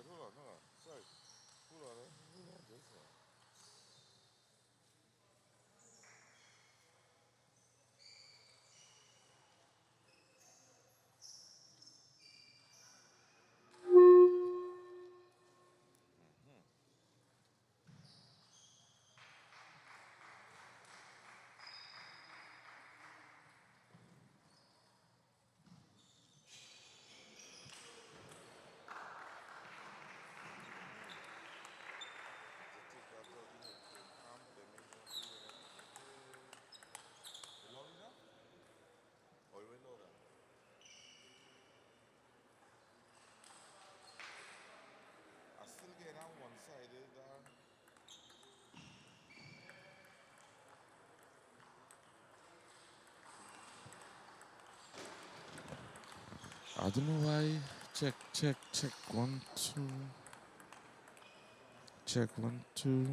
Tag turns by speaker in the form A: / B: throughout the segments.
A: hold on. Sorry. Hold on, just a second. Just take that 30 hit quick pump, then make sure do whatever you did. You loaded up? Or you reload up? I still get on one sided. I don't know why. Check, check, check. One, two. Check one, two.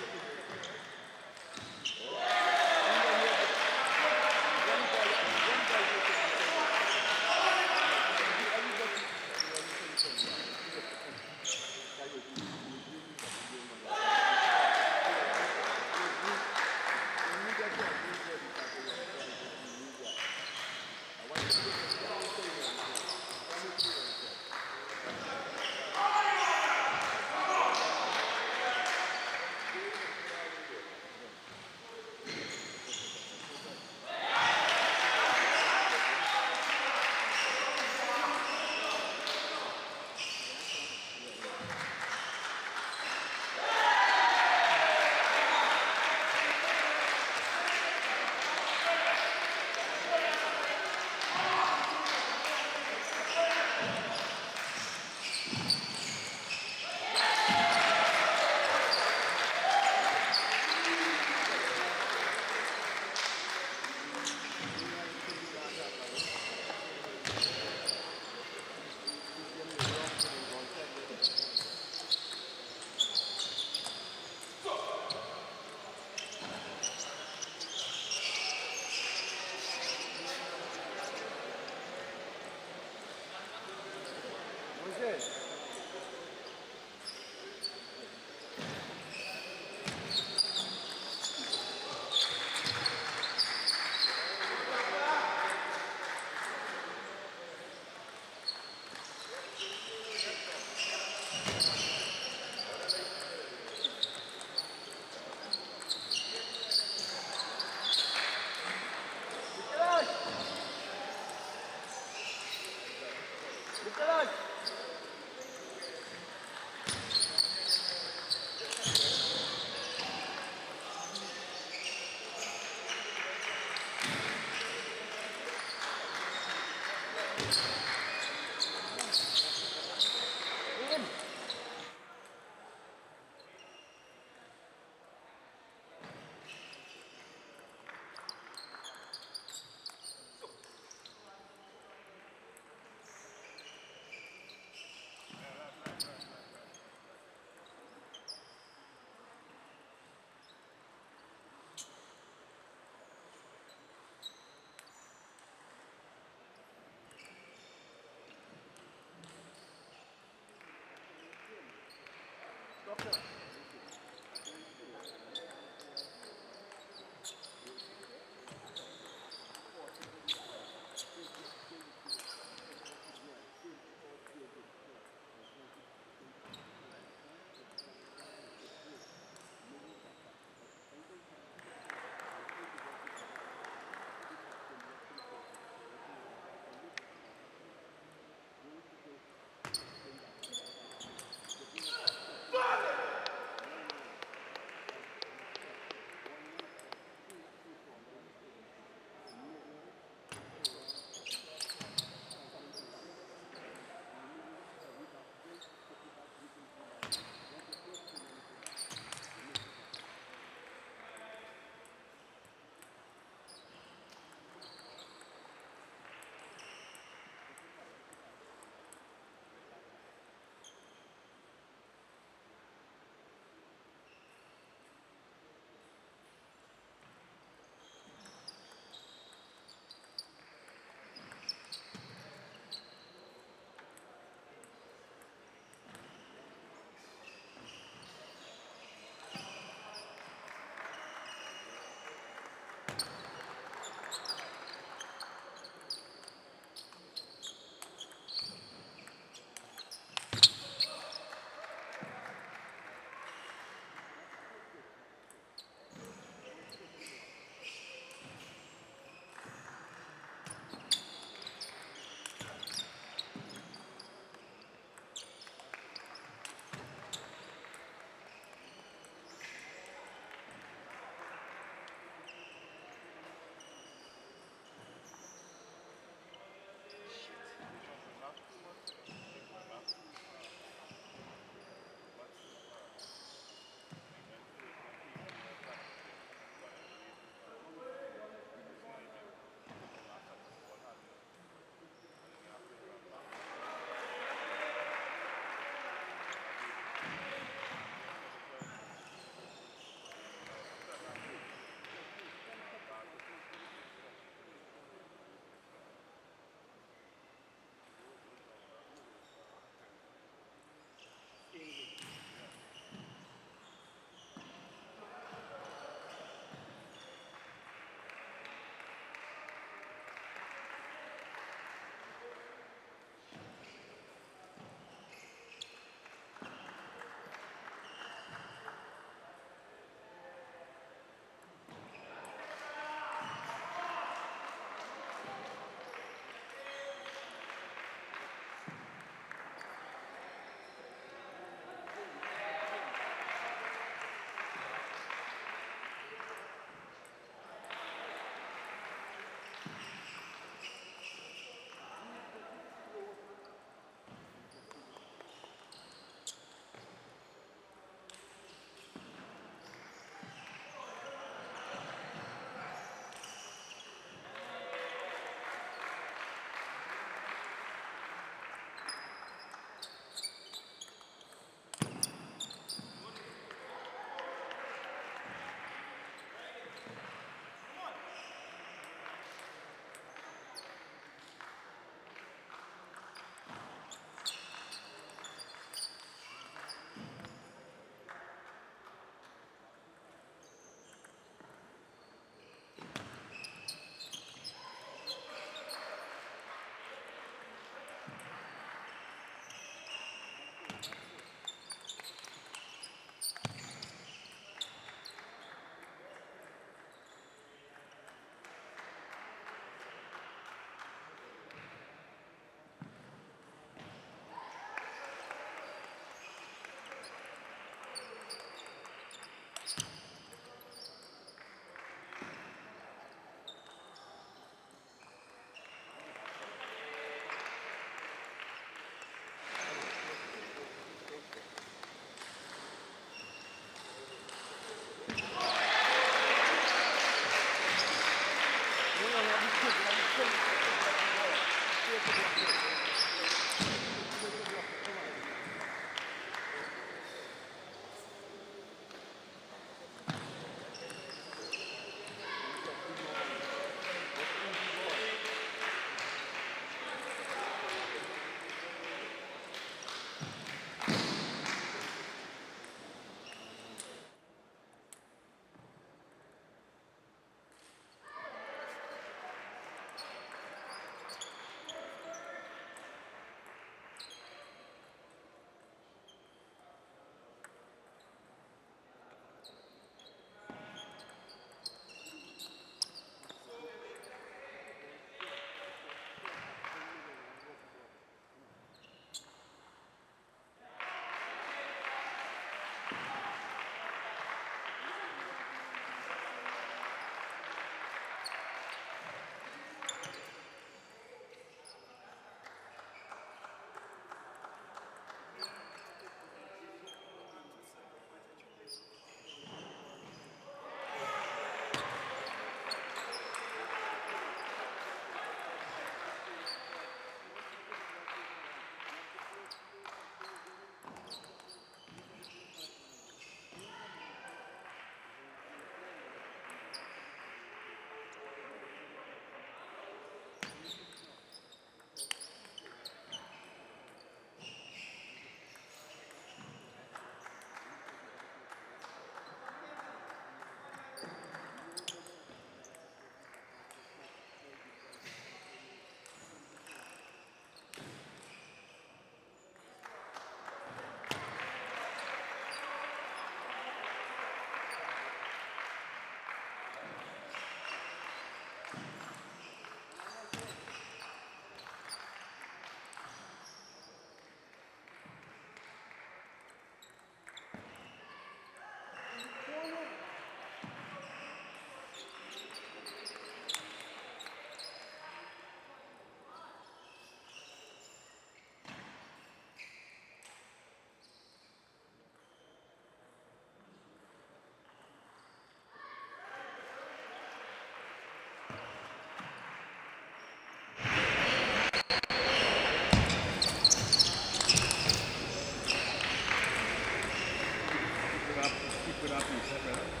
B: Good afternoon, better.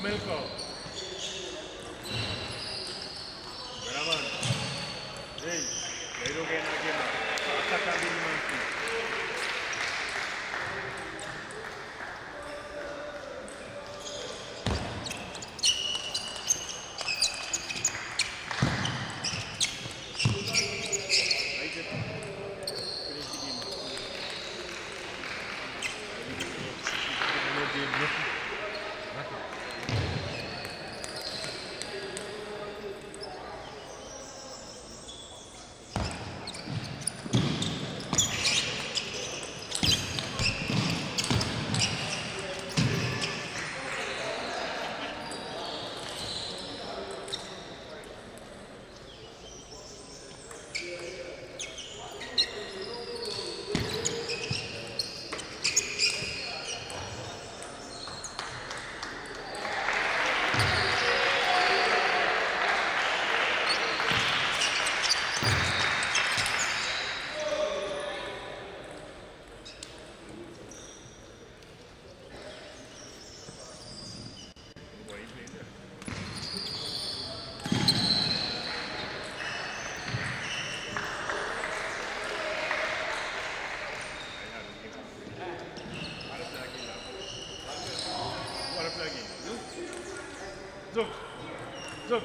B: Melko. Beraman. Hey, Leiro que na quema. Ataca minimamente. Aí que Zuk. Zuk.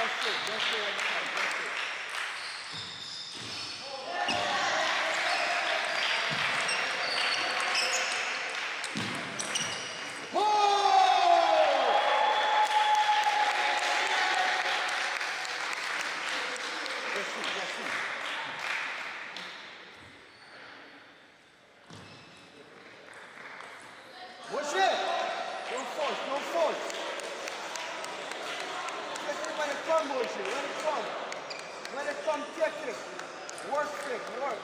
C: That's it. That's it. That's it. Oh! That's it. That's it. Push it. Don't force. Don't force. Let it when it come, Moshe. Let it come. Let it come. Take it. Work it. Work.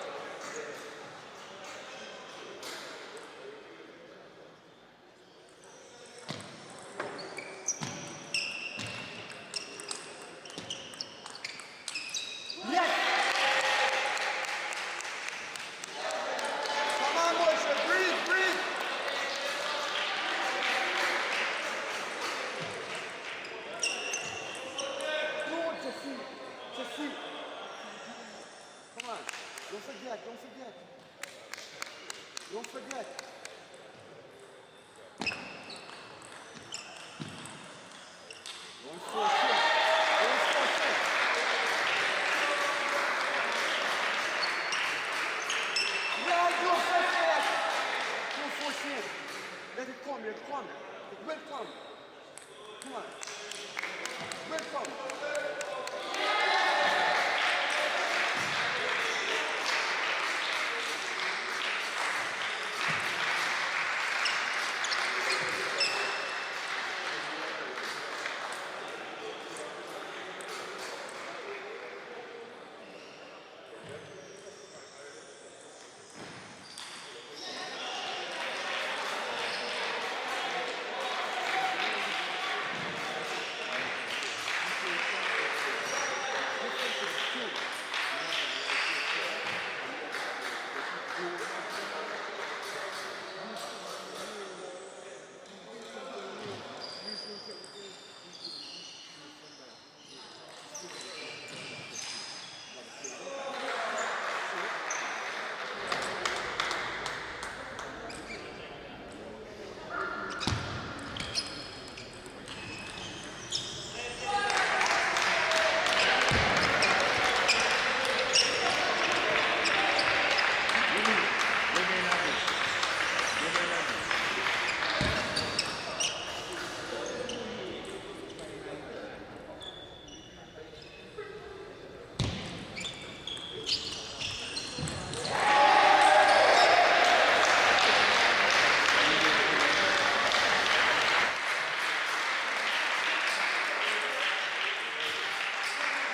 C: Yes. Come on, Moshe. Breathe. Breathe. Do it, Jaffe. Jaffe. Come on. Don't forget. Don't forget. Don't forget. Don't force it. Don't force it. Yeah, don't force it. Don't force it. Let it come. Let it come. It will come. Come on. It will come.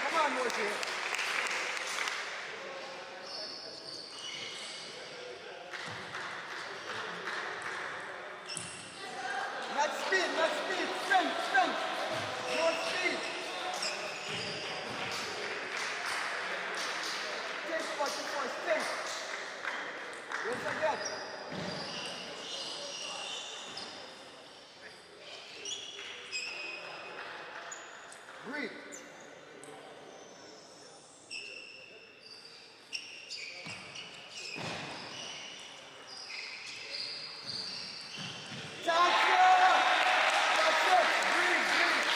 C: Come on, Moshe. Not speed, not speed. Strength, strength. More speed. Take 44, take. Don't forget. Breathe. That's it. Breathe, breathe.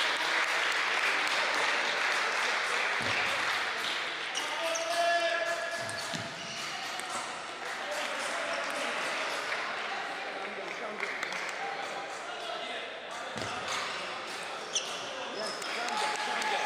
C: Yes, calm down, calm down.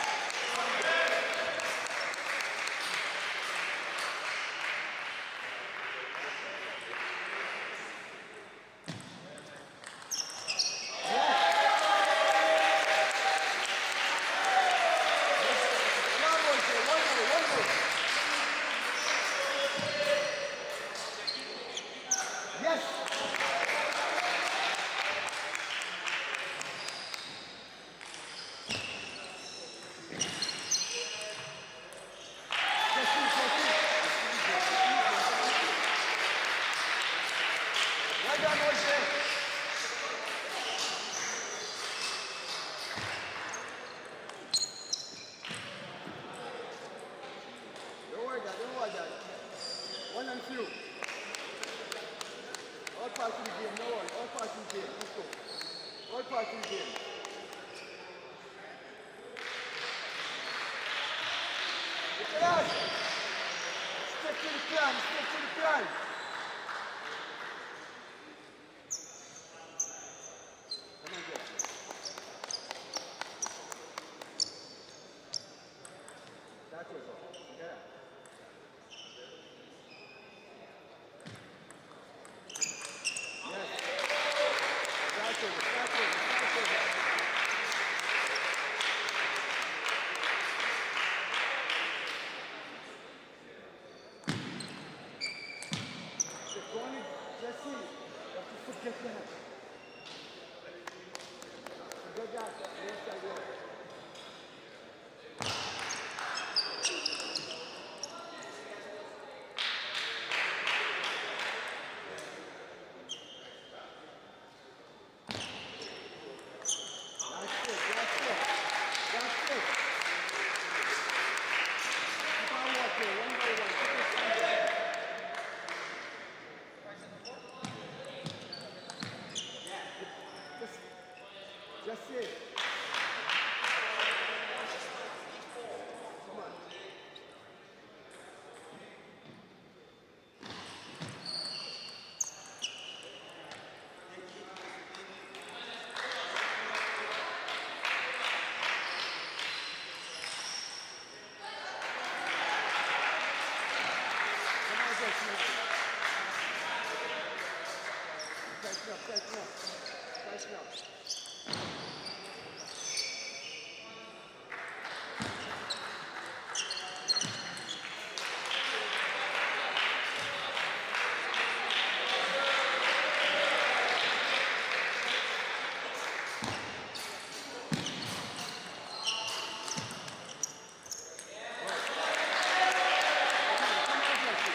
C: plan, stick to the plan. Come on, Jesse. That's it, bro. Yeah. Yes. That's it, that's it, that's it. Tony, Jesse, you have to forget that. Forget that. Yes, I will. That's it, that's it. That's it. Keep on walking, one by one. Keep it simple. Just it. Come on. Come on, Jesse. Tighten up, tighten up. Tighten up. Come on, Jesse.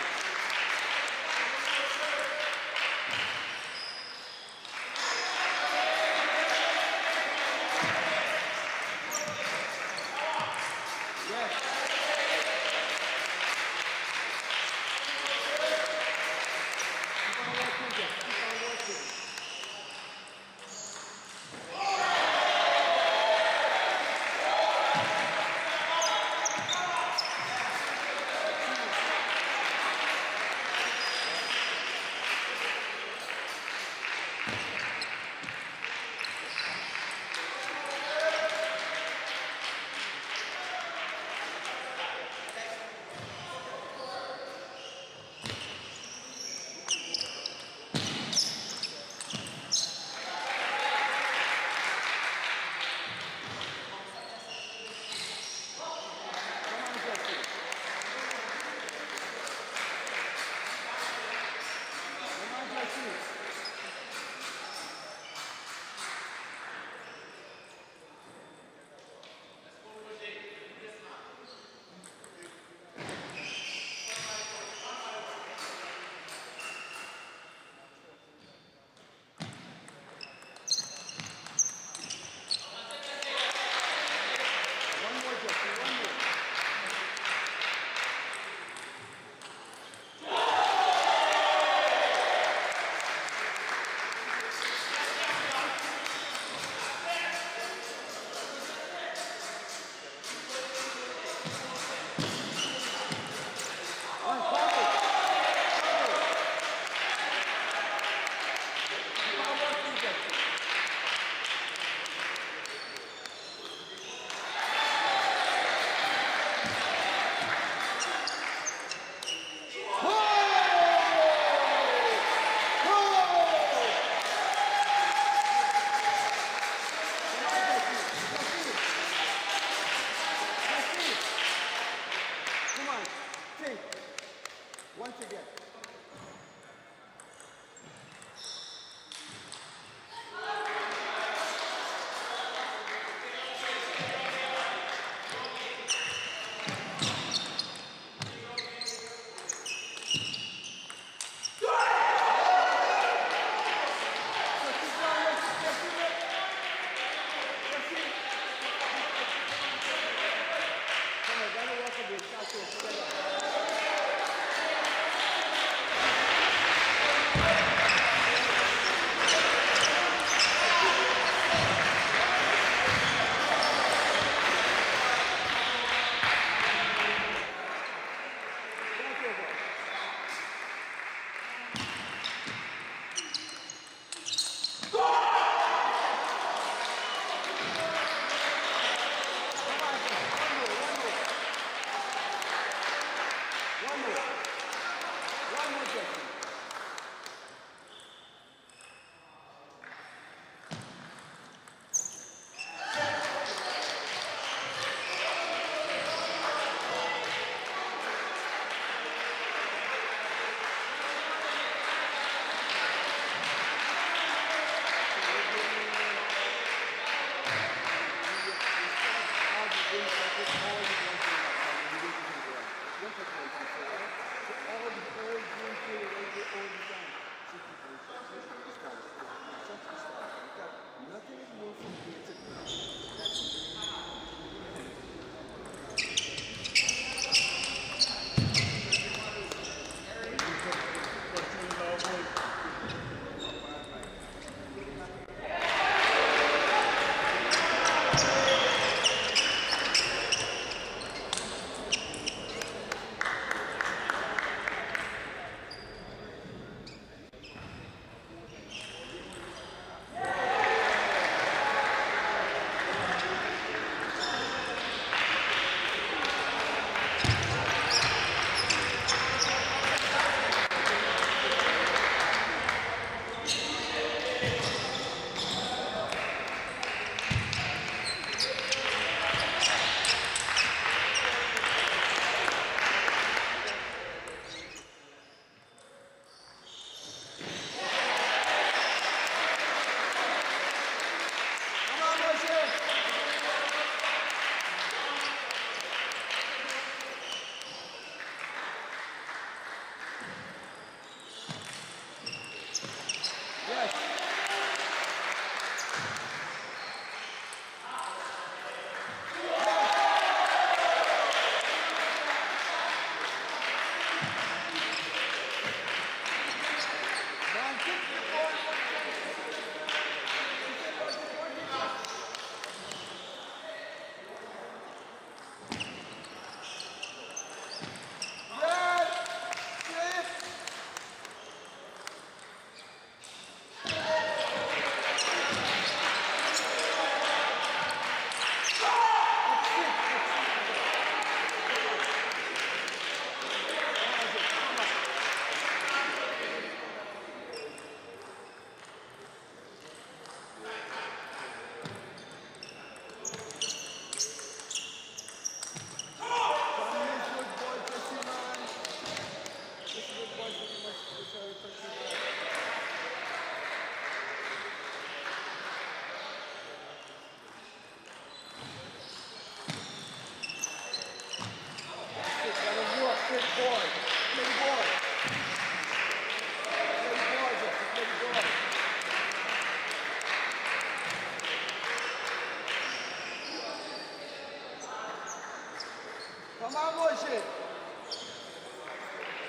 C: Come on, Roger.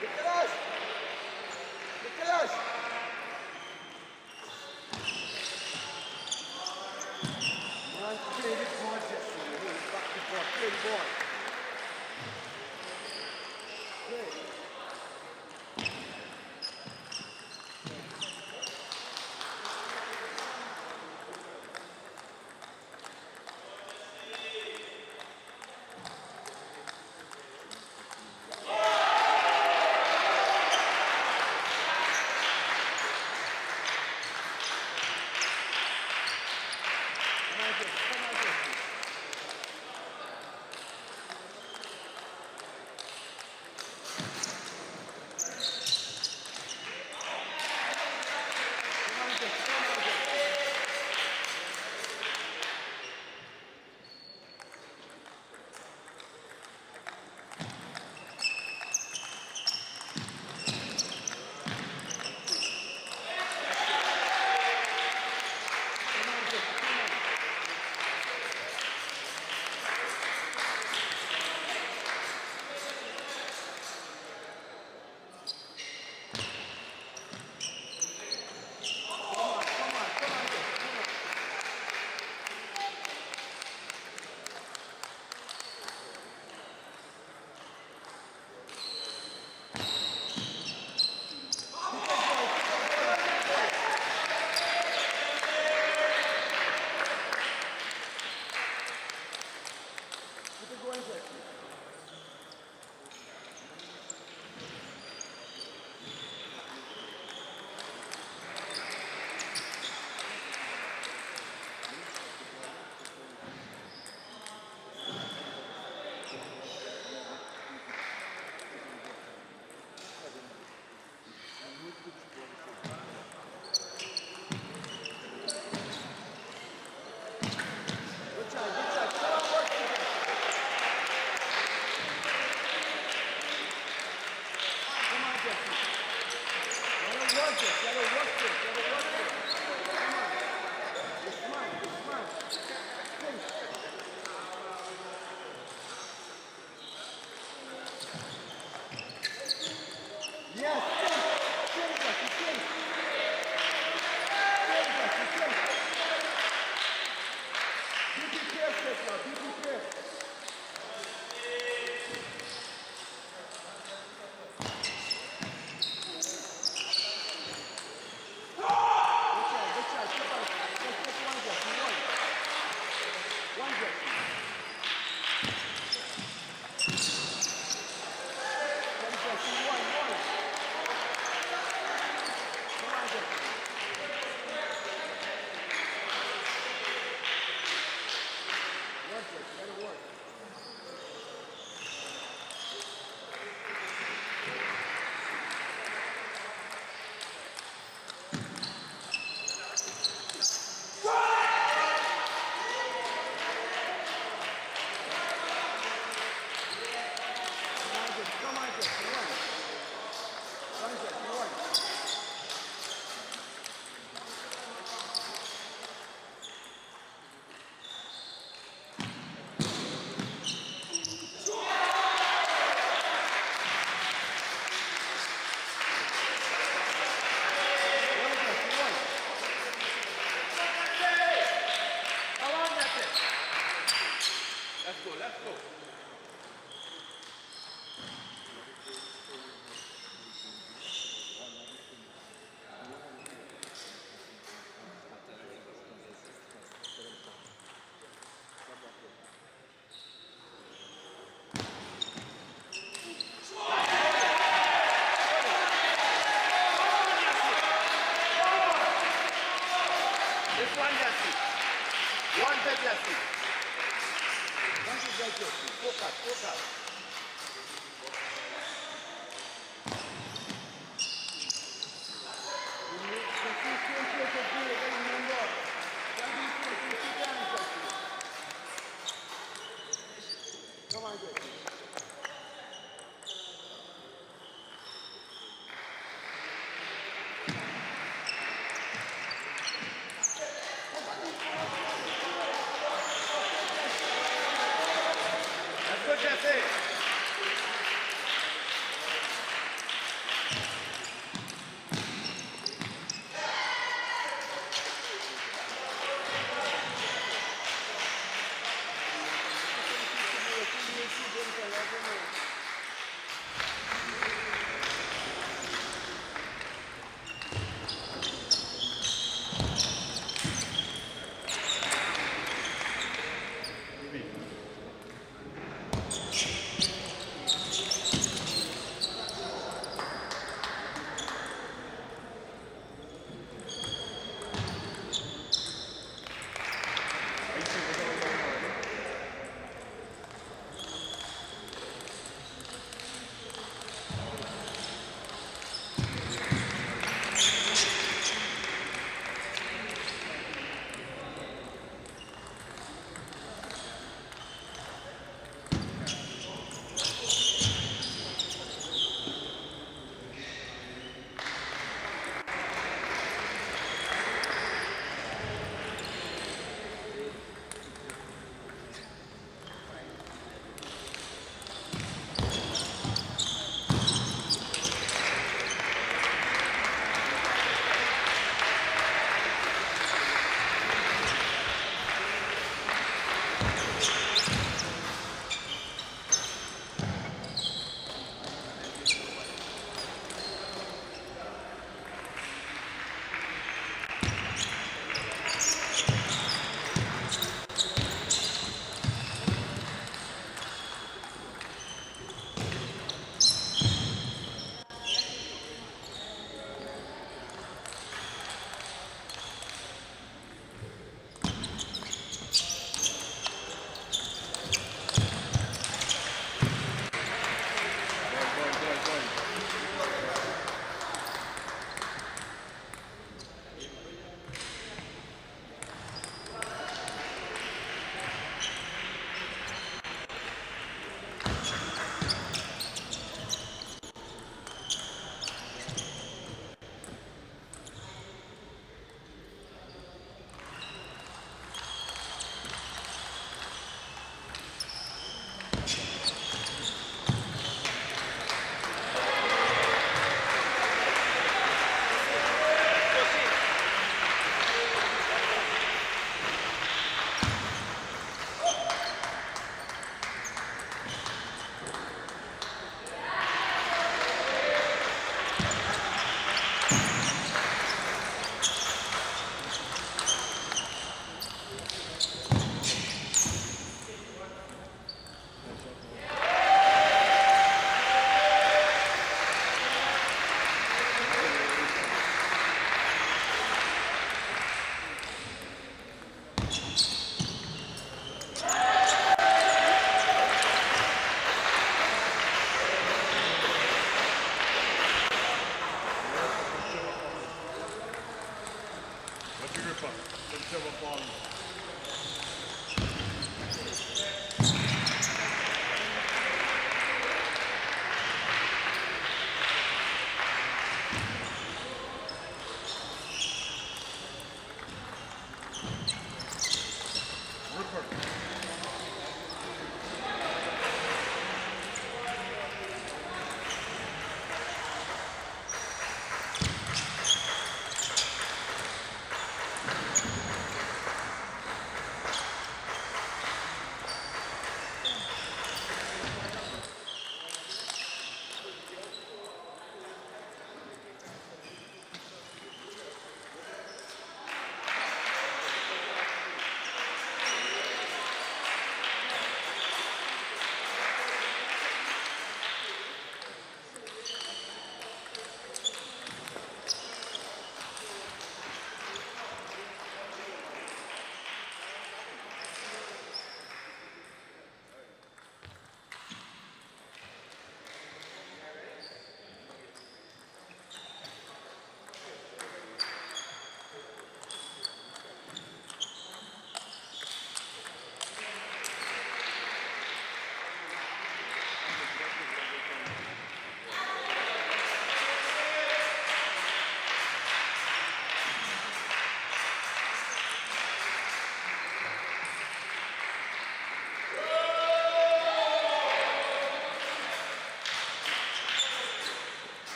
C: Décalage. Décalage. Man, play the ball, Jesse. Back the ball. Play the ball. Play. That's good, Jesse.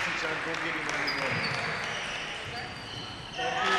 B: see John go get him on the road. Thank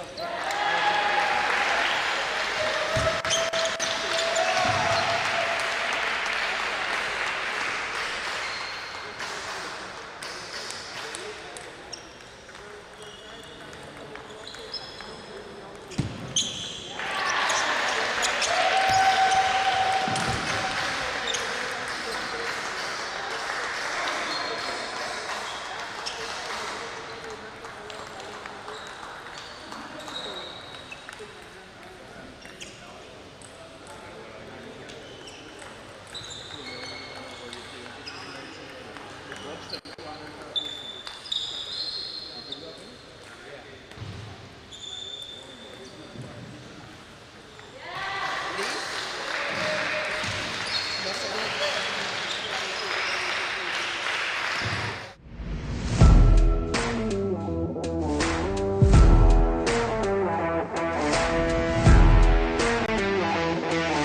B: you. Sorry.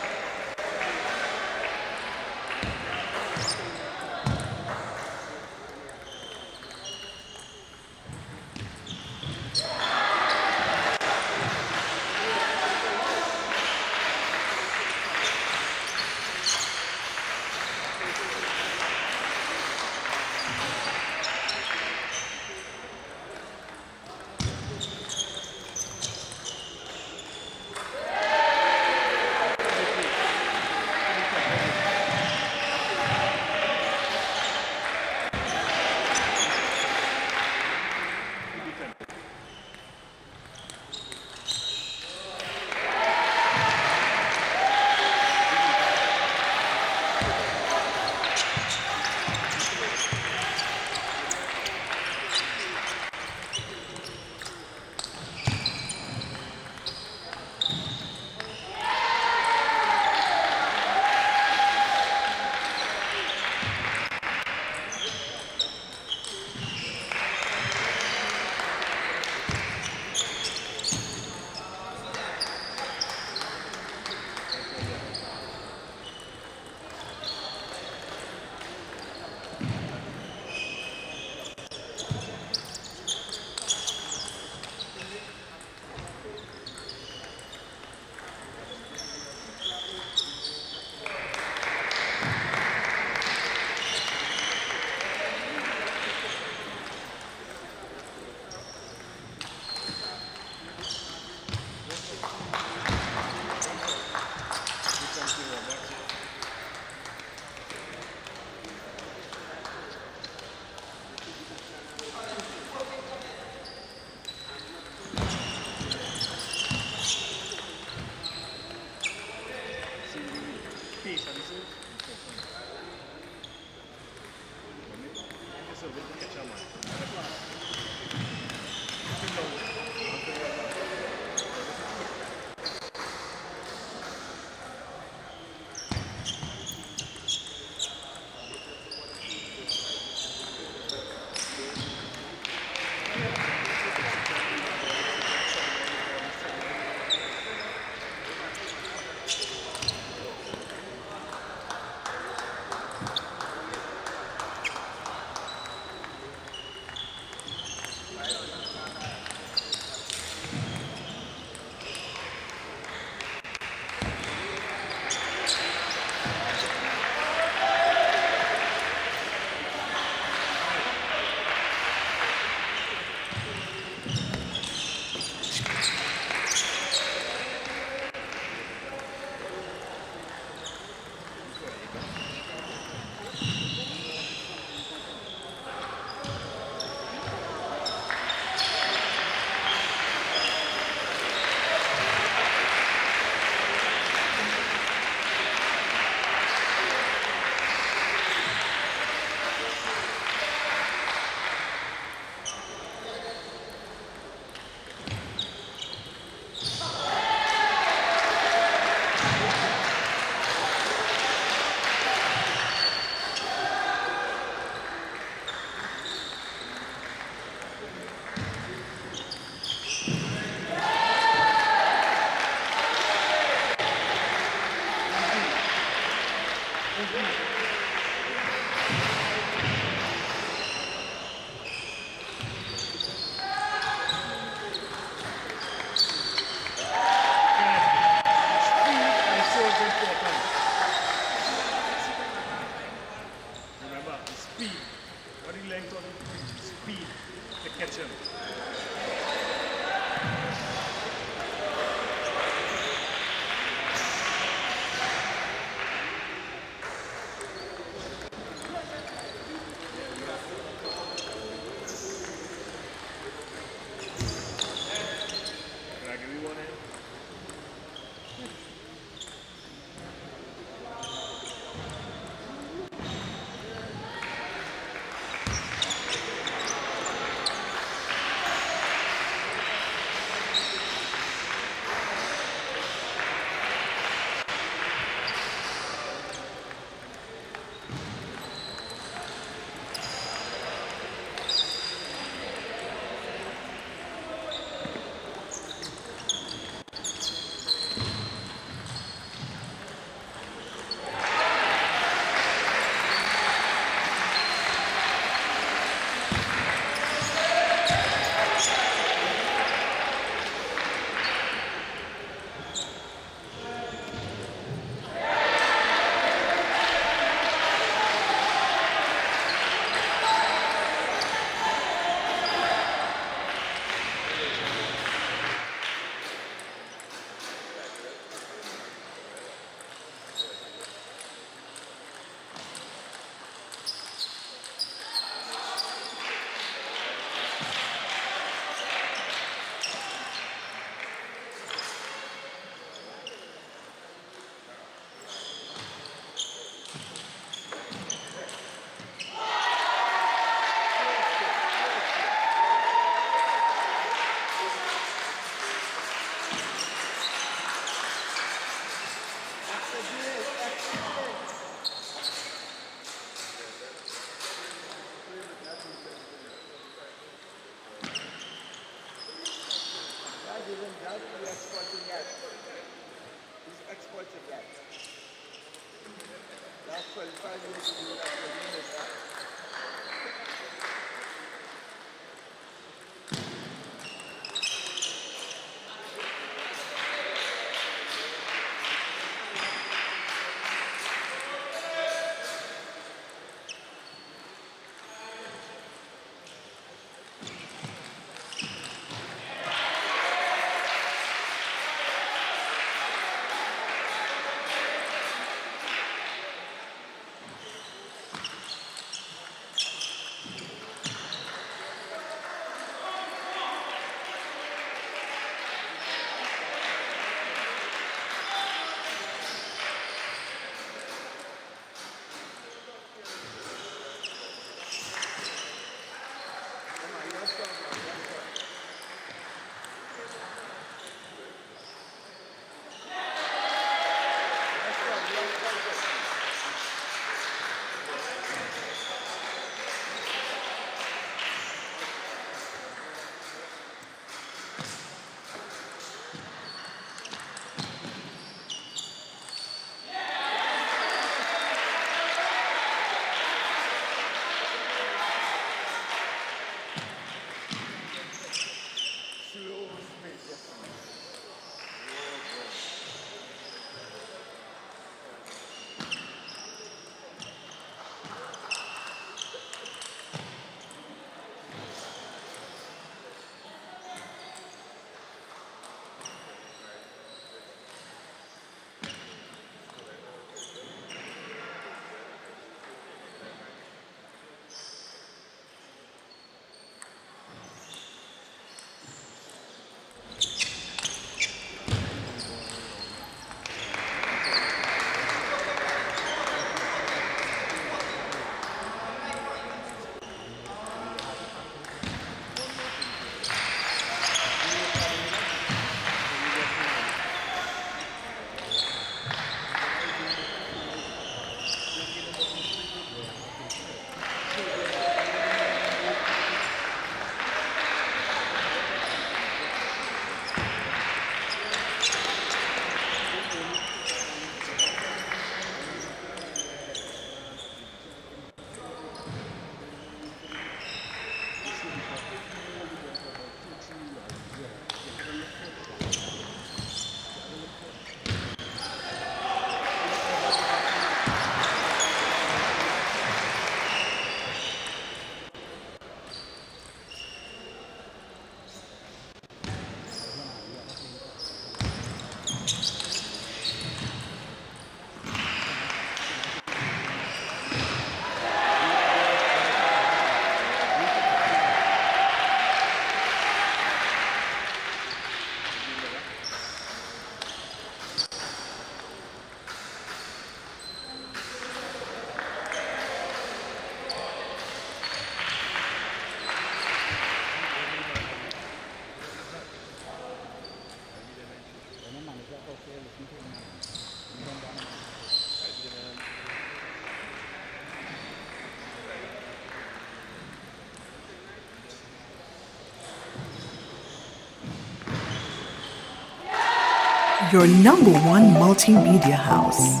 D: Your number one multimedia house.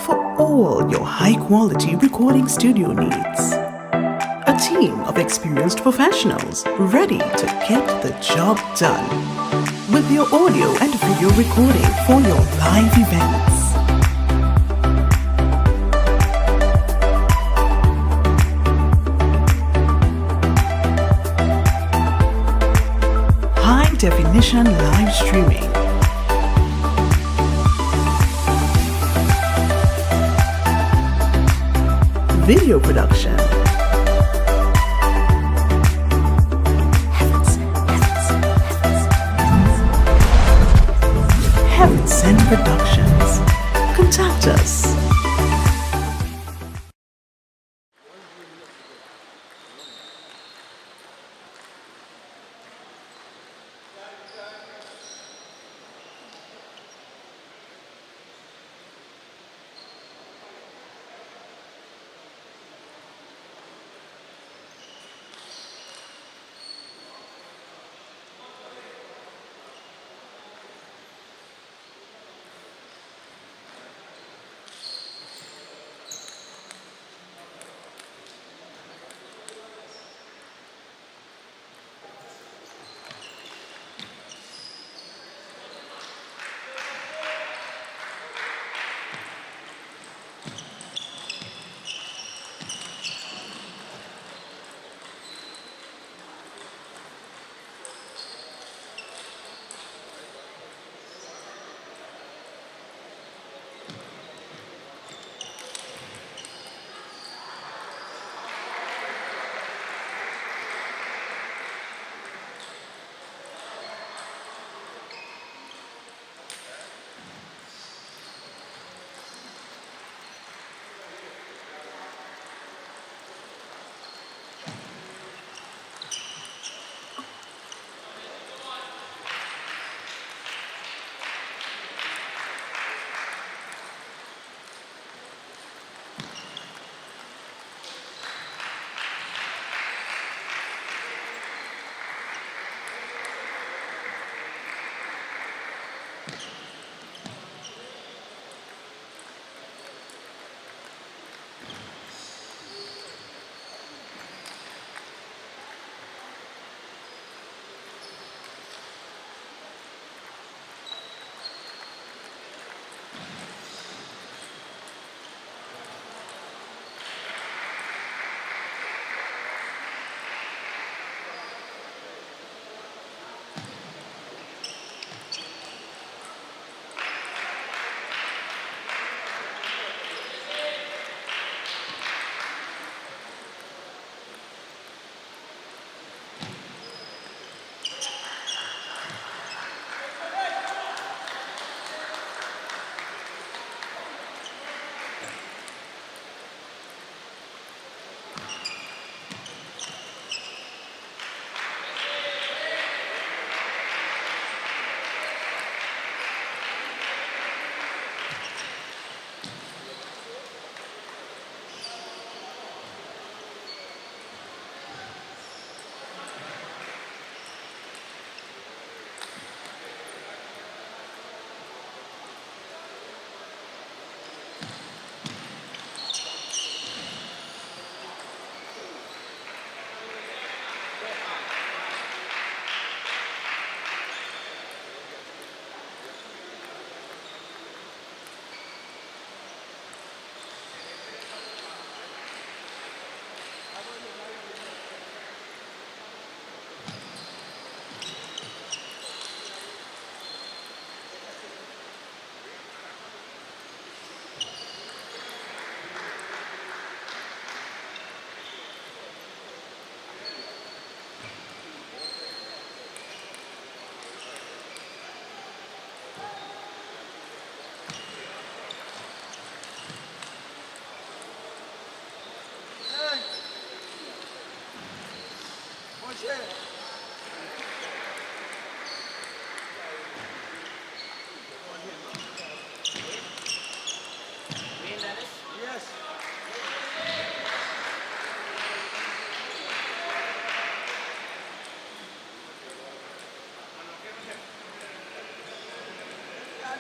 D: For all your high quality recording studio needs. A team of experienced professionals ready to get the job done. With your audio and video recording for your live events. High definition live streaming. Video production. Heaven Sent Productions. Contact us.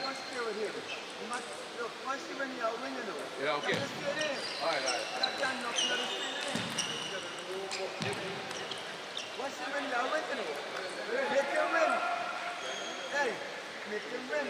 C: must stay with him. You must, look, once you win, you win, you know.
A: Yeah, okay.
C: You have to stay there.
A: All right, all right.
C: You have to stand up, you have to stay there. Once you win, you win, you know. Make him win. Hey, make him win.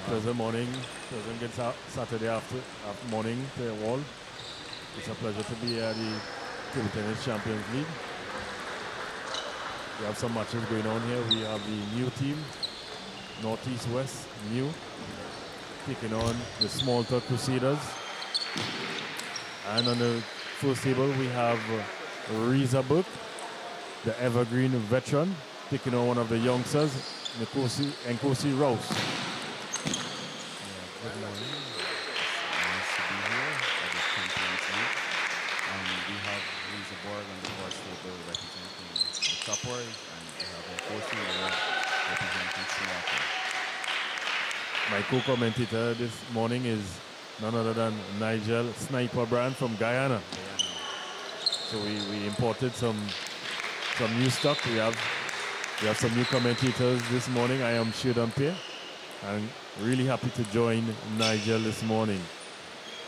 B: pleasant morning, pleasant good Saturday after morning to you all. It's a pleasure to be here at the Table Tennis Champions League. We have some matches going on here. We have the new team, Northeast West, new, taking on the Small Talk Crusaders. And on the first table, we have Reza Burke, the Evergreen veteran, taking on one of the youngsters, Nkosi Rouse.
A: Good morning. It's nice to be here at the Champions League. We have Lisa Borg on the first table representing the Toppers, and we have Nkosi representing Smarter.
B: My co-commentator this morning is none other than Nigel Sniper Brand from Guyana. So we imported some new stock. We have some new commentators this morning. I am Sheridan Pierre. I'm really happy to join Nigel this morning.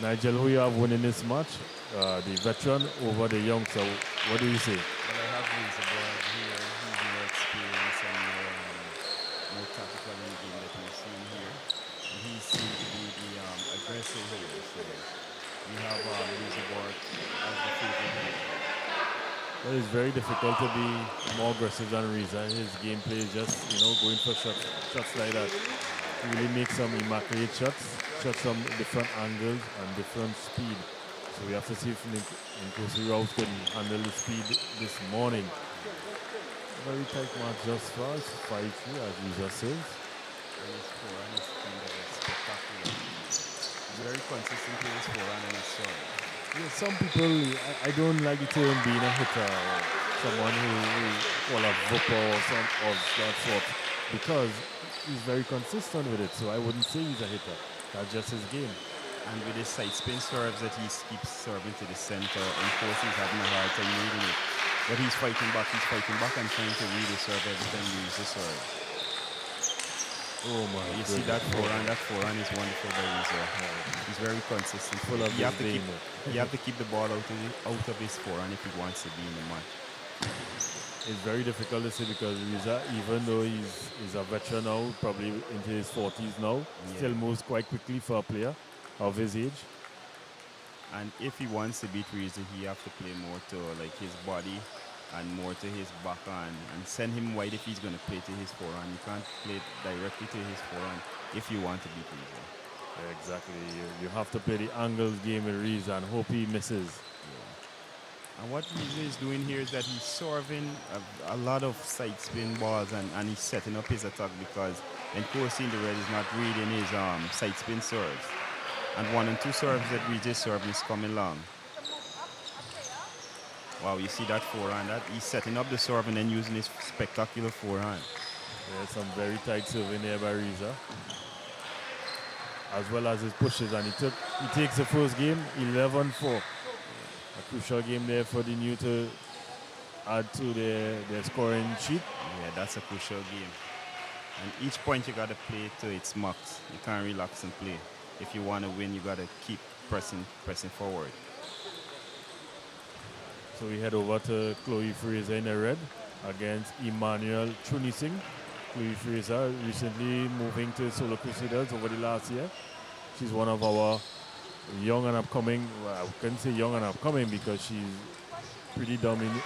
B: Nigel, who you have winning this match? The veteran over the young. So what do you say?
A: Well, I have Lisa Borg here. He's more experienced and more tactical in the game that we've seen here. And he seems to be the aggressive here. So we have Lisa Borg as the favorite here.
B: Well, it's very difficult to be more aggressive than Reza. His gameplay is just, going for shots like that. He really makes some immaculate shots from different angles and different speed. So we have to see if Nkosi Rouse can handle the speed this morning. Very tight match just for us, 5-3 as Reza says.
A: And his forehand is kind of spectacular. He's very consistent with his forehand and his serve.
B: Yeah, some people, I don't like the term being a hitter or someone who call a vooper or some of that sort, because he's very consistent with it. So I wouldn't say he's a hitter. That's just his game.
A: And with his side spin serves that he keeps serving to the center, and course he's having a hard time reading it. But he's fighting back and trying to read the serve every time he uses the serve.
B: Oh my!
A: You see that forehand is wonderful by Reza. He's very consistent.
B: Full of
A: you have
B: to
A: keep the ball out of his forehand if he wants to be in the match.
B: It's very difficult to say because Reza, even though he's a veteran now, probably into his 40s now, still moves quite quickly for a player of his age.
A: And if he wants to beat Reza, he have to play more to like his body and more to his backhand and send him wide if he's going to play to his forehand. You can't play directly to his forehand if you want to beat Reza.
B: Yeah, exactly. You have to play the angles game with Reza and hope he misses.
A: Yeah. And what Reza is doing here is that he's serving a lot of side spin balls and he's setting up his attack because Nkosi in the red is not reading his side spin serves. And 1 and 2 serves that Reza is serving is coming long. Wow, you see that forehand? He's setting up the serve and then using his spectacular forehand.
B: Yeah, some very tight serving there by Reza. As well as his pushes. And he takes the first game, 11-4. A crucial game there for the new to add to their scoring sheet.
A: Yeah, that's a crucial game. And each point you got to play to its max. You can't relax and play. If you want to win, you got to keep pressing forward.
B: So we head over to Chloe Fraser in the red against Emmanuel Chunising. Chloe Fraser recently moving to Solo Crusaders over the last year. She's one of our young and upcoming, well, I couldn't say young and upcoming because she's pretty dominant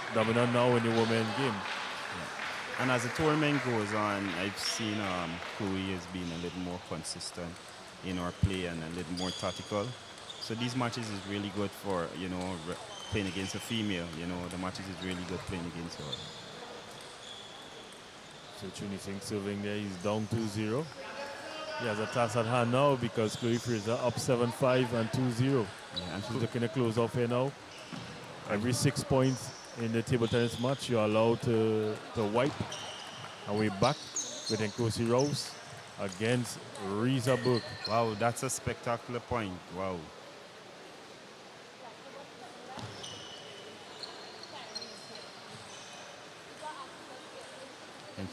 B: now in the women's game.
A: Yeah. And as the tournament goes on, I've seen Chloe as being a little more consistent in her play and a little more tactical. So these matches is really good for, playing against a female. The matches is really good playing against her.
B: So Chunising serving there, he's down 2-0. He has a task at hand now because Chloe Fraser up 7-5 and 2-0.
A: Yeah, and
B: she's looking to close off here now. Every 6 points in the table tennis match, you're allowed to wipe. And we're back with Nkosi Rouse against Reza Burke.
A: Wow, that's a spectacular point. Wow.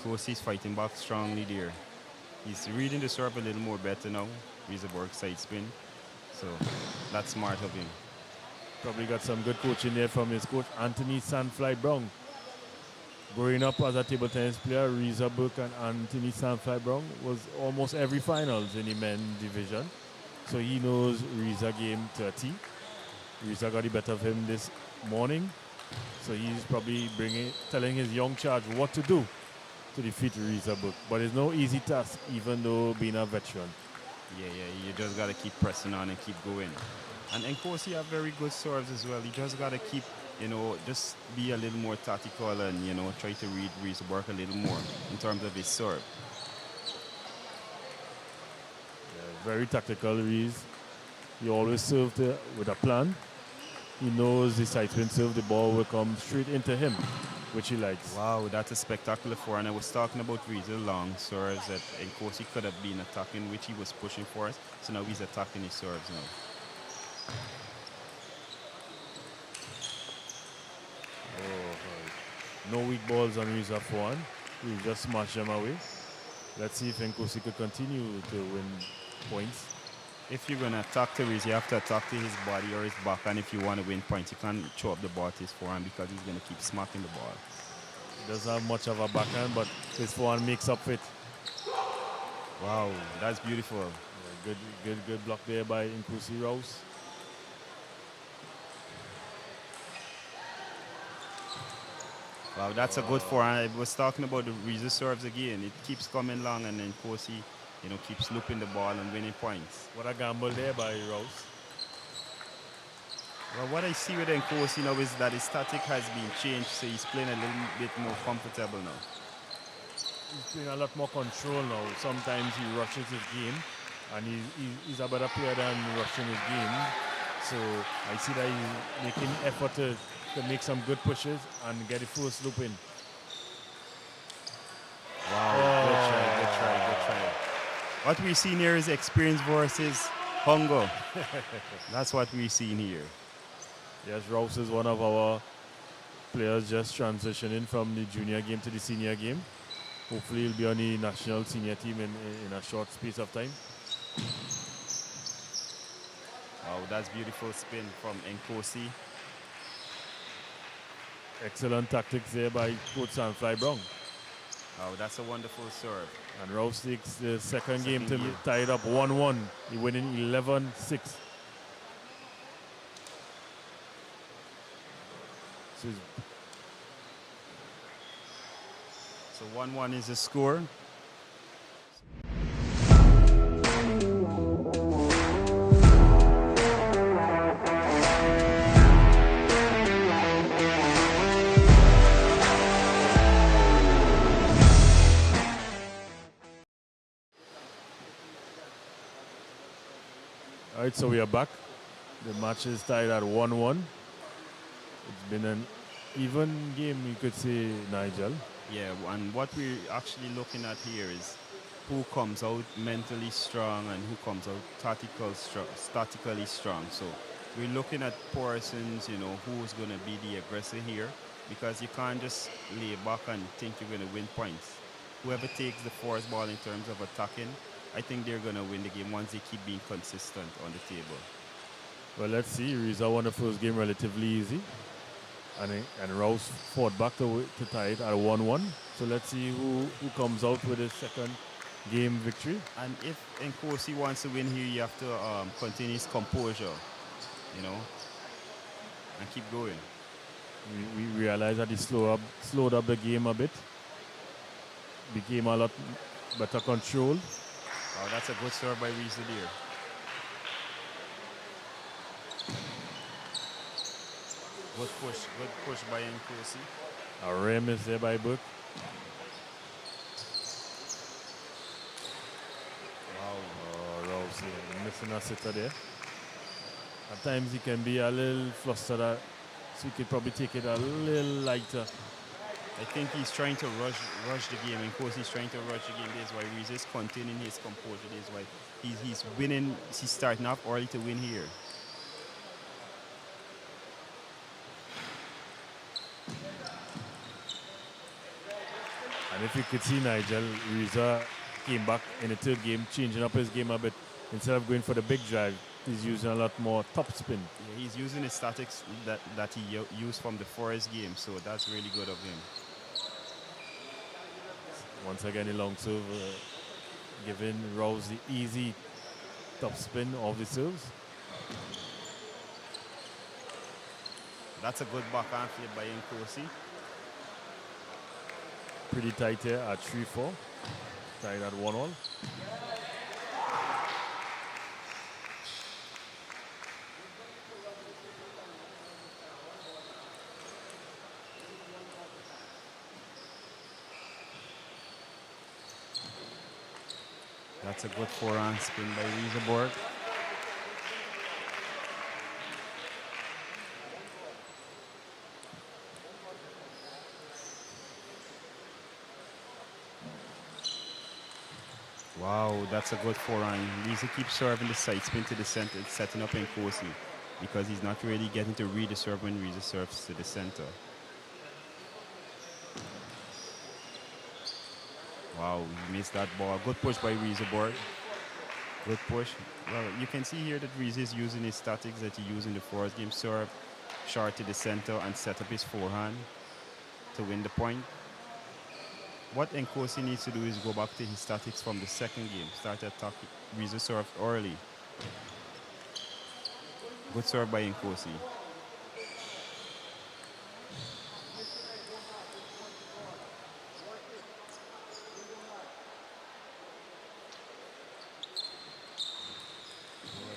A: Nkosi's fighting back strongly there. He's reading the serve a little more better now. Reza Burke side spin. So that's smart of him.
B: Probably got some good coaching there from his coach, Anthony Sandfly Brown. growing up as a table tennis player, Reza Burke and Anthony Sandfly Brown was almost every finals in the men's division. So he knows Reza game 30. Reza got the better of him this morning. So he's probably telling his young charge what to do to defeat Reza Burke. But it's no easy task, even though being a veteran.
A: Yeah, you just got to keep pressing on and keep going. And Nkosi have very good serves as well. You just got to keep, just be a little more tactical and, try to read Reza Burke a little more in terms of his serve.
B: Yeah, very tactical, Reese. He always served with a plan. He knows the side spin serve, the ball will come straight into him, which he likes.
A: Wow, that's a spectacular forehand. I was talking about Reza long serves that Nkosi could have been attacking, which he was pushing for us. So now he's attacking his serves now.
B: No weak balls on Reza forehand. We just smash them away. Let's see if Nkosi could continue to win points.
A: If you're going to attack to Reza, you have to attack to his body or his back. And if you want to win points, you can't throw up the ball to his forehand because he's going to keep smacking the ball.
B: He doesn't have much of a backhand, but his forehand makes up for it.
A: Wow, that's beautiful.
B: Yeah, good block there by Nkosi Rouse.
A: Wow, that's a good forehand. I was talking about the Reza serves again. It keeps coming long and then Nkosi, keeps looping the ball and winning points.
B: What a gamble there by Rouse.
A: Well, what I see with Nkosi now is that his static has been changed, so he's playing a little bit more comfortable now.
B: He's playing a lot more control now. Sometimes he rushes his game, and he's a better player than rushing his game. So I see that he's making effort to make some good pushes and get the first loop in.
A: Wow, good try. What we're seeing here is experience versus hunger. That's what we're seeing here.
B: Yes, Rouse is one of our players just transitioning from the junior game to the senior game. Hopefully he'll be on the national senior team in a short space of time.
A: Wow, that's beautiful spin from Nkosi.
B: Excellent tactics there by Coach Sandfly Brown.
A: Wow, that's a wonderful serve.
B: And Rouse takes the second game to tie it up 1-1. He winning 11-6.
A: So 1-1 is the score.
B: All right, so we are back. The match is tied at 1-1. It's been an even game, you could say, Nigel.
A: Yeah, and what we're actually looking at here is who comes out mentally strong and who comes out statically strong. So we're looking at persons, who's going to be the aggressor here, because you can't just lay back and think you're going to win points. Whoever takes the first ball in terms of attacking, I think they're going to win the game once they keep being consistent on the table.
B: Well, let's see. Reza won the first game relatively easy. And Rouse fought back to tie it at 1-1. So let's see who comes out with his second game victory.
A: And if Nkosi wants to win here, you have to continue his composure, and keep going.
B: We realized that he slowed up the game a bit. Became a lot better control.
A: Wow, that's a good serve by Reza there. Good push by Nkosi.
B: A rim is there by Burke.
A: Wow.
B: Oh, Rouse missing a sitter there. At times he can be a little flustered, so he could probably take it a little lighter.
A: I think he's trying to rush the game. Nkosi's trying to rush the game. That's why Reza is containing his composure. That's why he's winning. He's starting off early to win here.
B: And if you could see Nigel, Reza came back in the third game, changing up his game a bit. Instead of going for the big drive, he's using a lot more top spin.
A: Yeah, he's using the statics that he used from the first game, so that's really good of him.
B: Once again, the long serve giving Rose the easy top spin of the serves.
A: That's a good backhand flip by Nkosi.
B: Pretty tight here at 3-4. Tied at 1-1.
A: That's a good forehand spin by Rieseborg. Wow, that's a good forehand. Riese keeps serving the side spin to the center, setting up Nkosi because he's not really getting to read the serve when Riese serves to the center. Wow, he missed that ball. Good push by Rieseborg. Good push. Well, you can see here that Riese is using his statics that he used in the first game. Serve short to the center and set up his forehand to win the point. What Nkosi needs to do is go back to his statics from the second game. Start attack. Riese served early. Good serve by Nkosi.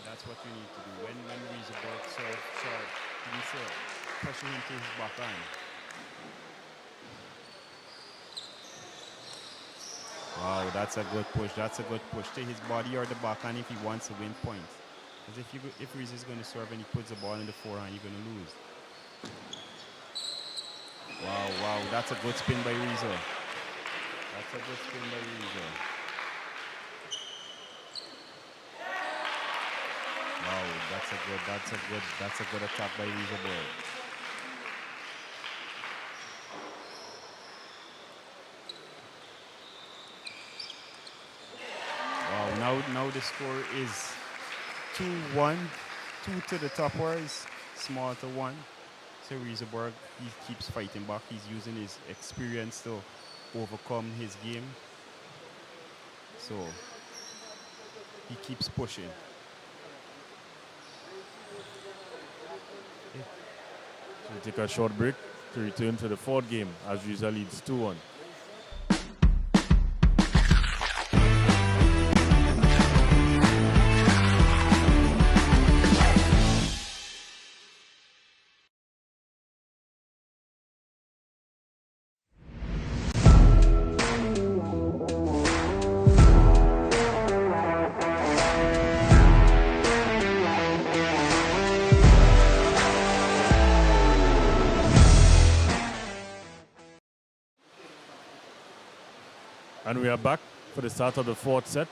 A: That's what you need to do. When Rieseborg serve short, you need to pressure him to his backhand. Wow, that's a good push. That's a good push to his body or the backhand if he wants to win points. Because if Riese is going to serve and he puts the ball in the forehand, you're going to lose. Wow, that's a good spin by Riese. That's a good spin by Riese. Wow, that's a good attack by Rieseborg. Wow, now the score is 2-1. 2 to the top wires, small to 1. So Rieseborg, he keeps fighting back. He's using his experience to overcome his game. So he keeps pushing.
B: We'll take a short break to return to the fourth game as Riese leads 2-1. And we are back for the start of the fourth set.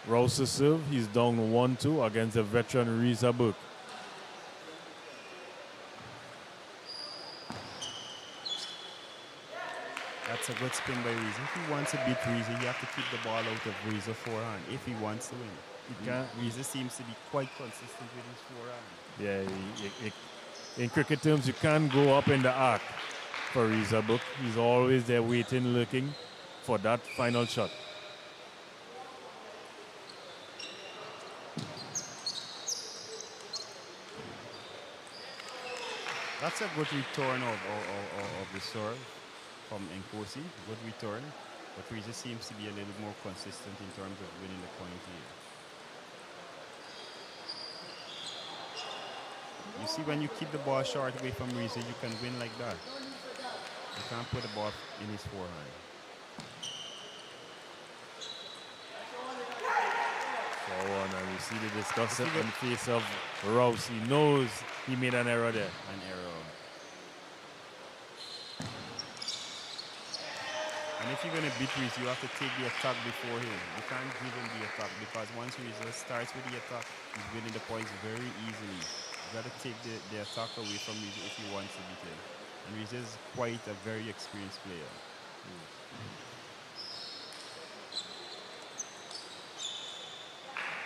B: Rouse serve, he's down 1-2 against the veteran Rieseborg.
A: That's a good spin by Riese. If he wants to beat Riese, he has to keep the ball out of Riese forehand if he wants to win. Riese seems to be quite consistent with his forehand.
B: Yeah, in cricket terms, you can't go up in the arc for Rieseborg. He's always there waiting, looking for that final shot.
A: That's a good return of the serve from Nkosi. Good return. But Riese seems to be a little more consistent in terms of winning the point here. You see, when you keep the ball short away from Riese, you can win like that. You can't put the ball in his forehand.
B: And we see the disgust on the face of Rouse. He knows he made an error there.
A: An error. And if you're going to beat Riese, you have to take the attack before him. You can't give him the attack because once Riese starts with the attack, he's winning the points very easily. You got to take the attack away from Riese if he wants to beat him. And Riese is quite a very experienced player.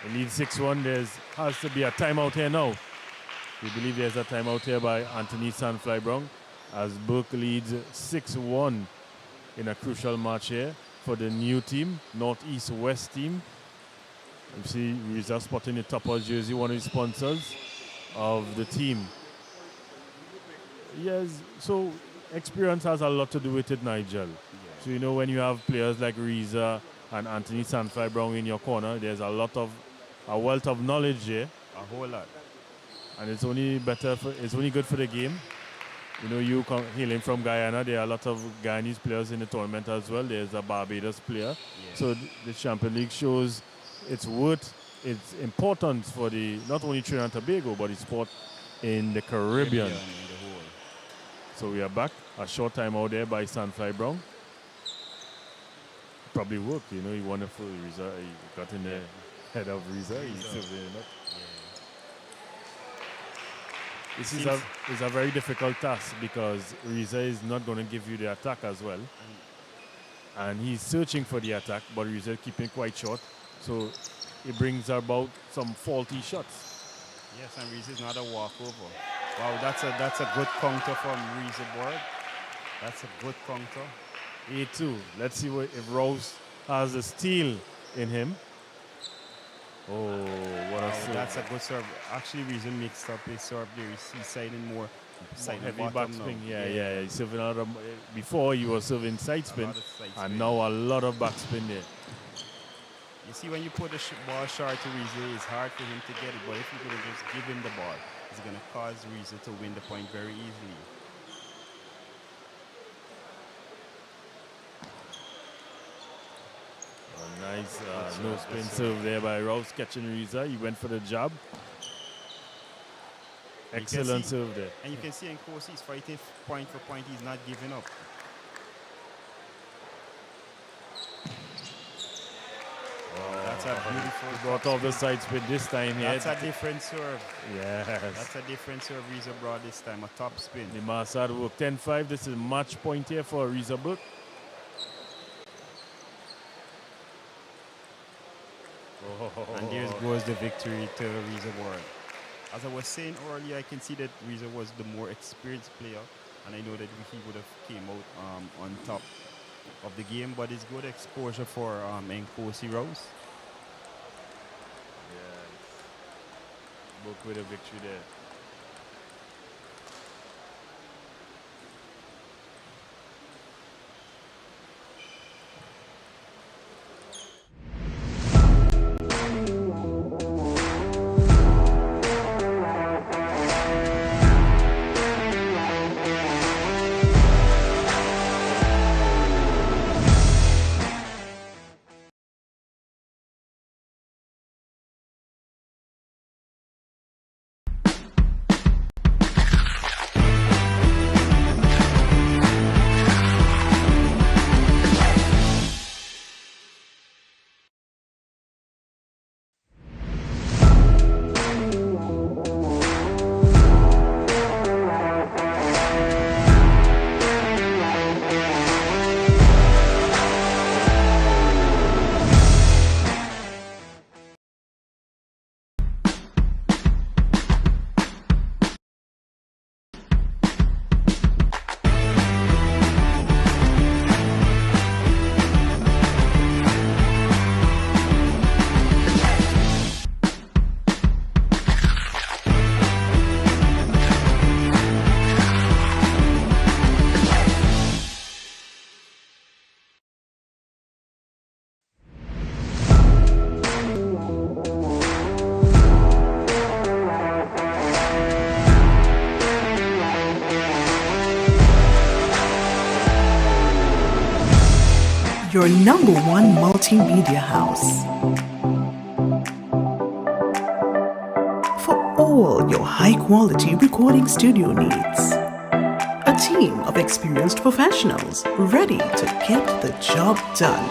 B: We need 6-1. There has to be a timeout here now. We believe there's a timeout here by Anthony Sandfly Brown as Burke leads 6-1 in a crucial match here for the new team, Northeast-West team. You see Riza spotting the topper jersey, one of the sponsors of the team. Yes, so experience has a lot to do with it, Nigel. So, you know, when you have players like Riza and Anthony Sandfly Brown in your corner, there's a wealth of knowledge there.
A: A whole lot.
B: And it's only good for the game. You know, hailing from Guyana, there are a lot of Guyanese players in the tournament as well. There's a Barbados player. Yes. So the Champions League shows its importance for not only Trinidad and Tobago, but the sport in the Caribbean. So we are back. A short time out there by Sandfly Brown. Probably worked, you know, he won a full Riza. He got in the head of Riza. He's surveying it. This is a very difficult task because Riza is not going to give you the attack as well. And he's searching for the attack, but Riza is keeping quite short. So it brings about some faulty shots.
A: Yes, and Riza is not a walkover. Wow, that's a good counter from Riza board. That's a good counter.
B: A2. Let's see if Rose has a steal in him. Oh, what a serve.
A: That's a good serve. Actually, Riza mixed up his serve there. He's siding more
B: heavy backspin. Yeah. He's serving out of, before he was serving side spin, and now a lot of backspin there.
A: You see, when you put the ball short to Riza, it's hard for him to get it. But if you could just give him the ball, it's going to cause Riza to win the point very easily.
B: Nice no spin serve there by Rouse catching Riza. He went for the jab. Excellent serve there.
A: And you can see in course he's fighting point for point. He's not giving up. That's a beautiful.
B: He brought off the side spin this time here.
A: That's a different serve.
B: Yes.
A: That's a different serve Riza brought this time. A top spin.
B: The Marsad work 10-5. This is match point here for Riza Burke.
A: And there goes the victory to Riza Ward. As I was saying earlier, I can see that Riza was the more experienced player, and I know that he would have came out on top of the game, but it's good exposure for Nkosi Rose.
B: Yes. Book with a victory there.
D: Your #1 multimedia house. For all your high-quality recording studio needs. A team of experienced professionals ready to get the job done.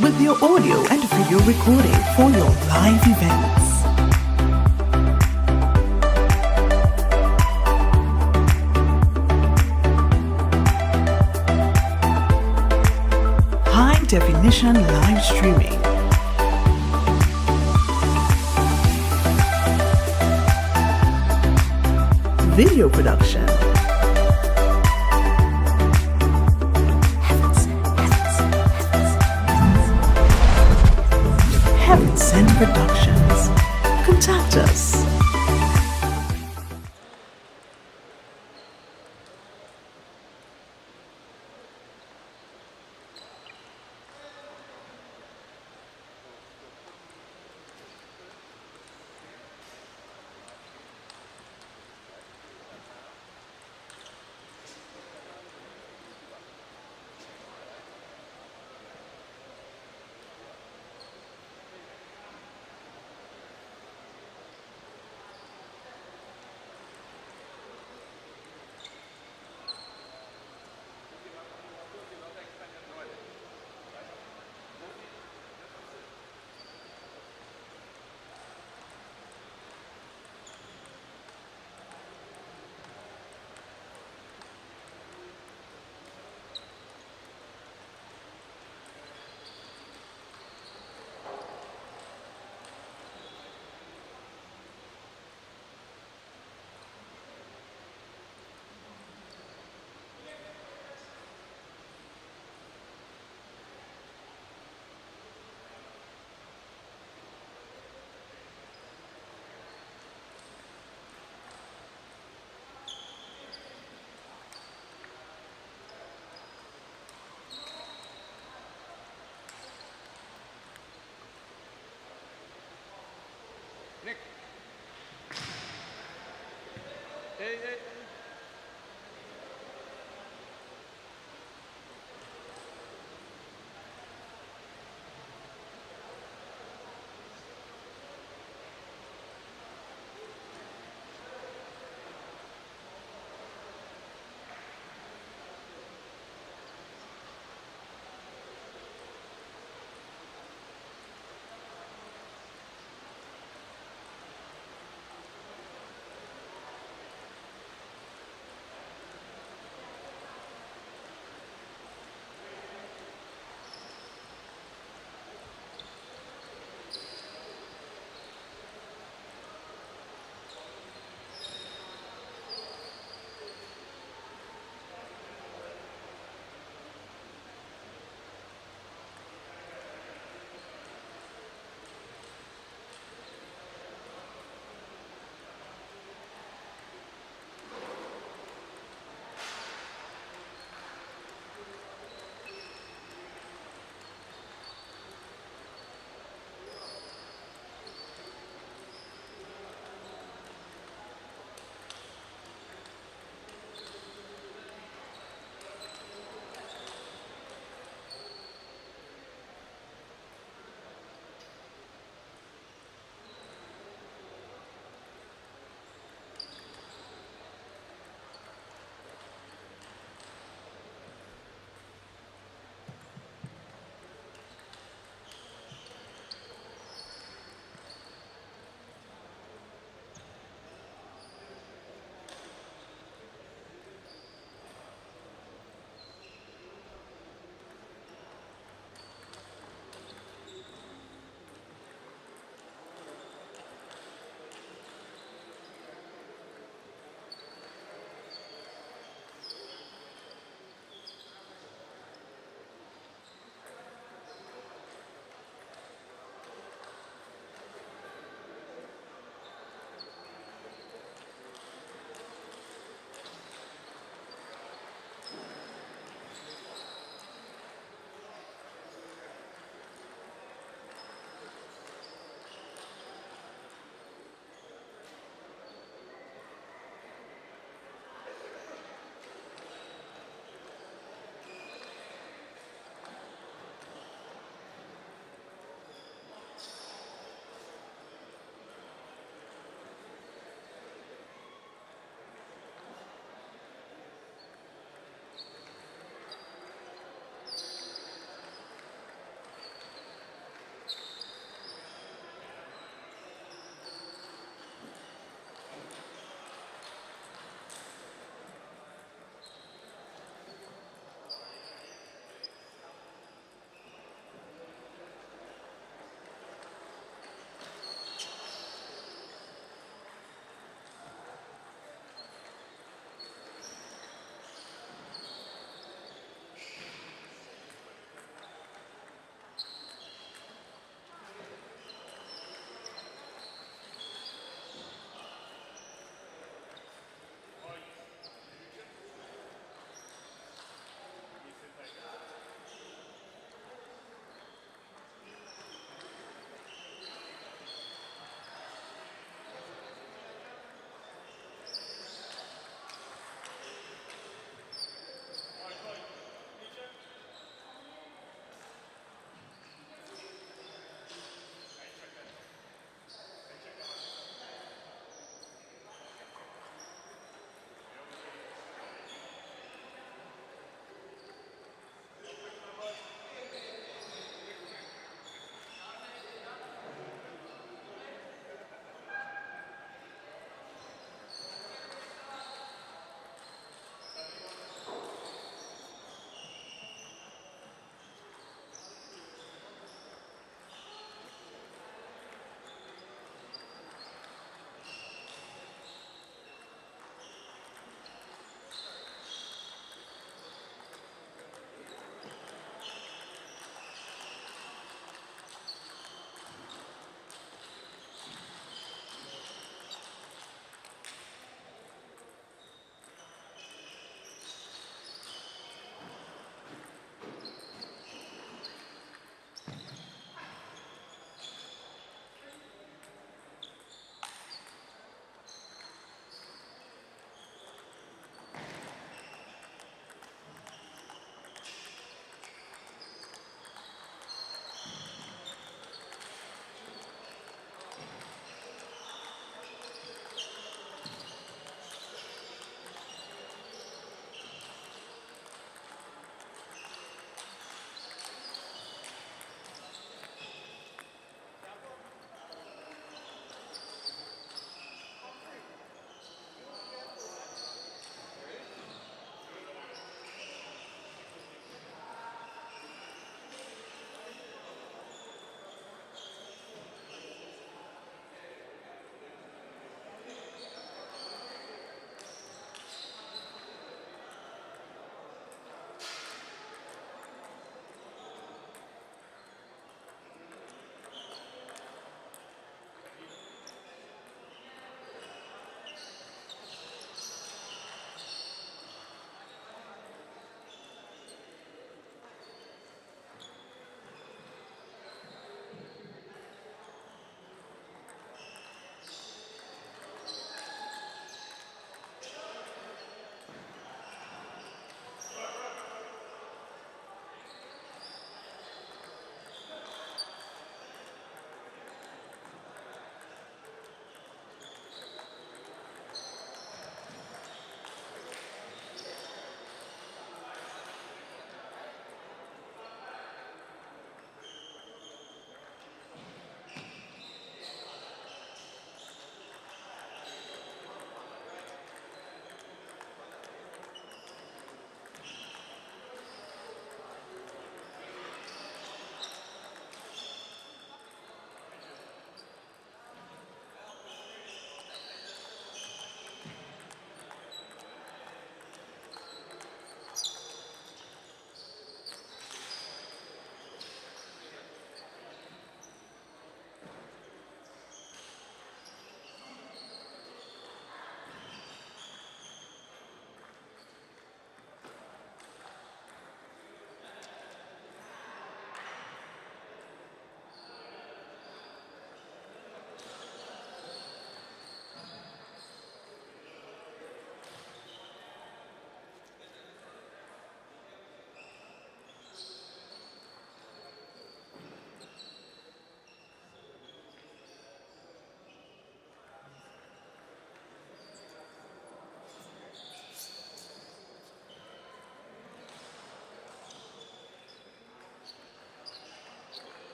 D: With your audio and video recording for your live events. High-definition live streaming. Video production. Heavens. Productions. Contact us.
C: Nick. Hey, hey.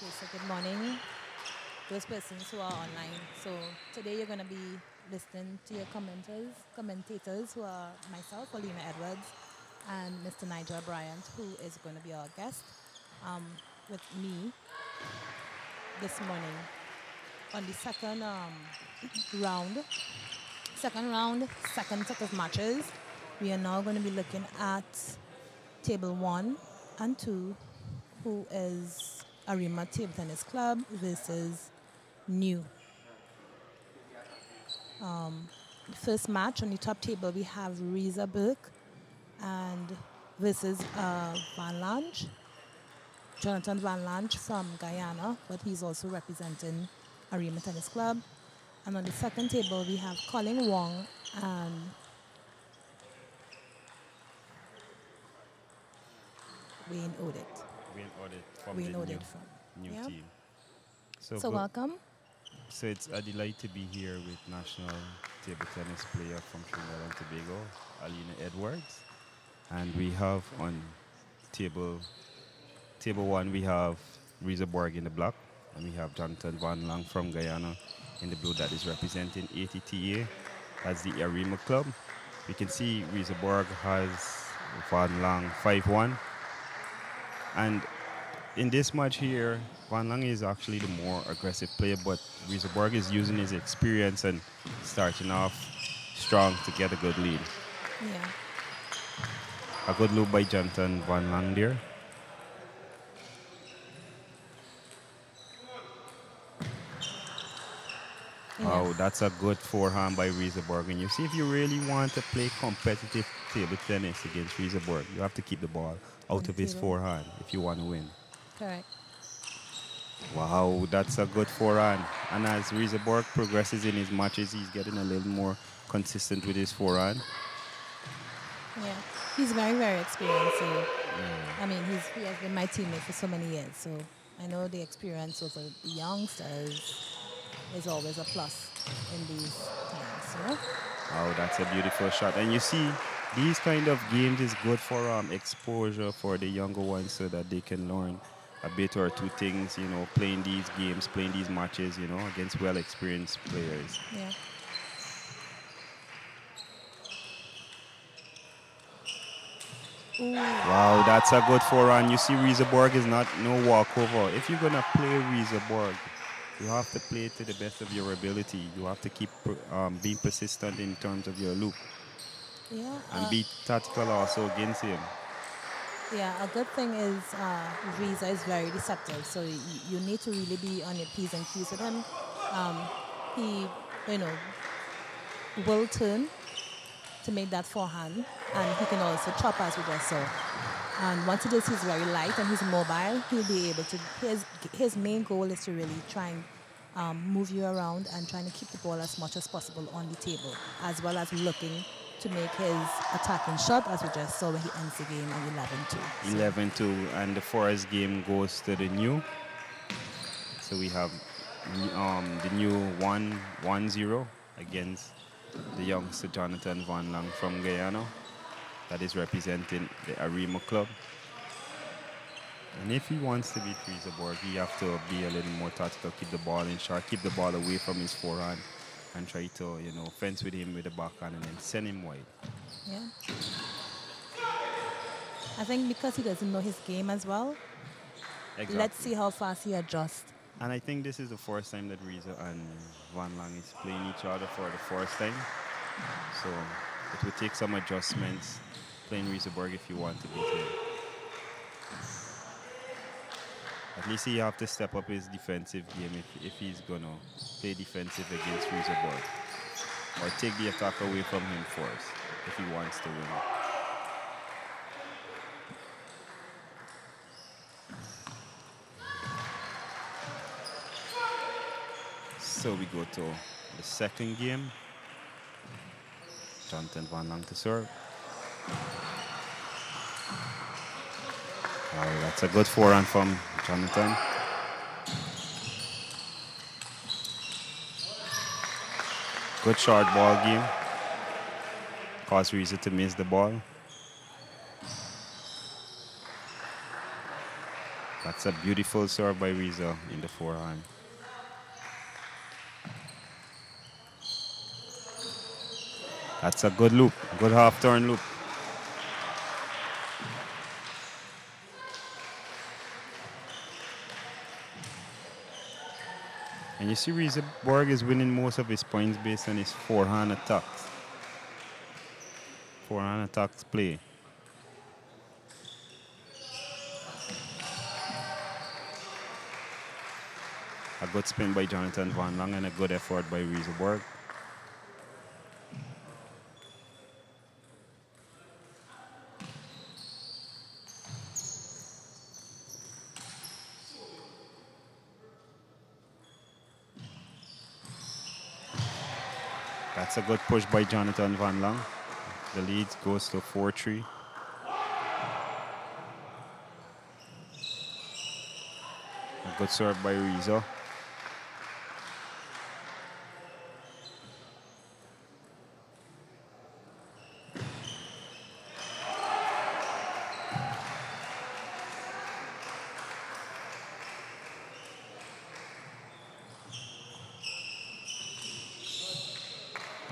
E: Okay, so good morning, those persons who are online. So today you're going to be listening to your commentators who are myself, Alina Edwards, and Mr. Nigel Bryant, who is going to be our guest with me this morning on the round, second set of matches. We are now going to be looking at table 1 and 2, who is Arima Table Tennis Club versus New. The first match on the top table, we have Reza Burke and versus Van Lange, Jonathan Van Lange from Guyana, but he's also representing Arima Tennis Club. And on the second table, we have Colin Wong and Wayne Odit.
A: Wayne Audit from
E: Wayne
A: the
E: Odit from
A: new
E: yeah.
A: team.
E: So welcome.
A: So it's a delight to be here with national table tennis player from Trinidad and Tobago, Alina Edwards. And we have on table 1, we have Reza Borg in the black, and we have Jonathan Van Lang from Guyana in the blue that is representing ATTA as the Arima Club. We can see Reza Borg has Van Lang 5-1. And in this match here, Van Lang is actually the more aggressive player, but Reza Borg is using his experience and starting off strong to get a good lead.
E: Yeah.
A: A good loop by Jonathan Van Lang there. Wow, that's a good forehand by Reza Borg. And you see, if you really want to play competitive table tennis against Reza Borg, you have to keep the ball out of his forehand if you want to win.
E: Correct.
A: Wow, that's a good forehand. And as Reza Borg progresses in his matches, he's getting a little more consistent with his forehand.
E: Yeah, he's very, very experienced. So, I mean, he has been my teammate for so many years. So I know the experience of the youngsters is always a plus in these times. You know?
A: Wow, that's a beautiful shot. And you see, these kind of games is good for exposure for the younger ones so that they can learn a bit or two things, you know, playing these games, playing these matches, you know, against well-experienced players.
E: Yeah. Ooh.
A: Wow, that's a good forehand. You see, Reza Borg is not no walkover. If you're going to play Reza Borg, you have to play it to the best of your ability. You have to keep being persistent in terms of your loop.
E: Yeah.
A: And be tactical also against him.
E: Yeah, a good thing is Reza is very deceptive, so you need to really be on your P's and Q's with him. He, will turn to make that forehand, and he can also chop as we just saw. And once he does, he's very light and he's mobile. He'll be able to. His main goal is to really try and move you around and trying to keep the ball as much as possible on the table, as well as looking to make his attacking shot, as we just saw when he ends the game in 11-2.
A: 11-2, and the Forest game goes to the New. So we have the New 1-0 against the youngster Jonathan Van Lang from Guyana. That is representing the Arima Club. And if he wants to beat Reza Borg, he have to be a little more tactical, keep the ball in shot, keep the ball away from his forehand, and try to, fence with him with the backhand and then send him wide.
E: Yeah. I think because he doesn't know his game as well,
A: Exactly.
E: Let's see how fast he adjusts.
A: And I think this is the first time that Reza and Van Lang is playing each other for the first time. So it will take some adjustments playing Reza Borg if you want to beat him. At least he have to step up his defensive game if he's going to play defensive against Reza Borg. Or take the attack away from him first if he wants to win. So we go to the second game. Jonathan Van Lang to serve. Oh, that's a good forehand from Jonathan. Good short ball game. Caused Reza to miss the ball. That's a beautiful serve by Reza in the forehand. That's a good loop, good half-turn loop. And you see Reza Borg is winning most of his points based on his forehand attacks. Forehand attacks play. A good spin by Jonathan Van Lang and a good effort by Reza Borg. That's a good push by Jonathan Van Lang. The lead goes to 4-3. A good serve by Reza.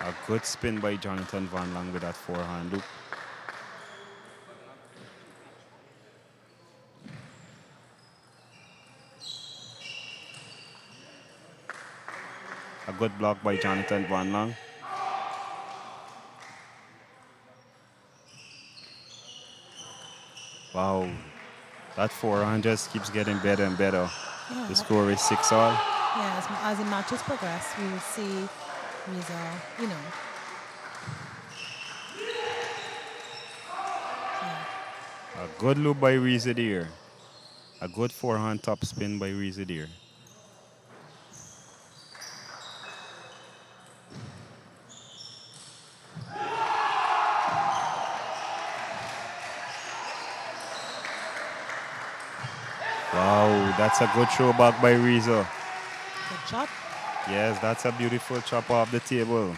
A: A good spin by Jonathan Van Lang with that forehand loop. A good block by Jonathan Van Lang. Wow, that forehand just keeps getting better and better.
E: Yeah,
A: The score is 6-all.
E: yeah, as the matches progress, we will see Reza, you know. Yeah.
A: A good loop by Reza there. A good forehand top spin by Reza there. Wow, that's a good throw back by Reza.
E: Good job.
A: Yes, that's a beautiful chop off the table.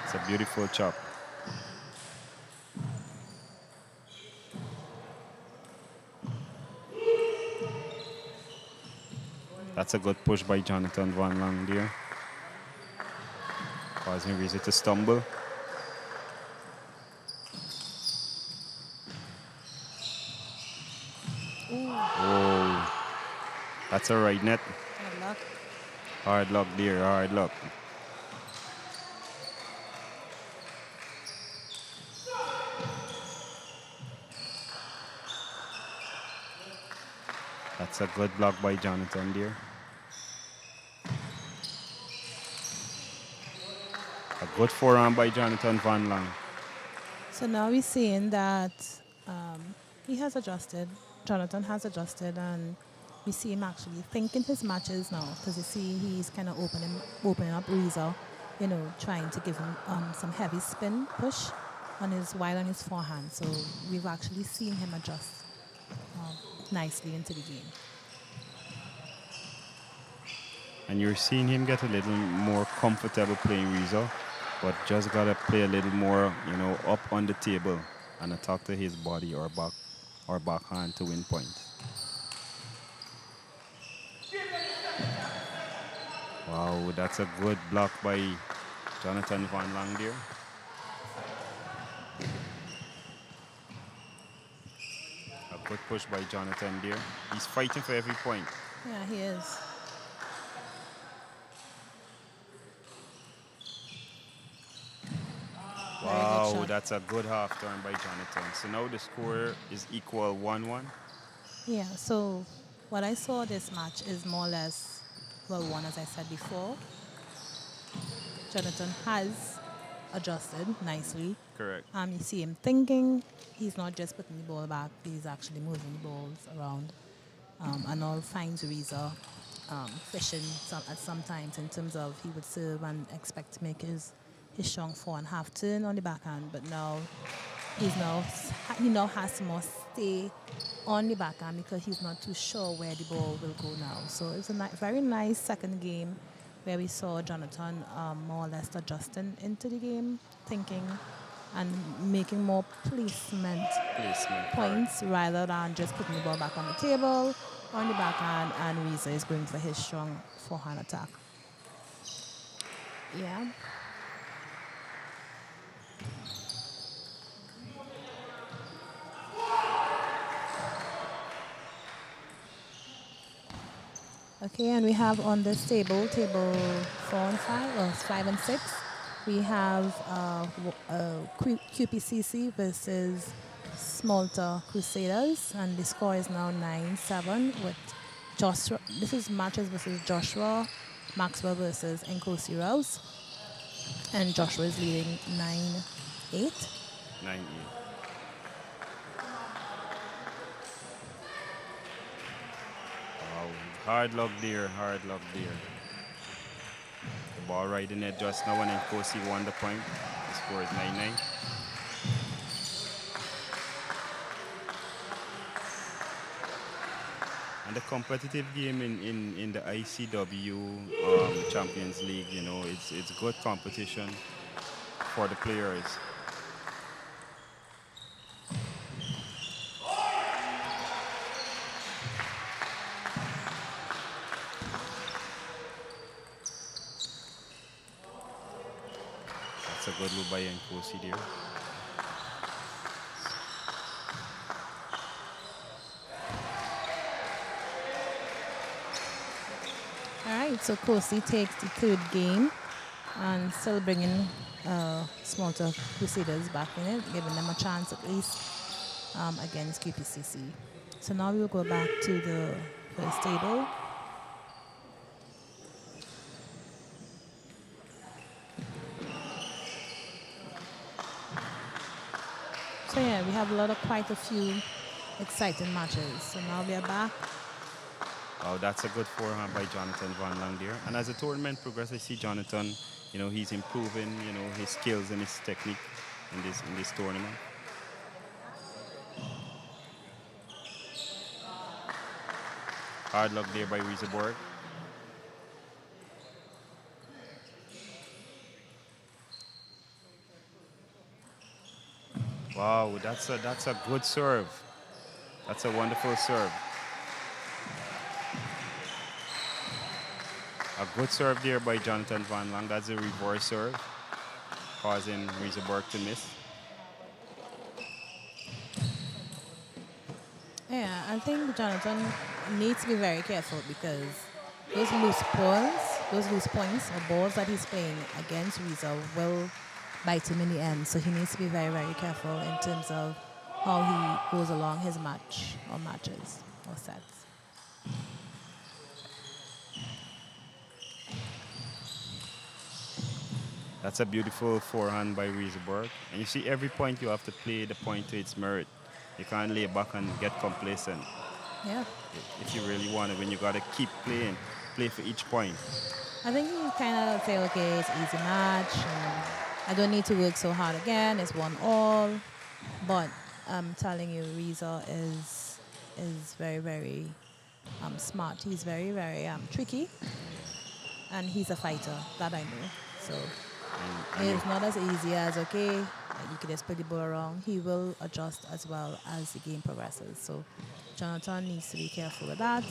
A: It's a beautiful chop. That's a good push by Jonathan Van Lang there. Causing Reza to stumble. Oh, that's a right net.
E: Good luck.
A: Hard luck there, hard luck. That's a good block by Jonathan there. A good forehand by Jonathan Van Lang.
E: So now we're seeing that he has adjusted, Jonathan has adjusted, and we see him actually thinking his matches now, because you see he's kind of opening up Reza, you know, trying to give him some heavy spin push on his wide on his forehand. So we've actually seen him adjust nicely into the game.
A: And you're seeing him get a little more comfortable playing Reza, but just gotta play a little more, you know, up on the table and attack to his body or backhand to win points. Wow, that's a good block by Jonathan Van Lang there. A good push by Jonathan there. He's fighting for every point.
E: Yeah, he is. Very good
A: Wow,
E: shot.
A: that's a good half turn by Jonathan. So now the score is equal 1-1.
E: Yeah, so what I saw this match is more or less, well, one, as I said before. Jonathan has adjusted nicely.
A: Correct.
E: You see him thinking. He's not just putting the ball back, he's actually moving the balls around. And all finds Reza fishing at some times in terms of he would serve and expect to make his strong forehand half turn on the backhand, but now he now has to more stay on the backhand because he's not too sure where the ball will go now. So it's a very nice second game where we saw Jonathan more or less adjusting into the game, thinking and making more placement
A: Placement.
E: points rather than just putting the ball back on the table or on the backhand, and Reza is going for his strong forehand attack. Yeah. Okay, and we have on this table, table 4 and 5, or 5 and 6, we have QPCC versus Malta Crusaders, and the score is now 9-7 with Joshua. This is matches versus Joshua Maxwell versus Nkosi Rouse, and Joshua is leading 9-8.
A: 9-8. Wow. Hard luck there. Hard luck there. The ball right in it just now, and then Kosi won the point. The score is 9-9. And the competitive game in the ICW Champions League, you know, it's good competition for the players. That's a good move by Nkosi there.
E: All right, so Kosi takes the third game and still bringing Malta Crusaders back in it, giving them a chance at least against QPCC. So now we'll go back to the first table. So yeah, we have quite a few exciting matches. So now we are back.
A: Oh, that's a good forehand by Jonathan Van Lang there. And as the tournament progresses, I see Jonathan, you know, he's improving, you know, his skills and his technique in this tournament. Hard luck there by Rieseborg. Wow, that's a good serve. That's a wonderful serve. A good serve there by Jonathan Van Lang. That's a reverse serve, causing Rieseborg to miss.
E: Yeah, I think Jonathan needs to be very careful because those loose points or balls that he's playing against Reza will bite him in the end. So he needs to be very, very careful in terms of how he goes along his match or matches or sets.
A: That's a beautiful forehand by Rieseborg. And you see, every point you have to play the point to its merit. You can't lay back and get complacent.
E: Yeah.
A: If you really want to win, you got to keep playing. Play for each point.
E: I think you kind of say, okay, it's an easy match. I don't need to work so hard again. It's 1-all. But I'm telling you, Reza is very, very smart. He's very, very tricky. And he's a fighter. That I know. So it's not as easy as, okay, you can just put the ball around. He will adjust as well as the game progresses. So Jonathan needs to be careful with that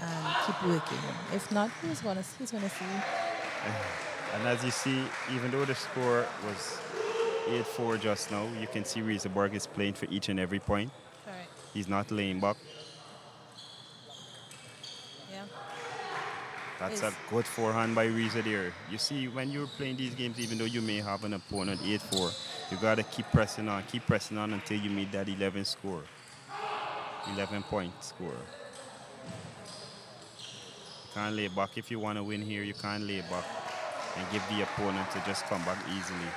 E: and keep working. If not, he's gonna see.
A: And as you see, even though the score was 8-4 just now, you can see Rieseborg is playing for each and every point.
E: Correct.
A: He's not laying back.
E: Yeah.
A: That's a good forehand by Reza there. You see, when you're playing these games, even though you may have an opponent 8-4, you got to keep pressing on until you meet that 11 point score. You can't lay back. If you want to win here, you can't lay back and give the opponent to just come back easily.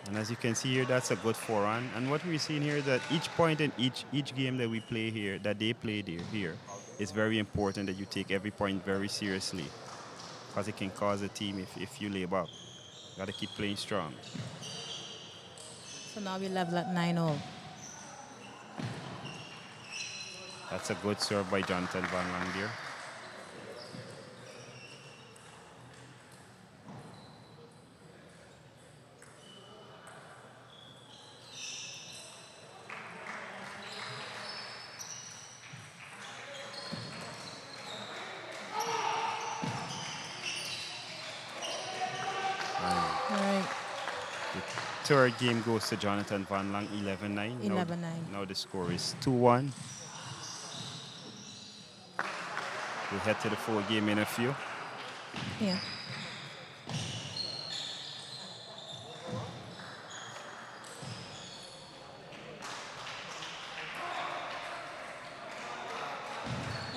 A: And as you can see here, that's a good forehand. And what we're seeing here is that each point in each game that we play here, that they play here, is very important that you take every point very seriously, because it can cause a team if you lay back. Got to keep playing strong.
E: So now we level at 9-0.
A: That's a good serve by Jonathan Van Lang there. third game goes to Jonathan Van Lang, 11-9.
E: 11-9.
A: Now the score is 2-1. We'll head to the fourth game in a few.
E: Yeah.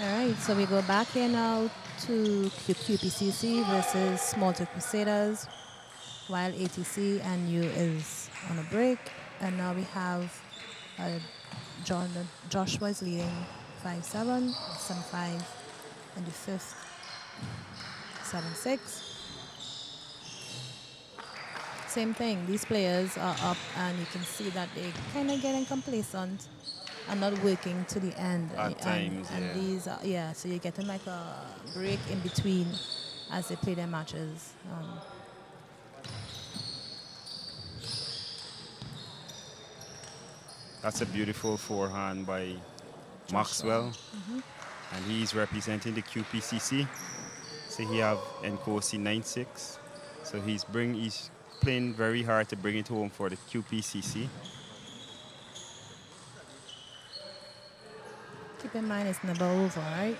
E: All right, so we go back here now to QPCC versus Small Talk Crusaders, while ATC and U is on a break. And now we have Joshua is leading 5-7, 7-5 in the fifth, 7-6. Same thing, these players are up and you can see that they kind of getting complacent and not working to the end.
A: At times,
E: and
A: yeah.
E: these are, yeah, so you're getting like a break in between as they play their matches.
A: That's a beautiful forehand by Maxwell. And he's representing the QPCC. So he have Nkosi 9-6. So he's playing very hard to bring it home for the QPCC.
E: Keep in mind it's never over, right?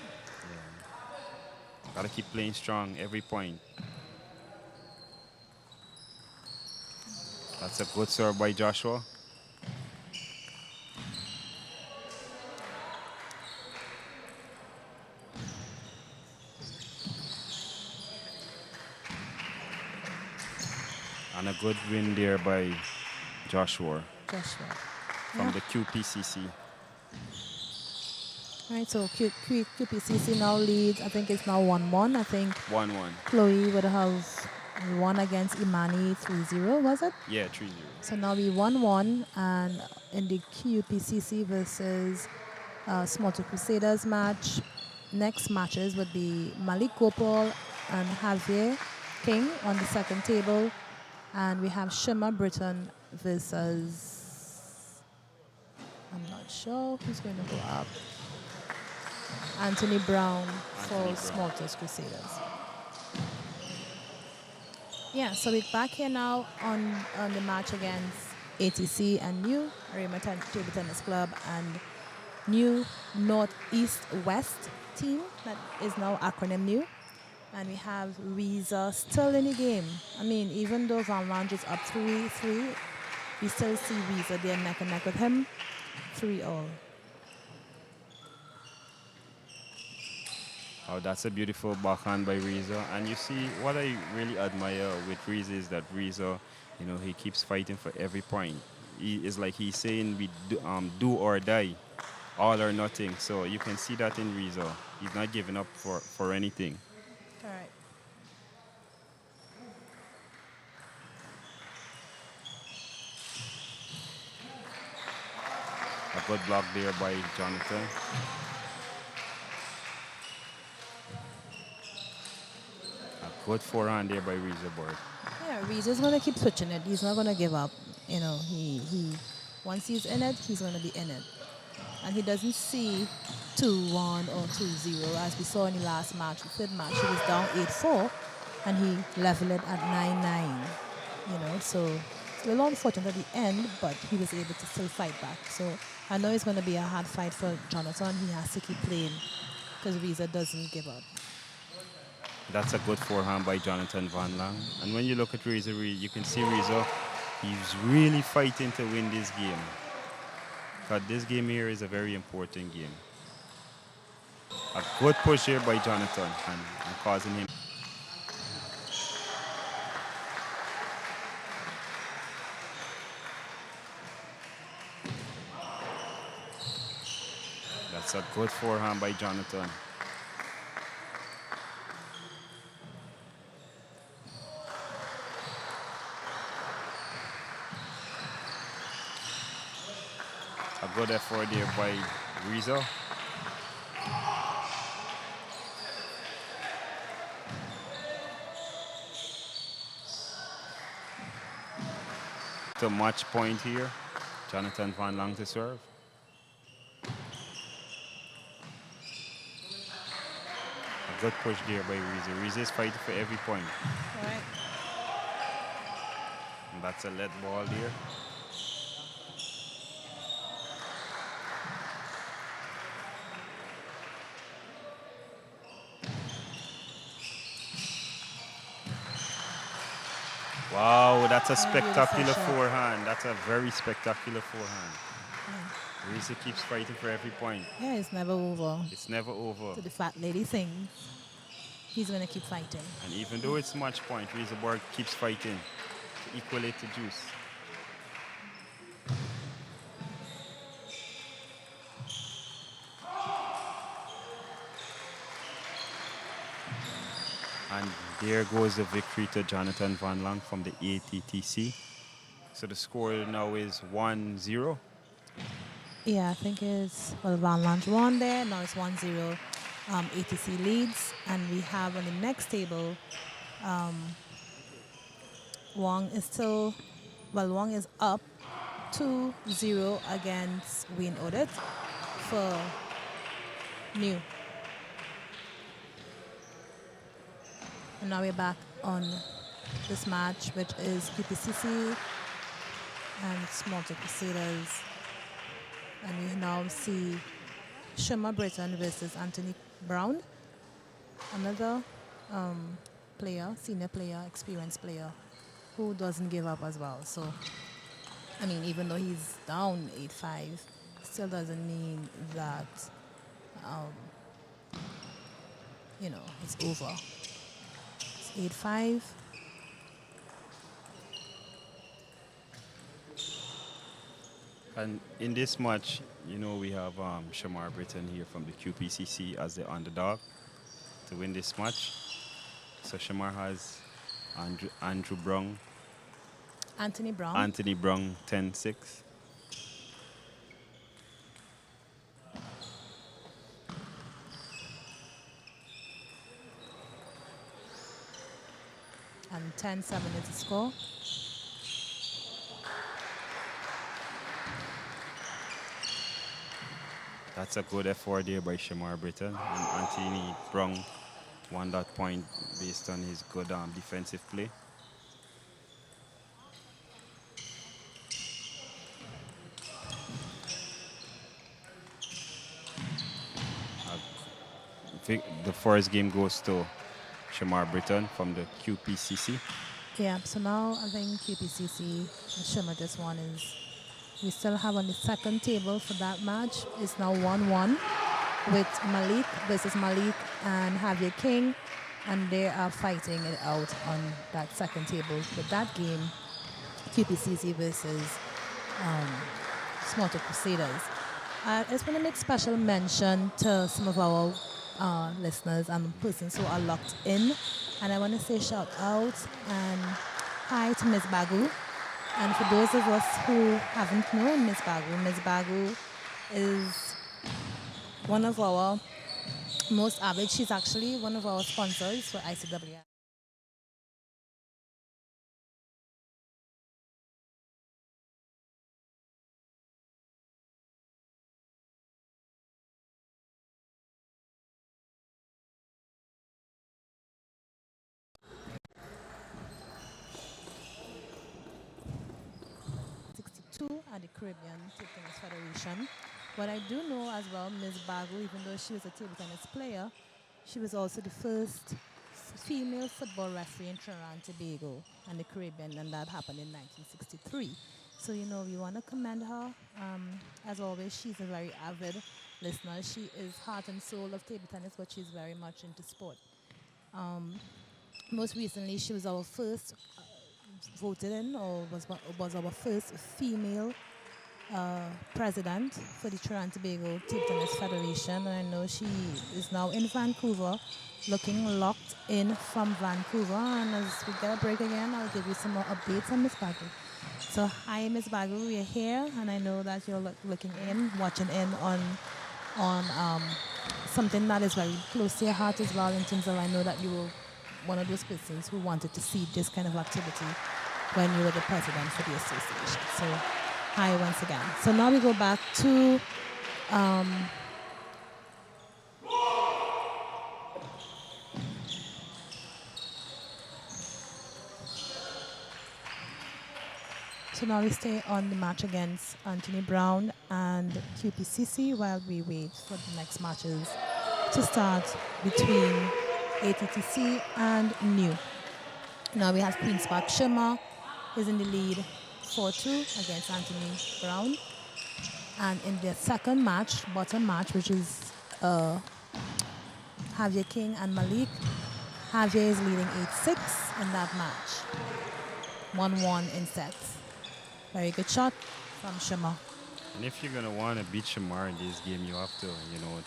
A: Gotta keep playing strong every point. That's a good serve by Joshua. And a good win there by Joshua from the QPCC.
E: All right, so QPCC now leads. I think it's now 1-1. I think
A: 1-1.
E: Chloe would have won against Imani 3-0, was it?
A: Yeah, 3-0.
E: So now we 1-1, and in the QPCC versus Small Talk Crusaders match, next matches would be Malik Gopal and Javier King on the second table. And we have Shima Britton versus, I'm not sure who's going to go up. Anthony Brown for Small Talk Crusaders. Yeah, so we're back here now on the match against ATC and New Arima Table Tennis Club and New Northeast West team that is now acronym New. And we have Reza still in the game. I mean, even though Van Lange is up 3-3, we still see Reza there neck and neck with him, 3-all.
A: Oh, that's a beautiful backhand by Reza. And you see, what I really admire with Reza is that Reza, you know, he keeps fighting for every point. It's like he's saying we do or die, all or nothing. So you can see that in Reza. He's not giving up for anything.
E: All right.
A: A good block there by Jonathan. A good forehand there by Reza Board.
E: Yeah, Reza's going to keep switching it. He's not going to give up. You know, he once he's in it, he's going to be in it. And he doesn't see 2-1 or 2-0 as we saw in the last match. The third match, he was down 8-4 and he leveled it at 9-9. You know, so it's a little unfortunate at the end, but he was able to still fight back. So I know it's going to be a hard fight for Jonathan. He has to keep playing because Reza doesn't give up.
A: That's a good forehand by Jonathan Van Lang. And when you look at Reza, you can see Reza, he's really fighting to win this game. But this game here is a very important game. A good push here by Jonathan and causing him. That's a good forehand by Jonathan. A good effort there by Reza. To match point here. Jonathan Van Lang to serve. A good push there by Reza. Reza is fighting for every point.
E: All right.
A: And that's a lead ball there. Wow, that's a
E: Very beautiful
A: spectacular
E: shot.
A: forehand. That's a very spectacular forehand. Risa keeps fighting for every point.
E: Yeah, it's never over.
A: It's never over.
E: To the fat lady thing, he's going to keep fighting.
A: And even though it's match point, Risa keeps fighting to equal it to Juice. And there goes the victory to Jonathan Van Lang from the ATTC. So the score now is 1-0.
E: Yeah, I think it's, well, Van Lange won there. Now it's 1-0. ATC leads. And we have on the next table, Wong is still, well, Wong is up 2-0 against Wayne Odette for New. And now we're back on this match, which is QPCC and Small Talk Crusaders. And we now see Shema Britton versus Anthony Brown, another player, senior player, experienced player, who doesn't give up as well. So, I mean, even though he's down 8-5, still doesn't mean that, you know, it's over. It's 8-5.
A: And in this match, you know, we have Shamar Britton here from the QPCC as the underdog to win this match. So Shamar has Andrew Brown.
E: Anthony Brown.
A: Anthony Brown 10-6.
E: And 10-7 is the score.
A: That's a good effort there by Shamar Britton. And Anthony Brown won that point based on his good defensive play. The first game goes to Shamar Britton from the QPCC.
E: Yeah, so now I think QPCC and Shema, this one is, we still have on the second table for that match. It's now 1-1 with Malik versus Malik and Javier King. And they are fighting it out on that second table with that game, QPCC versus Small Talk Crusaders. I just want to make special mention to some of our listeners and persons who are locked in. And I want to say shout out and hi to Ms. Bagu. And for those of us who haven't known Ms. Bagu is one of our most avid. She's actually one of our sponsors for ICWI. 62 at the Caribbean Table Tennis Federation. What I do know as well, Ms. Bagu, even though she was a table tennis player, she was also the first female football referee in Trinidad and Tobago and the Caribbean, and that happened in 1963. So, you know, we want to commend her. As always, she's a very avid listener. She is heart and soul of table tennis, but she's very much into sport. Most recently, she was our first voted in, or was our first female president for the Trinidad and Tobago Table Tennis Federation. And I know she is now in Vancouver, looking locked in from Vancouver. And as we get a break again, I'll give you some more updates on Miss Bagu. So, hi, Miss Bagu, we are here, and I know that you're looking in, watching in on something that is very close to your heart as well, in terms of, I know that you were one of those persons who wanted to see this kind of activity when you were the president for the association. So, hi once again. So now we go back to So now we stay on the match against Anthony Brown and QPCC while we wait for the next matches to start between ATTC and New. Now we have Queen's Park Shimmer is in the lead 4-2 against Anthony Brown. And in the second match, bottom match, which is Javier King and Malik, Javier is leading 8-6 in that match. 1-1 in sets. Very good shot from Shimmer.
A: And if you're going to want to beat Shamar in this game, you have to,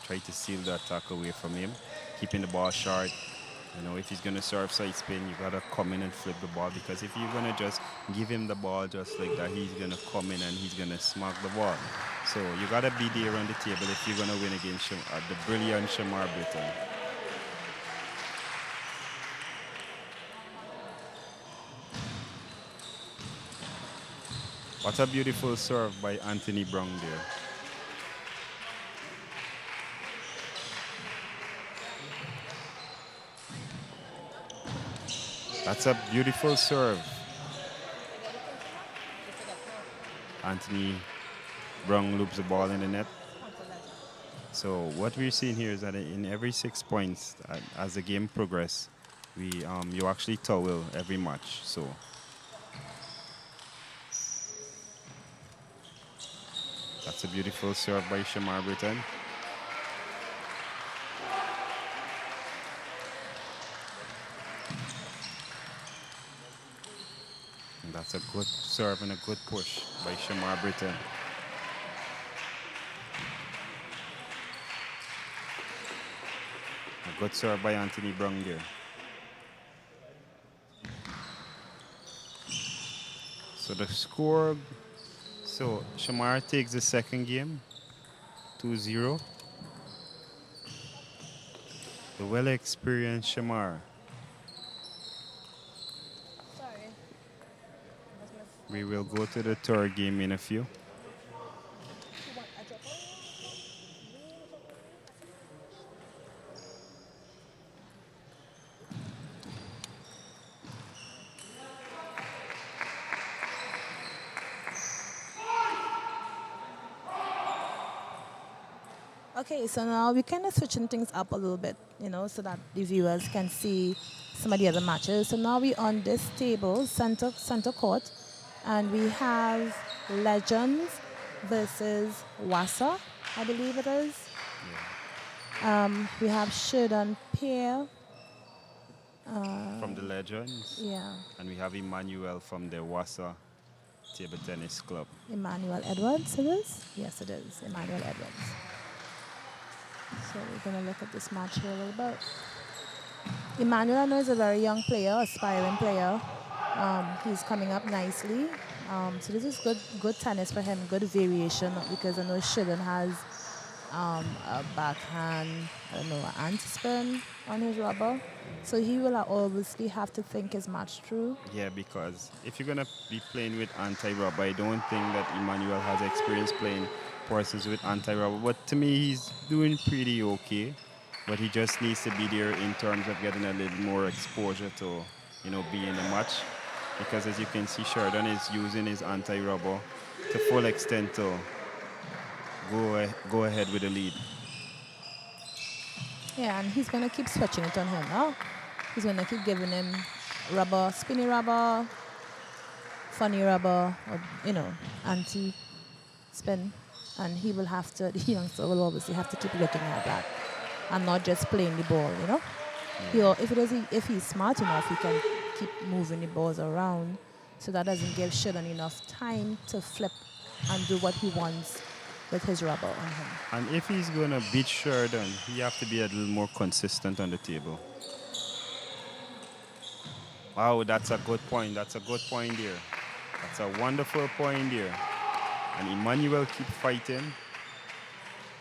A: try to seal the attack away from him, keeping the ball short. If he's going to serve side spin, you got to come in and flip the ball, because if you're going to just give him the ball just like that, he's going to come in and he's going to smack the ball. So you got to be there on the table if you're going to win against the brilliant Shamar Britton. What a beautiful serve by Anthony Brown there. That's a beautiful serve. Anthony Brown loops the ball in the net. So what we're seeing here is that in every 6 points, as the game progresses, you actually towel every match. So that's a beautiful serve by Shamar Britton. And that's a good serve and a good push by Shamar Britton. A good serve by Anthony Brown there. So the score, so Shamar takes the second game, 2-0. The well-experienced Shamar.
E: Sorry.
A: We will go to the third game in a few.
E: Okay, so now we're kind of switching things up a little bit, so that the viewers can see some of the other matches. So now we're on this table, center court, and we have Legends versus Wassa, I believe it is.
A: Yeah.
E: We have Sheridan Pierre.
A: From the Legends.
E: Yeah.
A: And we have Emmanuel from the Wassa Table Tennis Club.
E: Emmanuel Edwards, it is? Yes, it is. Emmanuel Edwards. So we're going to look at this match here a little bit. Emmanuel, I know, is a very young player, aspiring player. He's coming up nicely. So this is good tennis for him, good variation, because I know Sheridan has a backhand, an anti-spin on his rubber. So he will obviously have to think his match through.
A: Yeah, because if you're going to be playing with anti-rubber, I don't think that Emmanuel has experience playing persons with anti-rubber. But to me, he's doing pretty okay. But he just needs to be there in terms of getting a little more exposure to, be in the match. Because as you can see, Sheridan is using his anti-rubber to full extent to go ahead with the lead.
E: Yeah, and he's going to keep switching it on him. Huh? He's going to keep giving him rubber, spinny rubber, funny rubber, or, anti-spin. And he will have to, the youngster will obviously have to keep looking at that and not just playing the ball, Yeah. If he's smart enough, he can keep moving the balls around, so that doesn't give Sheridan enough time to flip and do what he wants with his rubber on him.
A: And if he's going to beat Sheridan, he have to be a little more consistent on the table. Wow, that's a good point. That's a good point there. That's a wonderful point there. And Emmanuel keep fighting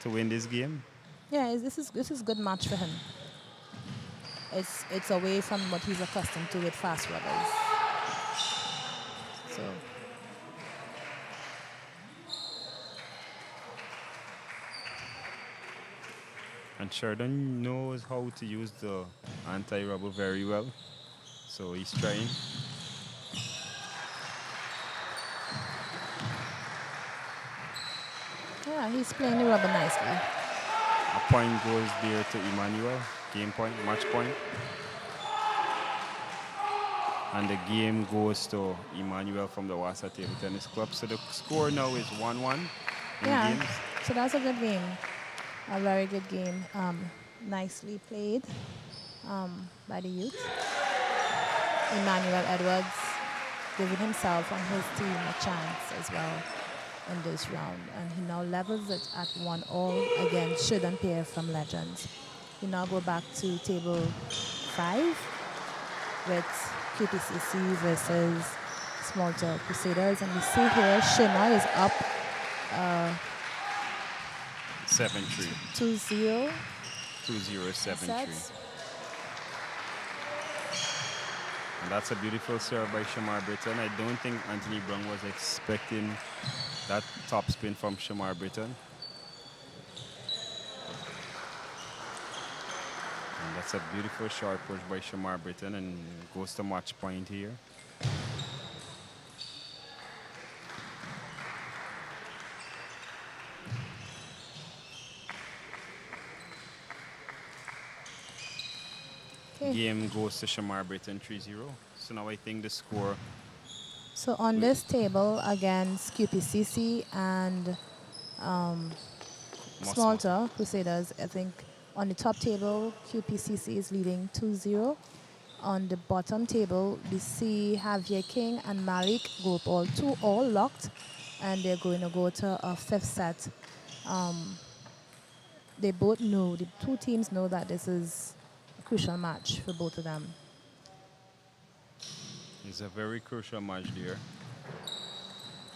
A: to win this game.
E: Yeah, this is a good match for him. It's away from what he's accustomed to with fast rubbers. So.
A: And Sheridan knows how to use the anti-rubber very well. So he's trying.
E: Yeah, he's playing the rubber nicely.
A: A point goes there to Emmanuel. Game point, match point. And the game goes to Emmanuel from the Wassa Table Tennis Club. So the score now is 1-1 in
E: Yeah,
A: games.
E: so that's a good game. A very good game. Nicely played by the youth. Emmanuel Edwards giving himself and his team a chance as well in this round. And he now levels it at 1-1 against Shouldn't Pair from Legends. We now go back to table 5 with QPCC versus Small Talk Crusaders. And we see here Shima is up
A: 7-3.
E: 2-0.
A: 2-0, 7-3.
E: Sets.
A: And that's a beautiful serve by Shamar Britton. I don't think Anthony Brown was expecting that top spin from Shamar Britton. And that's a beautiful short push by Shamar Britton and goes to match point here.
E: Okay.
A: Game goes to Shamar Britton 3-0. So now I think the score,
E: So on this table against QPCC and Small Talk Crusaders, I think on the top table, QPCC is leading 2-0. On the bottom table, we see Javier King and Malik Gopal, 2-all locked, and they're going to go to a fifth set. They both know, the two teams know that this is a crucial match for both of them.
A: it's a very crucial match there.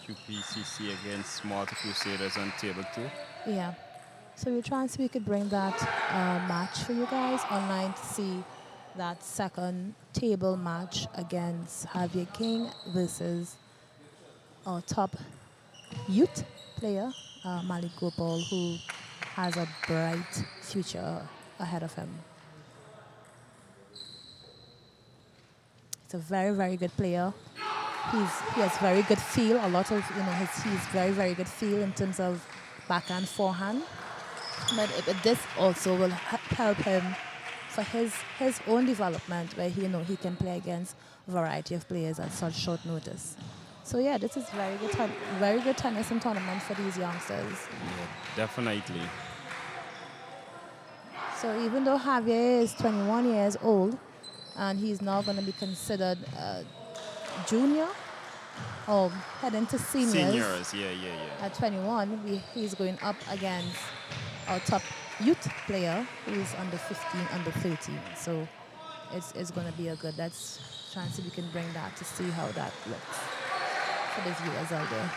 A: QPCC against Small Talk Crusaders on table 2.
E: Yeah. So we're trying to see if we could bring that match for you guys online to see that second table match against Javier King versus our top youth player, Malik Gopal, who has a bright future ahead of him. He's a very, very good player. He has very good feel. A lot of, he's very, very good feel in terms of backhand, forehand. But this also will help him for his own development, where he can play against a variety of players at such short notice. So yeah, this is very good tennis and tournament for these youngsters.
A: Yeah, definitely.
E: So even though Javier is 21 years old, and he's now going to be considered junior or heading to seniors.
A: Yeah.
E: At 21, he's going up against our top youth player who's under 15, under 13. So it's going to be a good. Let's try and see if we can bring that to see how that looks for the viewers out there.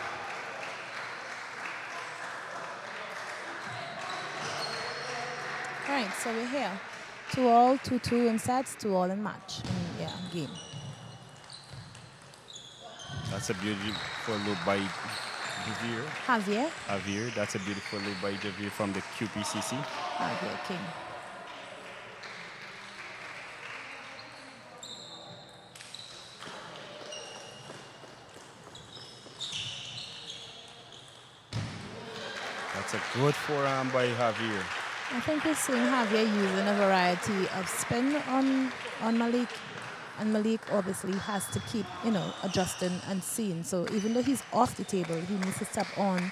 E: All right, so we're here. 2-all, 2-2 in sets, 2-all in match. Game.
A: That's a beautiful loop by Javier. That's a beautiful loop by Javier from the QPCC.
E: Javier King.
A: That's a good forehand by Javier.
E: I think we're seeing Javier using a variety of spin on Malik. And Malik obviously has to keep, adjusting and seeing. So even though he's off the table, he needs to step on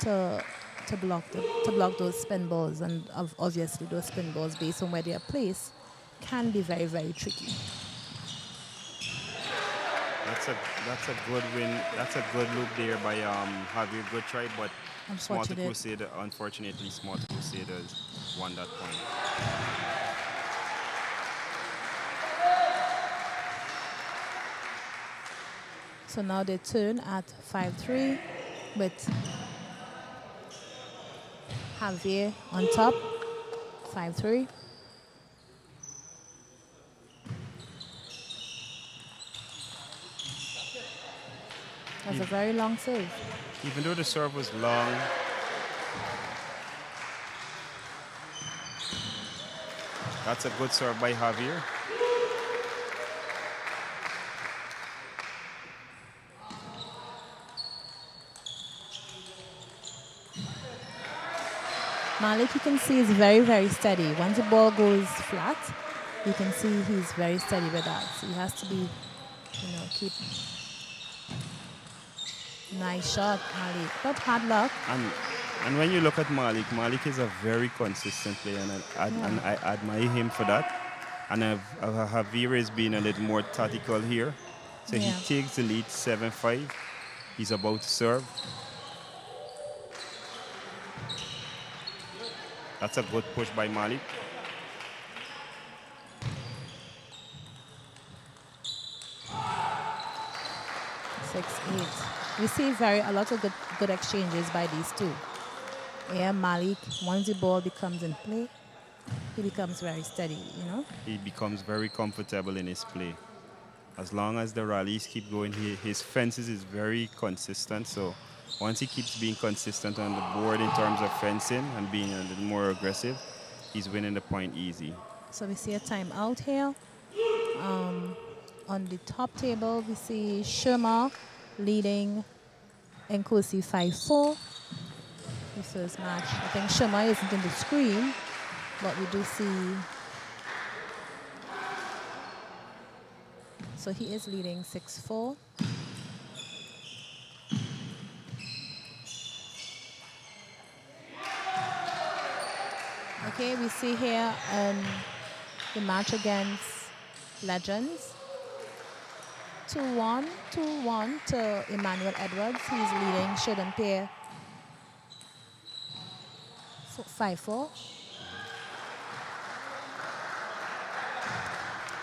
E: to block those spin balls. And obviously those spin balls, based on where they are placed, can be very, very tricky.
A: That's a good win. That's a good loop there by Javier. Good try, but Small Talk Crusaders, unfortunately, Small Talk Crusaders won that point.
E: So now they turn at 5-3 with Javier on top, 5-3. That's a very long serve.
A: Even though the serve was long, that's a good serve by Javier.
E: Malik, you can see, is very, very steady. Once the ball goes flat, you can see he's very steady with that. So he has to be, keep. Nice shot, Malik. But hard luck.
A: And when you look at Malik, Malik is a very consistent player, and I admire him for that. And Javier is being a little more tactical here. So he takes the lead 7-5. He's about to serve. That's a good push by Malik.
E: Six, 8. We see a lot of good exchanges by these two. Yeah, Malik, once the ball becomes in play, he becomes very steady,
A: He becomes very comfortable in his play. As long as the rallies keep going, his fences is very consistent. So once he keeps being consistent on the board in terms of fencing and being a little more aggressive, he's winning the point easy.
E: So we see a timeout here. On the top table, we see Sherma leading Nkosi 5-4. The first match. I think Sherma isn't in the screen, but we do see. So he is leading 6-4. Okay, we see here the match against Legends. 2-1 to Emmanuel Edwards. He's leading Sheridan Pair 5-4. All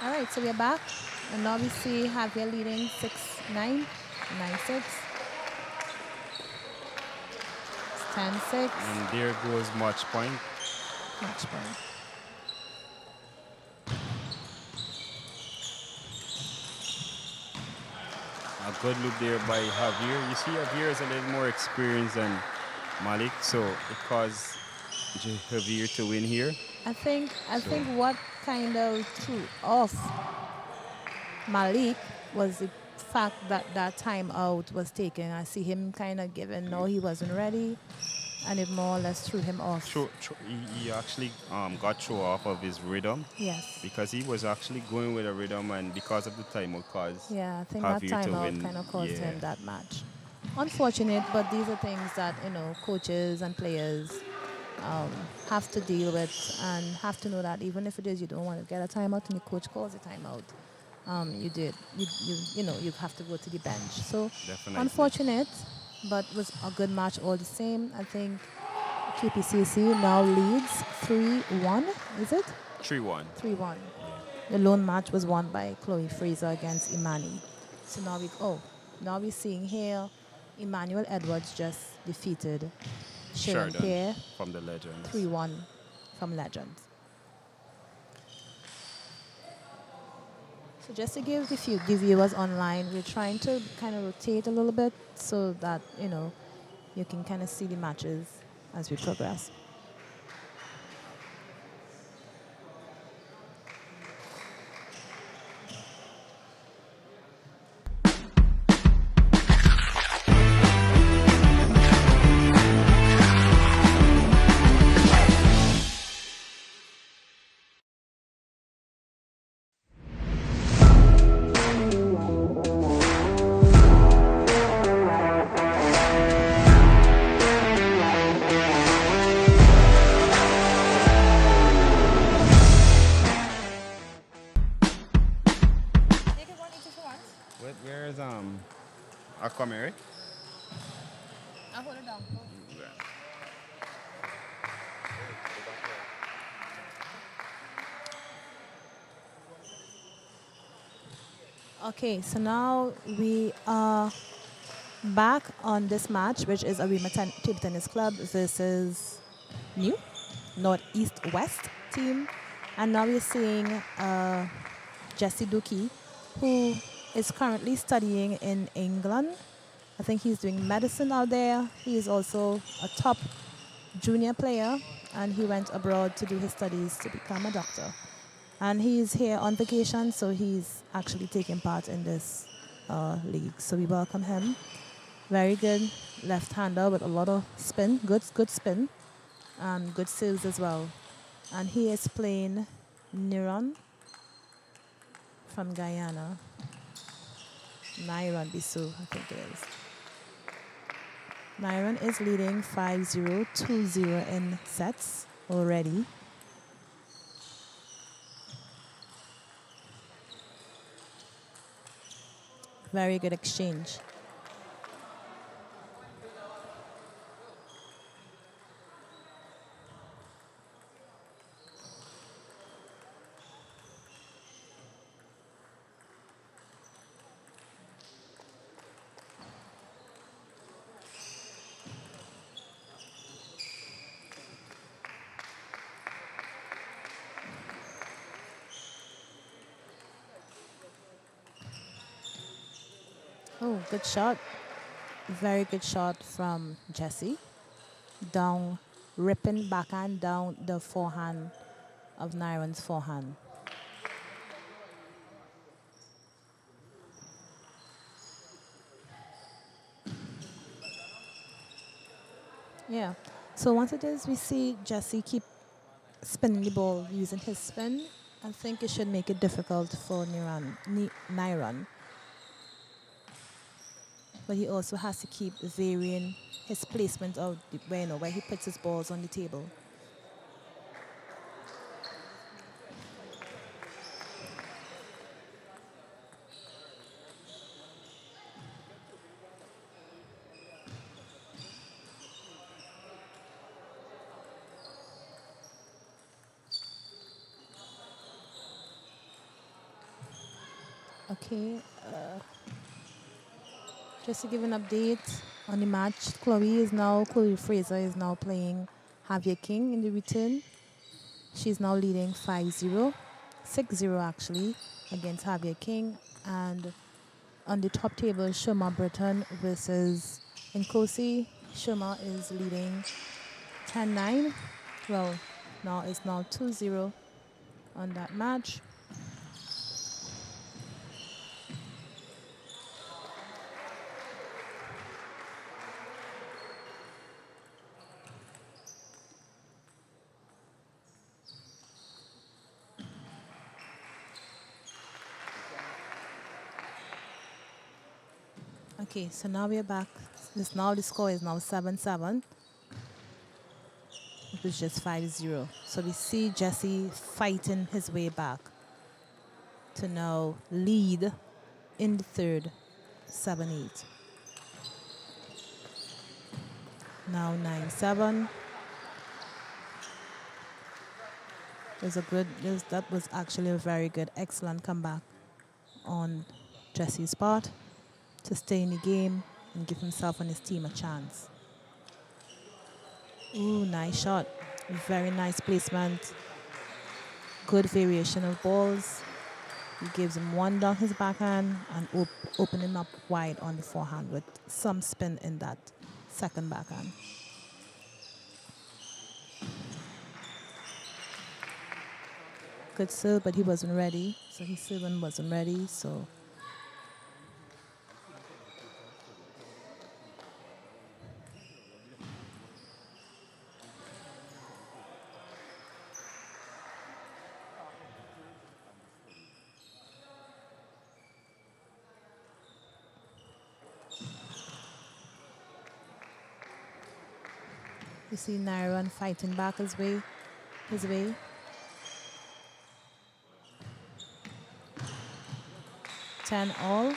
E: right, so we're back. And now we see Javier leading 6-9, 9-6. 10-6.
A: And there goes match point.
E: Match point.
A: A good loop there by Javier. You see, Javier is a little more experienced than Malik, so it caused Javier to win here.
E: I think what kind of threw off Malik was the fact that that timeout was taken. I see him kind of giving, no, he wasn't ready, and it more or less threw him off.
A: He actually got thrown off of his rhythm.
E: Yes.
A: Because he was actually going with a rhythm, and because of the timeout caused
E: Yeah, I think
A: Javier
E: that
A: to
E: timeout
A: win.
E: kind of cost him that match. Unfortunate, but these are things that, coaches and players have to deal with, and have to know that even if it is you don't want to get a timeout and your coach calls a timeout, you have to go to the bench. So
A: Definitely.
E: unfortunate, but was a good match all the same. I think QPCC now leads 3-1, is it?
A: 3-1.
E: 3-1. The lone match was won by Chloe Fraser against Imani. So now we're seeing here Emmanuel Edwards just defeated Sharon Pierre
A: from the Legends.
E: 3-1 from Legends. So just to give the viewers online, we're trying to kind of rotate a little bit so that, you can kind of see the matches as we progress.
A: Where is Aquamary?
E: I'll hold it down. Okay, so now we are back on this match, which is Arima Table Tennis Club versus New Northeast West team. And now we're seeing Jesse Dookie, who is currently studying in England. I think he's doing medicine out there. He is also a top junior player, and he went abroad to do his studies to become a doctor. And he's here on vacation, so he's actually taking part in this league. So we welcome him. Very good left-hander with a lot of spin, good spin. and good serves as well. And he is playing Niron from Guyana. Niron Bissau, I think it is. Niron is leading 5-0, 2-0 in sets already. Very good exchange. Oh, good shot. Very good shot from Jesse. Down, ripping backhand down the forehand of Niron's forehand. Yeah. So once it is, we see Jesse keep spinning the ball using his spin. I think it should make it difficult for Niron. But he also has to keep varying his placement of where he puts his balls on the table. Okay. Just to give an update on the match, Chloe Fraser is now playing Javier King in the return. She's now leading 5-0, 6-0 actually, against Javier King. And on the top table, Shoma Burton versus Nkosi. Shoma is leading 10-9. Well, now it's now 2-0 on that match. Okay, so now we're back. The score is now 7-7. It was just 5-0. So we see Jesse fighting his way back to now lead in the third, 7-8. Now 9-7. That was actually a very good, excellent comeback on Jesse's part to stay in the game and give himself and his team a chance. Ooh, nice shot. Very nice placement. Good variation of balls. He gives him one down his backhand and opening up wide on the forehand with some spin in that second backhand. Good serve, but he wasn't ready. So his serve wasn't ready, so you see Nairon fighting back his way. 10-all. I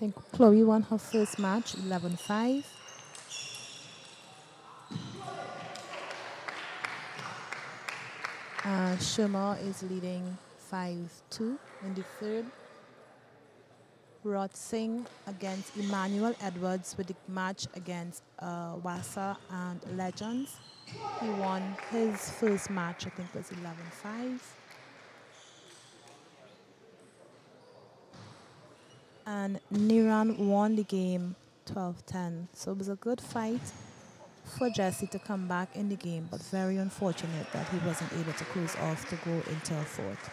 E: think Chloe won her first match, 11-5. Shoma is leading 5-2 in the third. Rod Singh against Emmanuel Edwards with the match against Wassa and Legends. He won his first match, I think it was 11-5. And Niran won the game 12-10. So it was a good fight for Jesse to come back in the game, but very unfortunate that he wasn't able to close off to go into a fourth.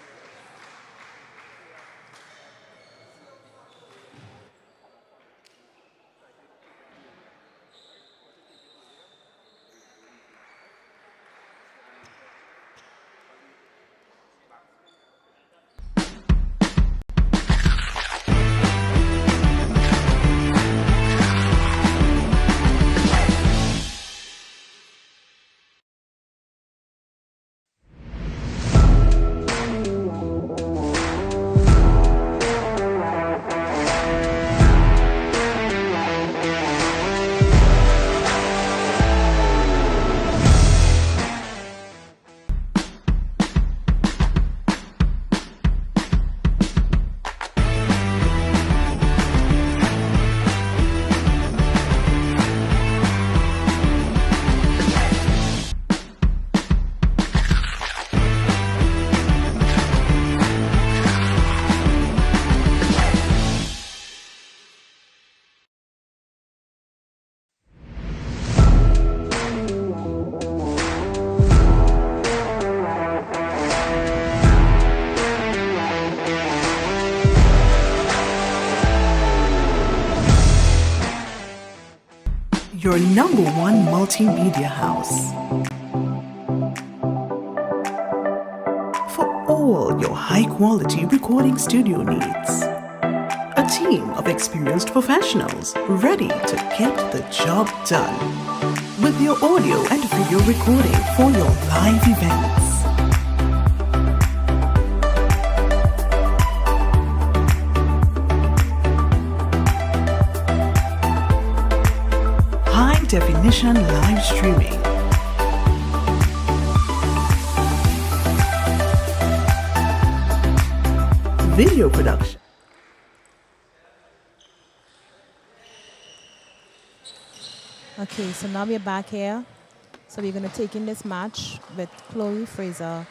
D: your #1 multimedia house. For all your high-quality recording studio needs. A team of experienced professionals ready to get the job done. With your audio and video recording for your live events. High-definition live streaming. Video production.
E: Okay, so now we're back here. So we're going to take in this match with Chloe Fraser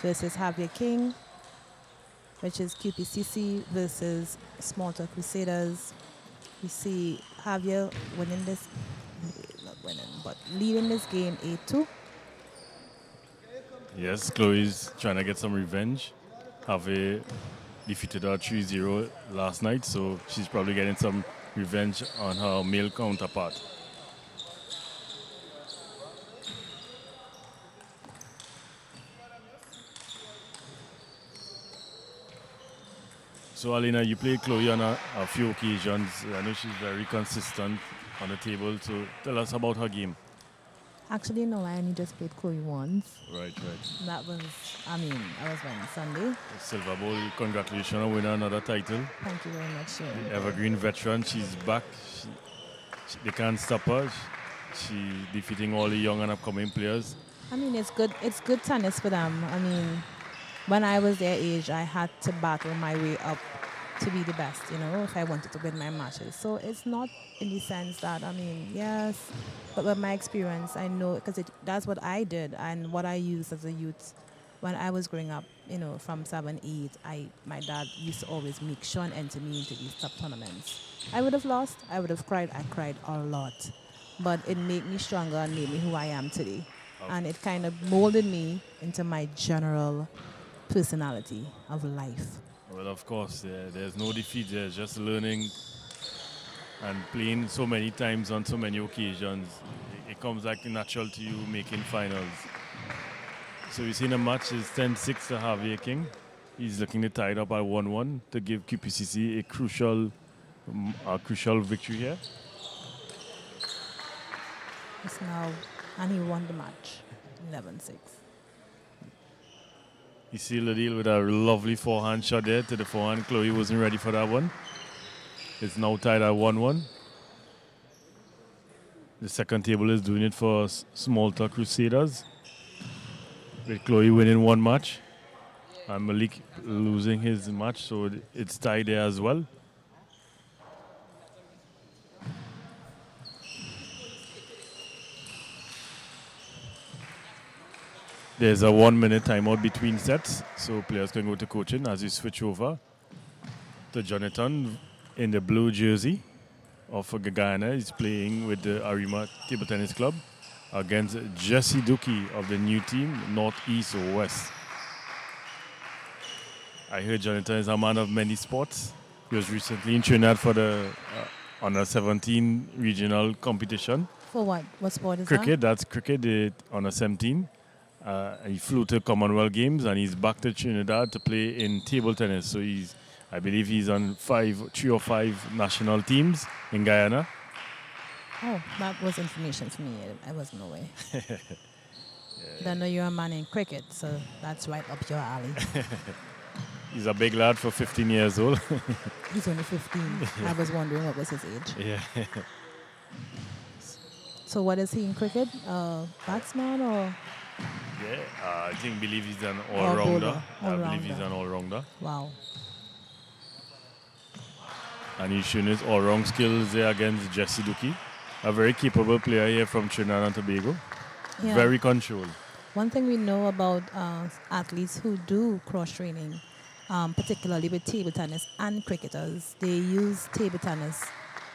E: versus Javier King, which is QPCC versus Smalter Crusaders. We see Javier winning this, not winning, but leading this game 8-2.
B: Yes, Chloe's trying to get some revenge. Javier defeated her 3-0 last night, so she's probably getting some revenge on her male counterpart. So, Alina, you played Chloe on a few occasions. I know she's very consistent on the table. So, tell us about her game.
E: Actually, no, I only just played Chloe once.
B: Right.
E: That was, I was winning Sunday.
B: Silver Bowl, congratulations on winning another title.
E: Thank you very much.
B: The Evergreen veteran, she's back. They can't stop her. She's defeating all the young and upcoming players.
E: It's good tennis for them. When I was their age, I had to battle my way up to be the best, if I wanted to win my matches. So it's not in the sense that, yes, but with my experience, I know, because that's what I did and what I used as a youth when I was growing up, from 7, 8, my dad used to always make sure and enter me into these top tournaments. I would have lost, I would have cried, I cried a lot, but it made me stronger and made me who I am today. Okay. And it kind of molded me into my general personality of life.
B: Well, of course, there's no defeat. There's just learning and playing so many times on so many occasions. It comes like natural to you making finals. So we've seen a match is 10-6 to Javier King. He's looking to tie it up at 1-1 to give QPCC a crucial victory here.
E: It's now, and he won the match, 11-6.
B: He sealed the deal with a lovely forehand shot there to the forehand. Chloe wasn't ready for that one. It's now tied at 1-1. The second table is doing it for Smalter Crusaders, with Chloe winning one match and Malik losing his match, so it's tied there as well. There's a 1 minute timeout between sets, so players can go to coaching as we switch over to Jonathan in the blue jersey of Guyana. He's playing with the Arima Table Tennis Club against Jesse Duki of the new team, Northeast West. I heard Jonathan is a man of many sports. He was recently in Trinidad for the Under 17 regional competition.
E: For what? What sport is
B: cricket, that's cricket, the Under 17. He flew to Commonwealth Games and he's back to Trinidad to play in table tennis. So I believe he's on 3 or 5 national teams in Guyana.
E: Oh, that was information for me. I wasn't aware. I know you're a man in cricket, so that's right up your alley.
B: He's a big lad for 15 years old.
E: He's only 15. I was wondering what was his age.
B: Yeah.
E: So what is he in cricket? Batsman or?
B: Yeah, believe he's an all-rounder. I believe he's an all-rounder.
E: Wow.
B: And he's shown his all-round skills there against Jesse Duki, a very capable player here from Trinidad and Tobago. Yeah. Very controlled.
E: One thing we know about athletes who do cross-training, particularly with table tennis and cricketers, they use table tennis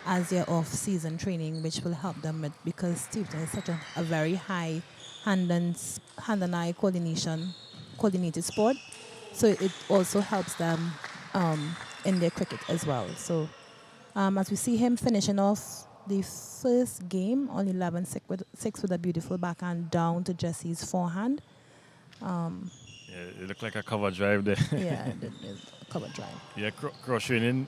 E: as their off-season training, which will help them because table tennis is such a very high hand and eye coordinated sport. So it also helps them in their cricket as well. So as we see him finishing off the first game on 11-6 with a beautiful backhand down to Jesse's forehand.
B: Yeah, it looked like a cover drive there.
E: Yeah, the cover drive.
B: Yeah, cross training.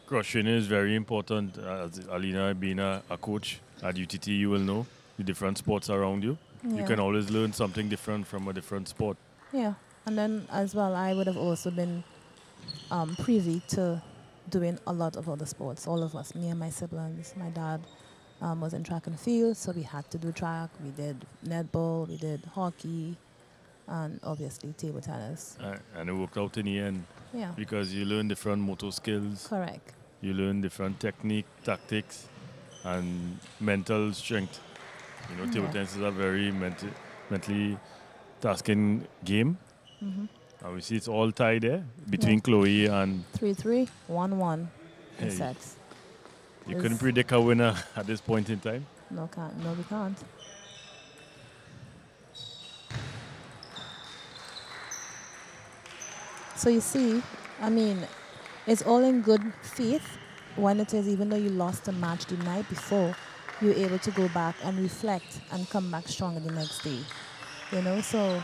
B: Cross training is very important. As Alina being a coach at UTT, you will know the different sports around you. You
E: Yeah.
B: can always learn something different from a different sport.
E: Yeah, and then as well, I would have also been privy to doing a lot of other sports. All of us, me and my siblings. My dad was in track and field, so we had to do track. We did netball, we did hockey, and obviously table tennis.
B: And it worked out in the end
E: Yeah,
B: because you learn different motor skills,
E: correct.
B: you learn different technique, tactics, and mental strength. You know, table
E: Yeah.
B: tennis is a very mentally tasking game. And we see it's all tied there between
E: Yeah.
B: Chloe and
E: 3-3, 1-1 in
B: Hey.
E: sets.
B: you
E: Is-
B: couldn't predict a winner at this point in time.
E: No, can't. No, we can't. So you see, I mean, it's all in good faith when it is, even though you lost the match the night before, you're able to go back and reflect and come back stronger the next day. You know, so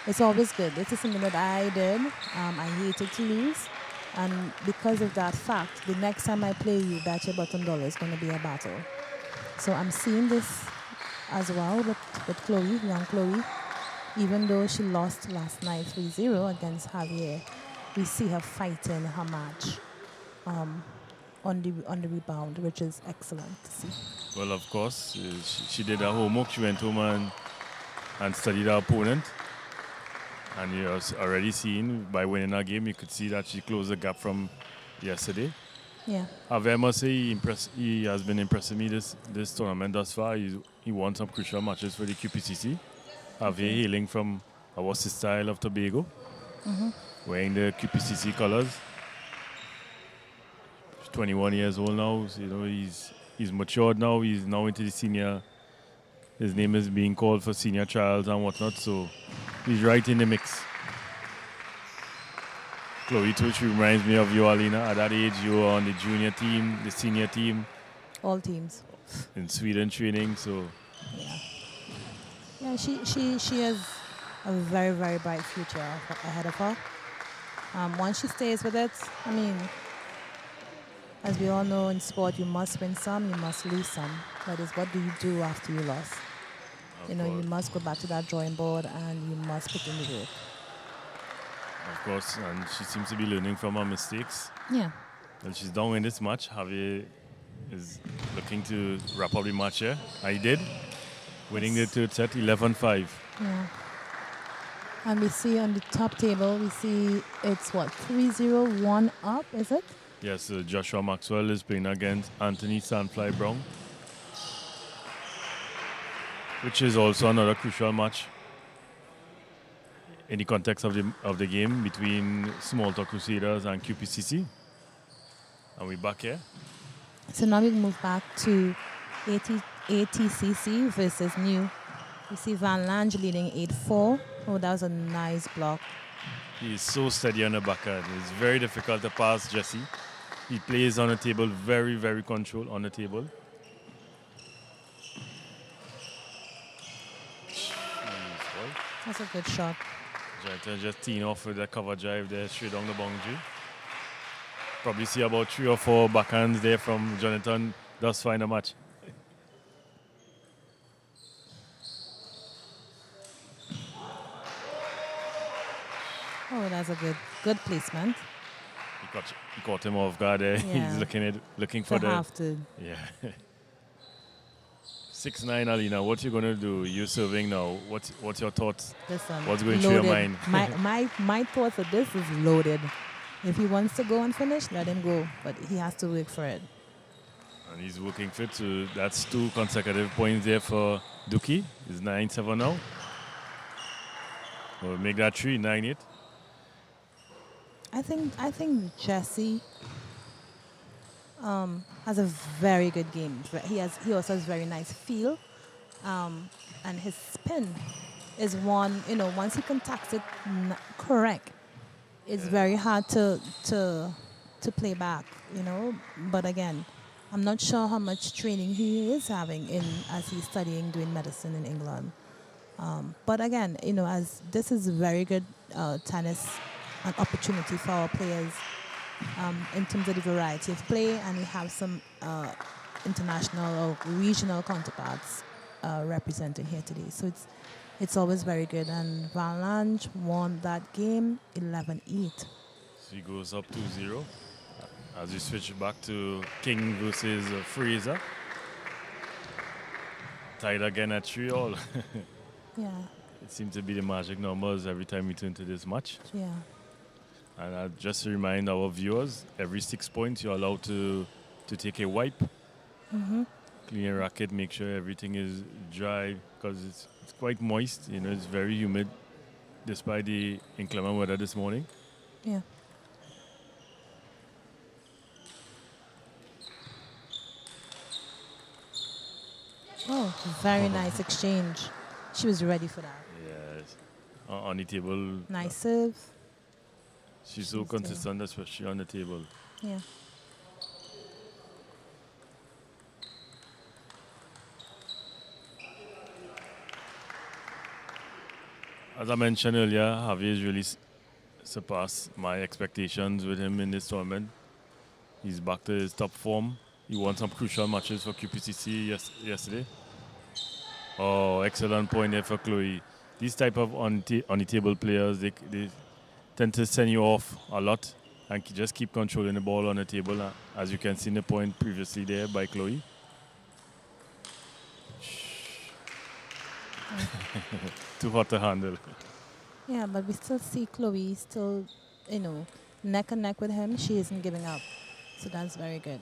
E: it's always good. This is something that I did. I hated to lose. And because of that fact, the next time I play you, bet your bottom dollar is going to be a battle. So I'm seeing this as well with Chloe, young Chloe. Even though she lost last night 3-0 against Javier, we see her fighting her match on the rebound, which is excellent to see.
B: Well, of course, she did her homework. She went home and studied her opponent. And you have already seen, by winning her game, you could see that she closed the gap from yesterday.
E: Yeah,
B: Javier, I must say, he has been impressing me this tournament thus far. He won some crucial matches for the QPCC. Javier hailing from our sister Isle of Tobago, wearing the QPCC colors. He's 21 years old now. So, you know, he's matured now. He's now into the senior. His name is being called for senior trials and whatnot. So he's right in the mix. Chloe too, she reminds me of you, Alina. At that age, you were on the junior team, the senior team
E: all teams.
B: in Sweden training. So
E: Yeah. Yeah, she has a very, very bright future ahead of her. Once she stays with it, I mean, as we all know in sport, you must win some, you must lose some. That is, what do you do after you lost? You know, you must go back to that drawing board and you must put in the work.
B: of course, and she seems to be learning from her mistakes.
E: Yeah.
B: And she's down in this match. Javier is looking to wrap up the match here. I did, winning the third set, 11-5.
E: Yeah. And we see on the top table, we see it's what, 3-0, 1 up, is it?
B: Yes, Joshua Maxwell is playing against Anthony Sandfly Brown, which is also another crucial match in the context of the game between Small Talk Crusaders and QPCC. And we're back here.
E: So now we move back to ATCC versus New. We see Van Lange leading 8-4. Oh, that was a nice block.
B: He's so steady on the backhand. It's very difficult to pass Jesse. He plays on the table, very, very controlled on the table.
E: That's a good shot.
B: Jonathan just teeing off with the cover drive there, straight down the boundary. Probably see about 3 or 4 backhands there from Jonathan thus far in the match.
E: Oh, that's a good placement.
B: He caught him off guard there.
E: Yeah.
B: He's looking for
E: To
B: the...
E: have to.
B: Yeah. 6-9, Alina, what you gonna do? You're serving now. What's your thoughts?
E: Listen,
B: What's going through your
E: loaded.
B: mind?
E: My thoughts of this is loaded. If he wants to go and finish, let him go. But he has to work for it.
B: And he's working fit, so that's 2 consecutive points there for Duki. He's 9-7 now. We'll make that 3, 9-8.
E: I think Jesse has a very good game. He also has very nice feel, and his spin is one. You know, once he contacts it correct, it's very hard to play back. You know, but again, I'm not sure how much training he is having in as he's studying doing medicine in England. But again, as this is very good tennis an opportunity for our players in terms of the variety of play, and we have some international or regional counterparts represented here today. So it's always very good. And Van Lange won that game 11-8.
B: So he goes up 2-0. As we switch back to King versus Fraser. Tied again at 3-all.
E: Yeah,
B: It seems to be the magic numbers every time we turn to this match.
E: yeah.
B: And just to remind our viewers, every 6 points you're allowed to take a wipe. Clean your racket, make sure everything is dry because it's quite moist. It's very humid despite the inclement weather this morning.
E: Yeah. Oh, very nice exchange. She was ready for that.
B: Yes. On the table,
E: Nice serve.
B: she's so
E: She's there.
B: consistent, especially on the table.
E: Yeah.
B: As I mentioned earlier, Javier has really surpassed my expectations with him in this tournament. He's back to his top form. He won some crucial matches for QPCC yesterday. Oh, excellent point there for Chloe. These type of on-the-table players, they tend to send you off a lot and just keep controlling the ball on the table, as you can see in the point previously there by Chloe. Too hot to handle.
E: Yeah, but we still see Chloe still, neck and neck with him. She isn't giving up. So that's very good.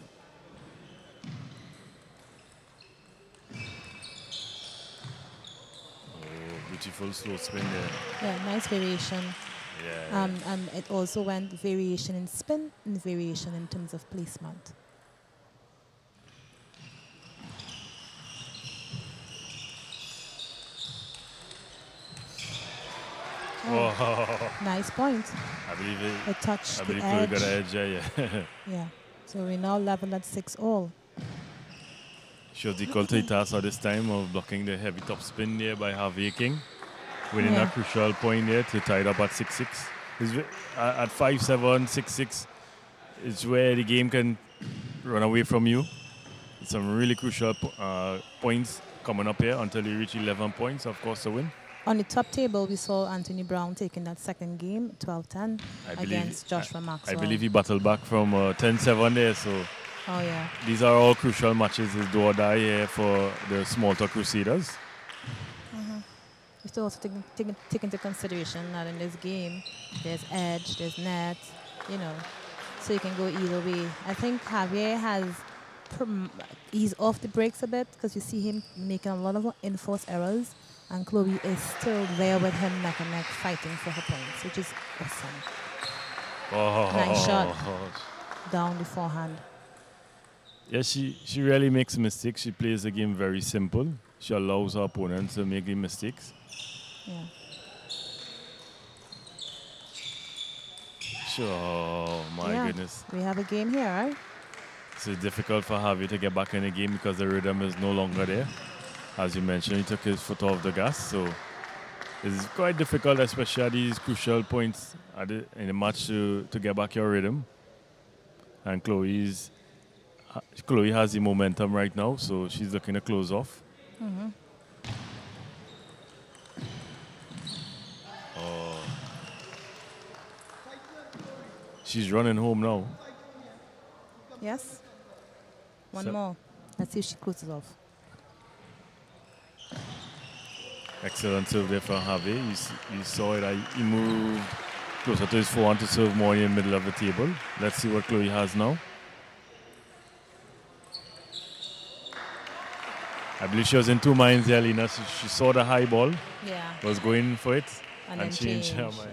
B: Oh, beautiful slow spin there.
E: Yeah, nice variation.
B: Yeah.
E: And it also went variation in spin and variation in terms of placement.
B: Oh,
E: Nice point.
B: I believe
E: It touched
B: I
E: the
B: believe Chloe got
E: edge.
B: an edge there, yeah.
E: Yeah. So we're now level at 6-all.
B: She was equal to the task at this time of blocking the heavy top spin there by Javier King, winning
E: Yeah.
B: a crucial point there to tie it up at 6-6. At 5-7, 6-6, it's where the game can run away from you. Some really crucial points coming up here until you reach 11 points, of course, to win.
E: On the top table, we saw Anthony Brown taking that second game, 12-10, against Joshua Maxwell.
B: I believe he battled back from 10-7 there, so
E: Oh, yeah.
B: these are all crucial matches. It's do or die here for the Small Talk Crusaders.
E: You have to also take into consideration that in this game, there's edge, there's net, so you can go either way. I think Javier has eased off the brakes a bit because you see him making a lot of enforced errors, and Chloe is still there with him neck and neck fighting for her points, which is awesome.
B: Oh,
E: Nice shot. Down the forehand.
B: Yeah, she really makes mistakes. She plays the game very simple. She allows her opponents to make the mistakes.
E: Yeah.
B: Sure, oh, my
E: Yeah.
B: goodness.
E: We have a game here, right?
B: It's difficult for Javier to get back in the game because the rhythm is no longer there. As you mentioned, he took his foot off the gas, so it's quite difficult, especially at these crucial points in the match to get back your rhythm. And Chloe has the momentum right now, so she's looking to close off. Oh. She's running home now.
E: Yes? One
B: So-
E: more. Let's see if she closes off.
B: Excellent serve there from Javier. You saw it. He moved closer to his forehand to serve more in the middle of the table. Let's see what Chloe has now. I believe she was in two minds there, Lena. She saw the high ball,
E: Yeah.
B: was going for it,
E: And
B: and
E: then
B: changed her
E: change.
B: mind.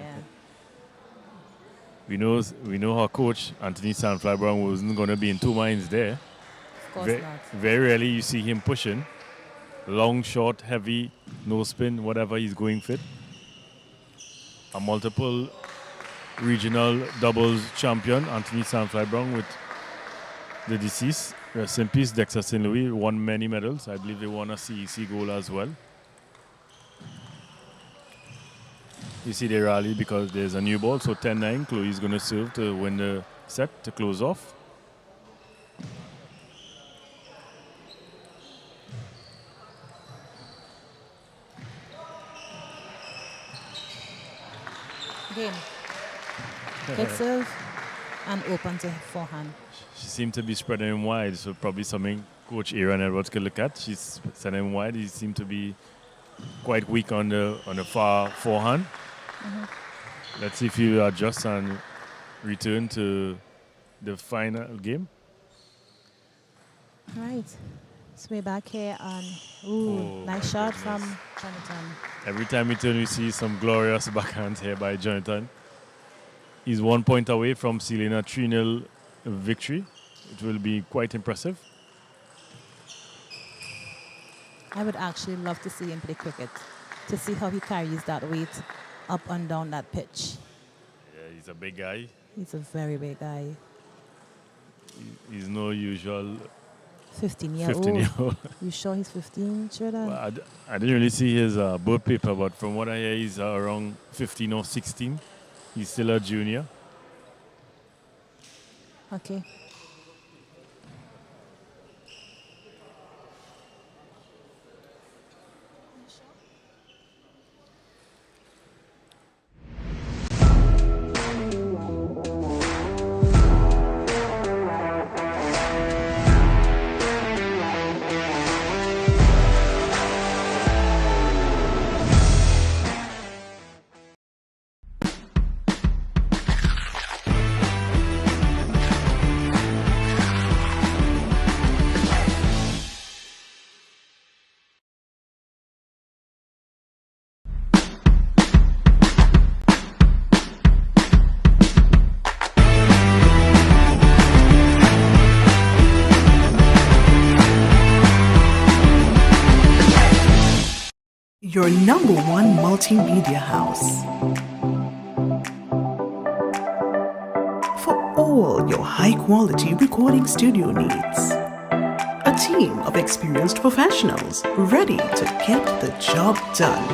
E: Yeah.
B: We know her coach, Anthony Sandfly Brown, wasn't going to be in two minds there.
E: Of course not.
B: Very rarely you see him pushing. Long, short, heavy, no spin, whatever he's going fit. A multiple regional doubles champion, Anthony Sandfly Brown, with the deceased. Rest in peace, Dexter St. Louis won many medals. I believe they won a CEC gold as well. You see they rally because there's a new ball, so 10-9. Chloe is going to serve to win the set to close off.
E: Game. Good serve and open to forehand.
B: She seemed to be spreading him wide, so probably something Coach Aaron Edwards could look at. She's sending him wide. He seemed to be quite weak on the far forehand. Let's see if he adjusts and return to the final game.
E: All right. Sway back here and nice shot from Jonathan.
B: Every time we turn, we see some glorious backhands here by Jonathan. He's 1 point away from sealing a 3-0 victory. It will be quite impressive.
E: I would actually love to see him play cricket, to see how he carries that weight up and down that pitch.
B: Yeah, he's a big guy.
E: He's a very big guy.
B: He's no usual
E: 15-year-old.
B: 15-year-old.
E: You sure he's 15, Jordan?
B: Well, I didn't really see his board paper, but from what I hear, he's around 15 or 16. He's still a junior.
E: Okay.
D: Your number one multimedia house. For all your high quality recording studio needs. A team of experienced professionals ready to get the job done.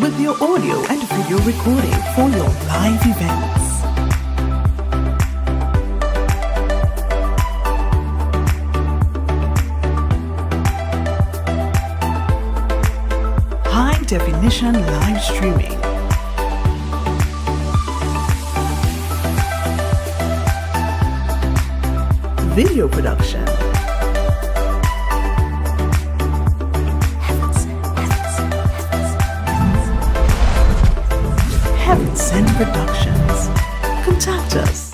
D: With your audio and video recording for your live events. Definition live streaming. Video production. Heaven Sent Productions. Contact us.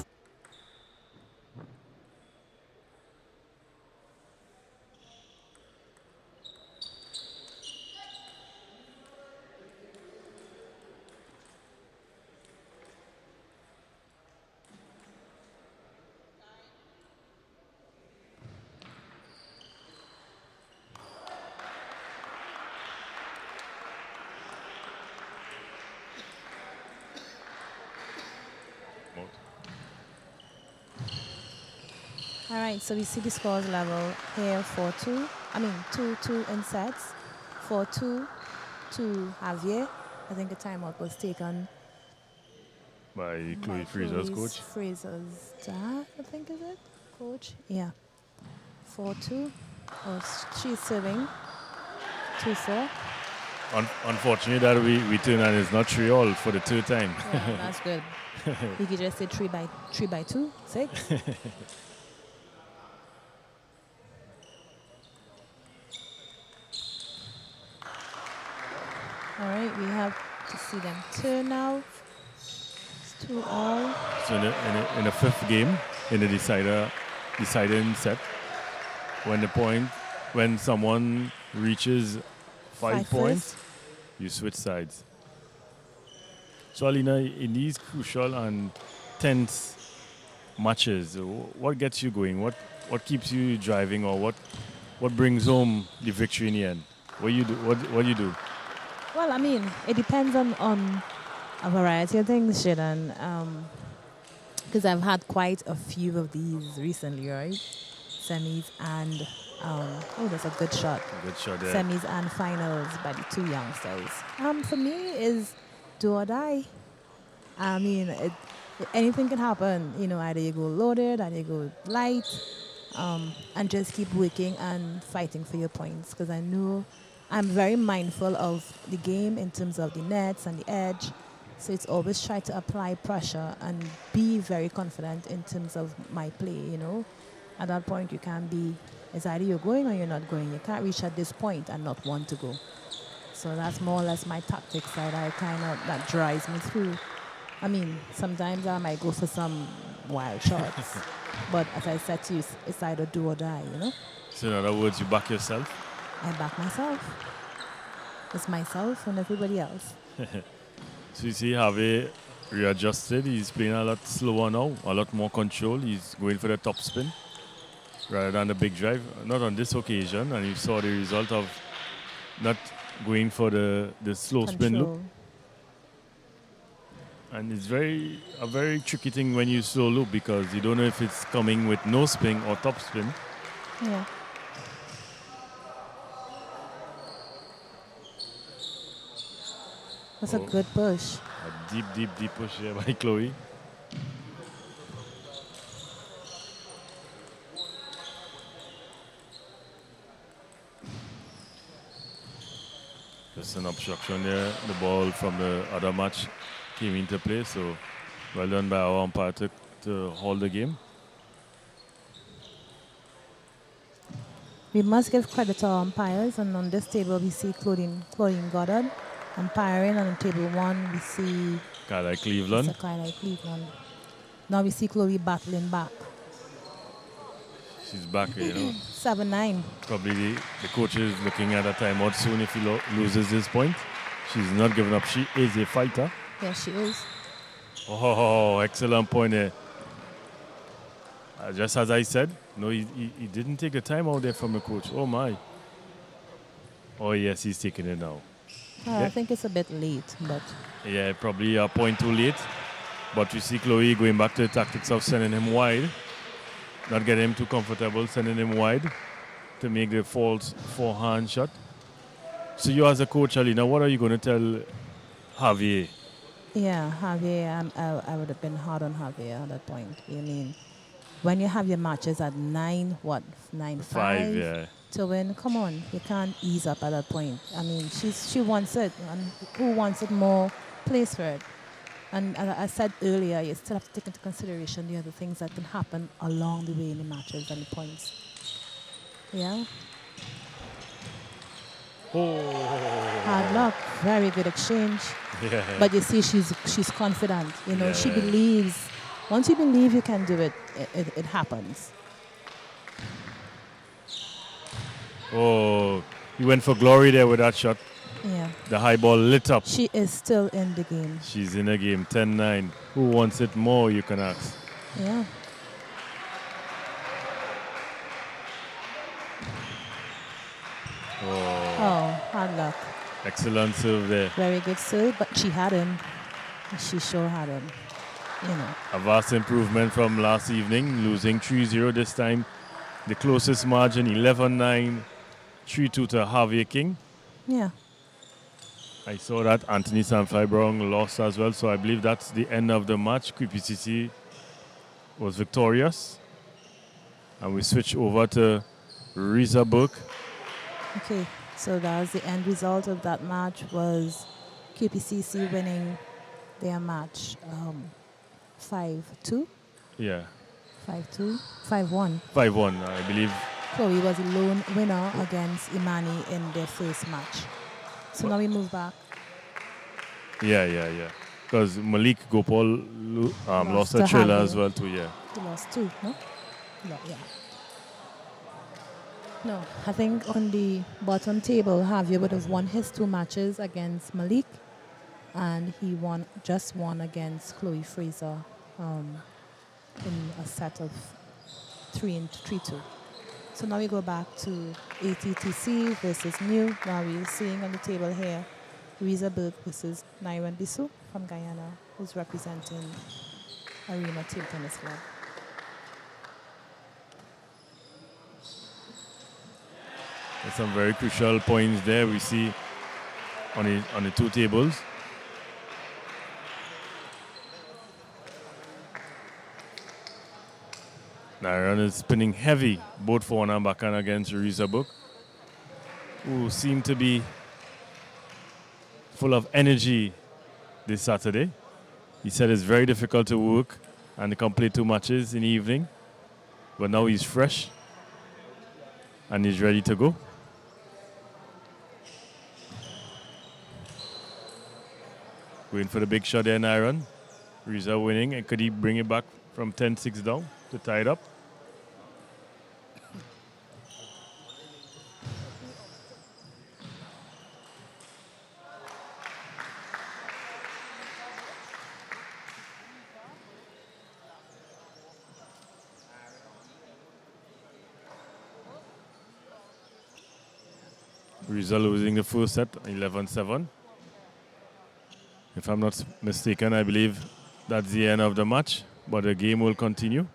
E: All right, so we see the scores level here 4-2. I mean 2-2 in sets. 4-2 to Javier. I think a timeout was taken
B: By Chloe Fraser's coach.
E: Fraser's dad, I think, is it? Coach? Yeah. 4-2. Oh, she's serving 2-4.
B: Unfortunately, that we turn and it's not 3-all for the third time.
E: Yeah, that's good. You could just say 3 by 2, 6. All right, we have to see them turn now. It's 2-all.
B: So in the fifth game, in the deciding set, when someone reaches 5 points, you switch sides. So Alina, in these crucial and tense matches, what gets you going? What keeps you driving, or what brings home the victory in the end? What do you do?
E: Well, I mean, it depends on a variety of things, Shaden. because I've had quite a few of these recently, right? Semis and that's a good shot.
B: Good shot there.
E: Semis and finals by the two youngsters. For me is do or die. I mean, anything can happen. You know, either you go loaded, either you go light, and just keep working and fighting for your points. Because I know I'm very mindful of the game in terms of the nets and the edge. So it's always try to apply pressure and be very confident in terms of my play, you know. At that point, you can't be, it's either you're going or you're not going. You can't reach at this point and not want to go. So that's more or less my tactics that drives me through. I mean, sometimes I might go for some wild shots. But as I said to you, it's either do or die, you know.
B: So in other words, you back yourself?
E: I back myself. It's myself and everybody else.
B: So you see Javier readjusted. He's playing a lot slower now, a lot more control. He's going for the top spin rather than the big drive. Not on this occasion, and you saw the result of not going for the slow spin loop. And it's a very tricky thing when you slow loop because you don't know if it's coming with no spin or top spin.
E: Yeah. That's a good push.
B: A deep push here by Chloe. Just an obstruction there. The ball from the other match came into play, so well done by our umpire to hold the game.
E: We must give credit to our umpires, and on this table we see Claudine Goddard. Umpiring on table 1, we see
B: Carlisle Cleveland.
E: Now we see Chloe battling back.
B: She's back, you know.
E: 7-9.
B: Probably the coach is looking at a timeout soon if he loses this point. She's not giving up. She is a fighter.
E: Yes, she is.
B: Oh, excellent point there. Just as I said, no, he didn't take a timeout there from the coach. Oh, my. Oh, yes, he's taking it now.
E: Yeah. I think it's a bit late, but...
B: Yeah, probably a point too late. But you see Chloe going back to the tactics of sending him wide. Not getting him too comfortable, sending him wide to make the false forehand shot. So you as a coach, Alina, what are you going to tell Javier?
E: Yeah, Javier, I would have been hard on Javier at that point. I mean, when you have your matches at 9-5
B: yeah.
E: to win, come on, you can't ease up at that point. I mean, she wants it, and who wants it more plays for it. And as I said earlier, you still have to take into consideration the other things that can happen along the way in the matches and the points. Yeah.
B: Oh.
E: Hard luck, very good exchange.
B: Yeah.
E: But you see, she's confident. You know,
B: Yeah.
E: she believes. Once you believe you can do it, it happens.
B: Oh, he went for glory there with that shot.
E: Yeah.
B: The high ball lit up.
E: She is still in the game.
B: She's in the game, 10-9. Who wants it more, you can ask.
E: Yeah. Oh, hard luck.
B: Excellent serve there.
E: Very good serve, but she had him. She sure had him. You know.
B: A vast improvement from last evening, losing 3-0 this time. The closest margin, 11-9, 3-2 to Javier King.
E: Yeah.
B: I saw that Anthony Sanfai-Brown lost as well, so I believe that's the end of the match. QPCC was victorious. And we switch over to Riza Burke.
E: Okay, so that was the end result of that match, was QPCC winning their match 5-2.
B: Yeah.
E: 5-2? 5-1.
B: 5-1, I believe.
E: Chloe was a lone winner against Imani in their first match. So now we move back.
B: Yeah. Because Malik Gopal lost a trailer as well too, yeah.
E: He lost 2, no? No, yeah. No, I think on the bottom table, Javier would have won his 2 matches against Malik, and he just won against Chloe Fraser in a set of 3-2. So now we go back to ATTC versus New. Now we're seeing on the table here Riza Burke versus Nairan Bisu from Guyana, who's representing Arena Table Tennis Club.
B: There's some very crucial points there we see on the two tables. Naran is spinning heavy, both forehand and backhand against Reza Book, who seem to be full of energy this Saturday. He said it's very difficult to work and to complete 2 matches in the evening, but now he's fresh and he's ready to go. Going for the big shot there, Naran. Reza winning, and could he bring it back from 10-6 down to tie it up? Reza losing the first set, 11-7. If I'm not mistaken, I believe that's the end of the match, but the game will continue.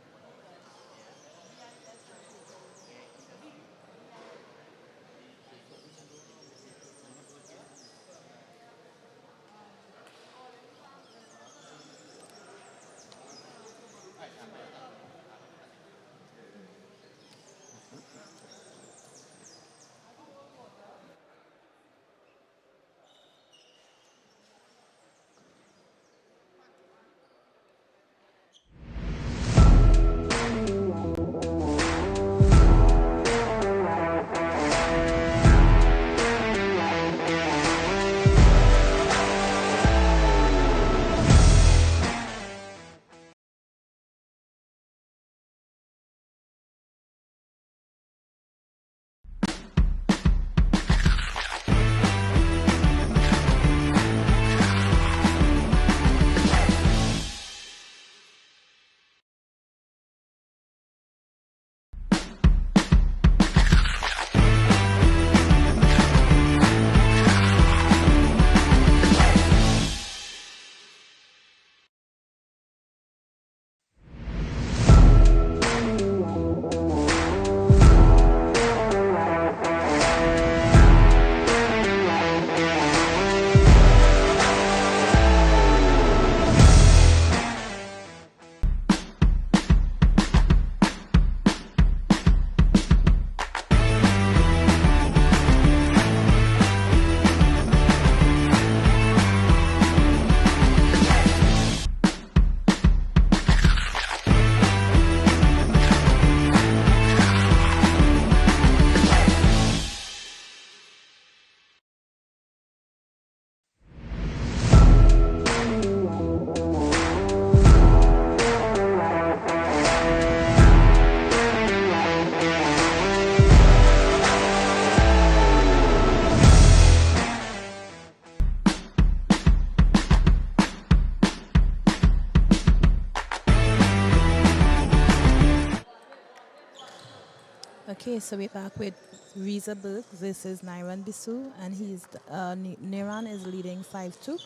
E: Okay, so we're back with Reza Burke versus Nairan Bisu, and Niran is leading 5-2.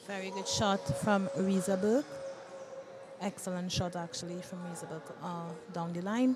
E: Very good shot from Reza Burke. Excellent shot actually from Reza Burke down the line.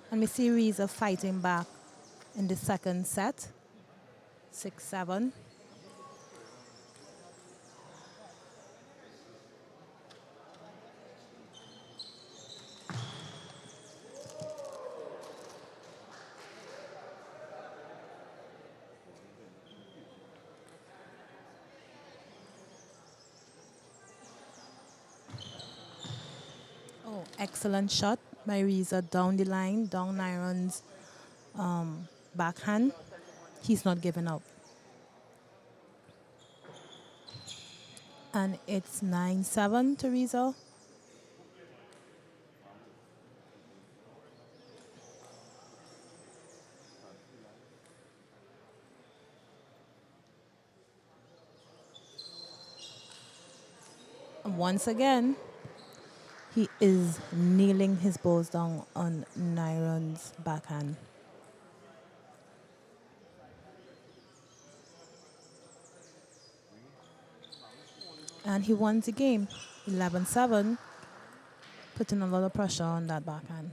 E: And we see Reza fighting back in the second set, 6-7. excellent shot by Reza down the line, down Iron's backhand. He's not giving up. And it's 9-7 to Reza. And once again, he is kneeling his balls down on Nyron's backhand. And he won the game, 11-7, putting a lot of pressure on that backhand.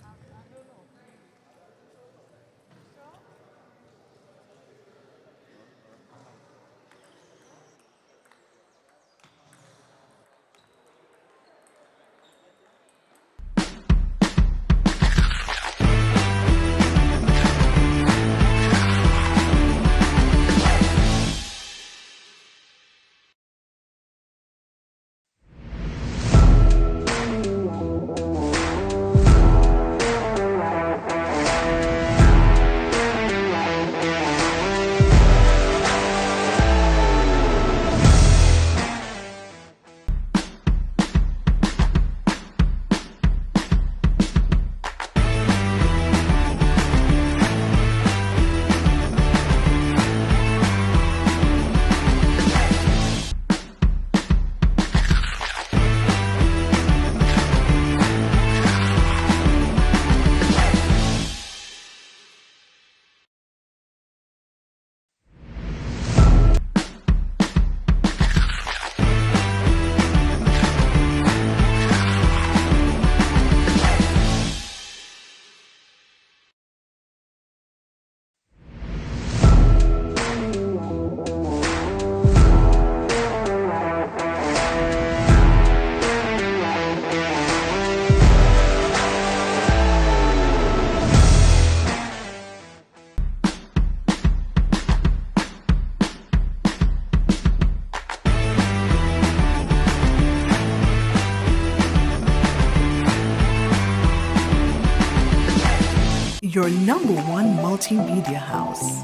D: Your number one multimedia house.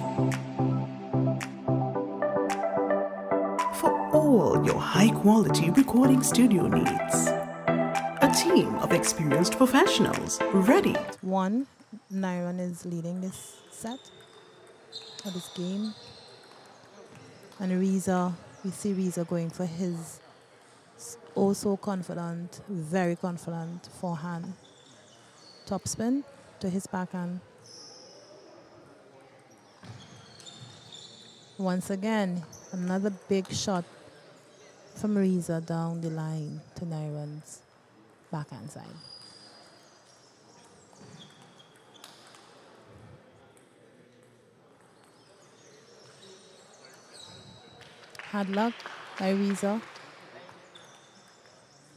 D: For all your high quality recording studio needs. A team of experienced professionals ready.
E: 1, Nyron is leading this set of this game. And Reza, we see Reza going for his also confident, very confident forehand topspin to his backhand. Once again, another big shot from Reza down the line to Nyron's backhand side. Hard luck by Reza.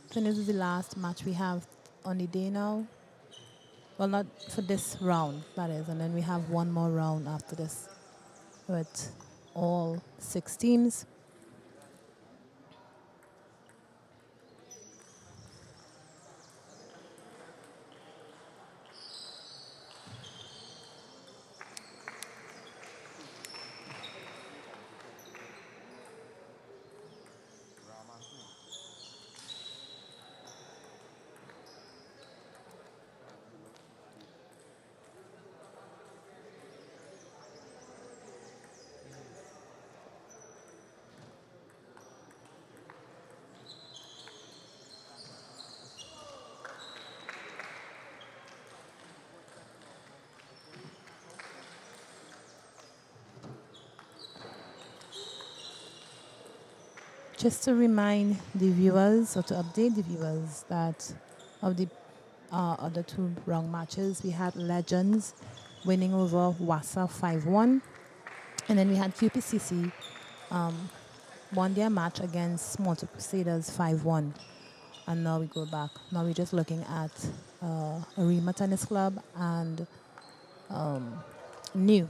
E: I think this is the last match we have on the day now. Well, not for this round, that is. And then we have one more round after this with all 6 teams. Just to remind the viewers, or to update the viewers, that of the other 2 round matches, we had Legends winning over Wassa 5-1. And then we had QPCC won their match against Smarter Crusaders 5-1. And now we go back. Now we're just looking at Arima Tennis Club and New.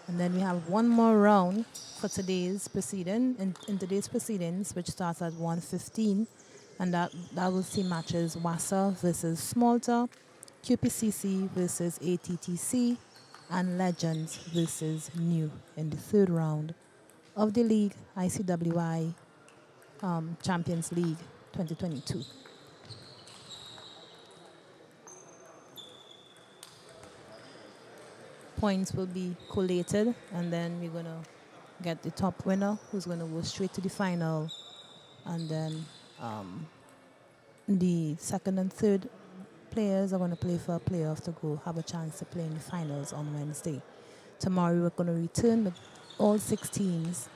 E: And then we have one more round for today's proceeding. In today's proceedings, which starts at 1:15, And that will see matches Wassa versus Smalta, QPCC versus ATTC, and Legends versus New in the third round of the league ICWI Champions League 2022. Points will be collated, and then we're going to get the top winner who's going to go straight to the final. And then the second and third players are going to play for a playoff to go have a chance to play in the finals on Wednesday. Tomorrow we're going to return with all 6 teams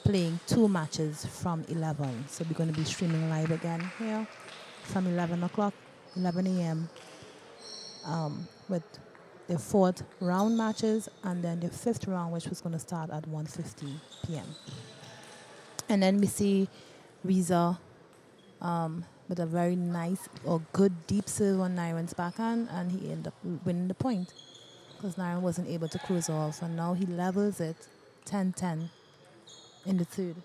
E: playing 2 matches from 11. So we're going to be streaming live again here from 11 o'clock, 11 a.m. With the 4th round matches, and then the 5th round, which was going to start at 1:50 p.m. And then we see Riza with a very nice or good deep serve on Nairn's backhand, and he ended up winning the point because Nairn wasn't able to close off, and now he levels it 10-10 in the third.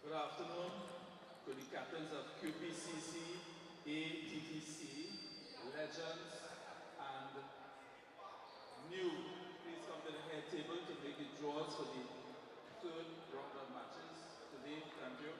F: Good afternoon to the captains of QPCC, ATTC, legends, and new. Please come to the head table to make the draws for the third round of matches today. Thank you.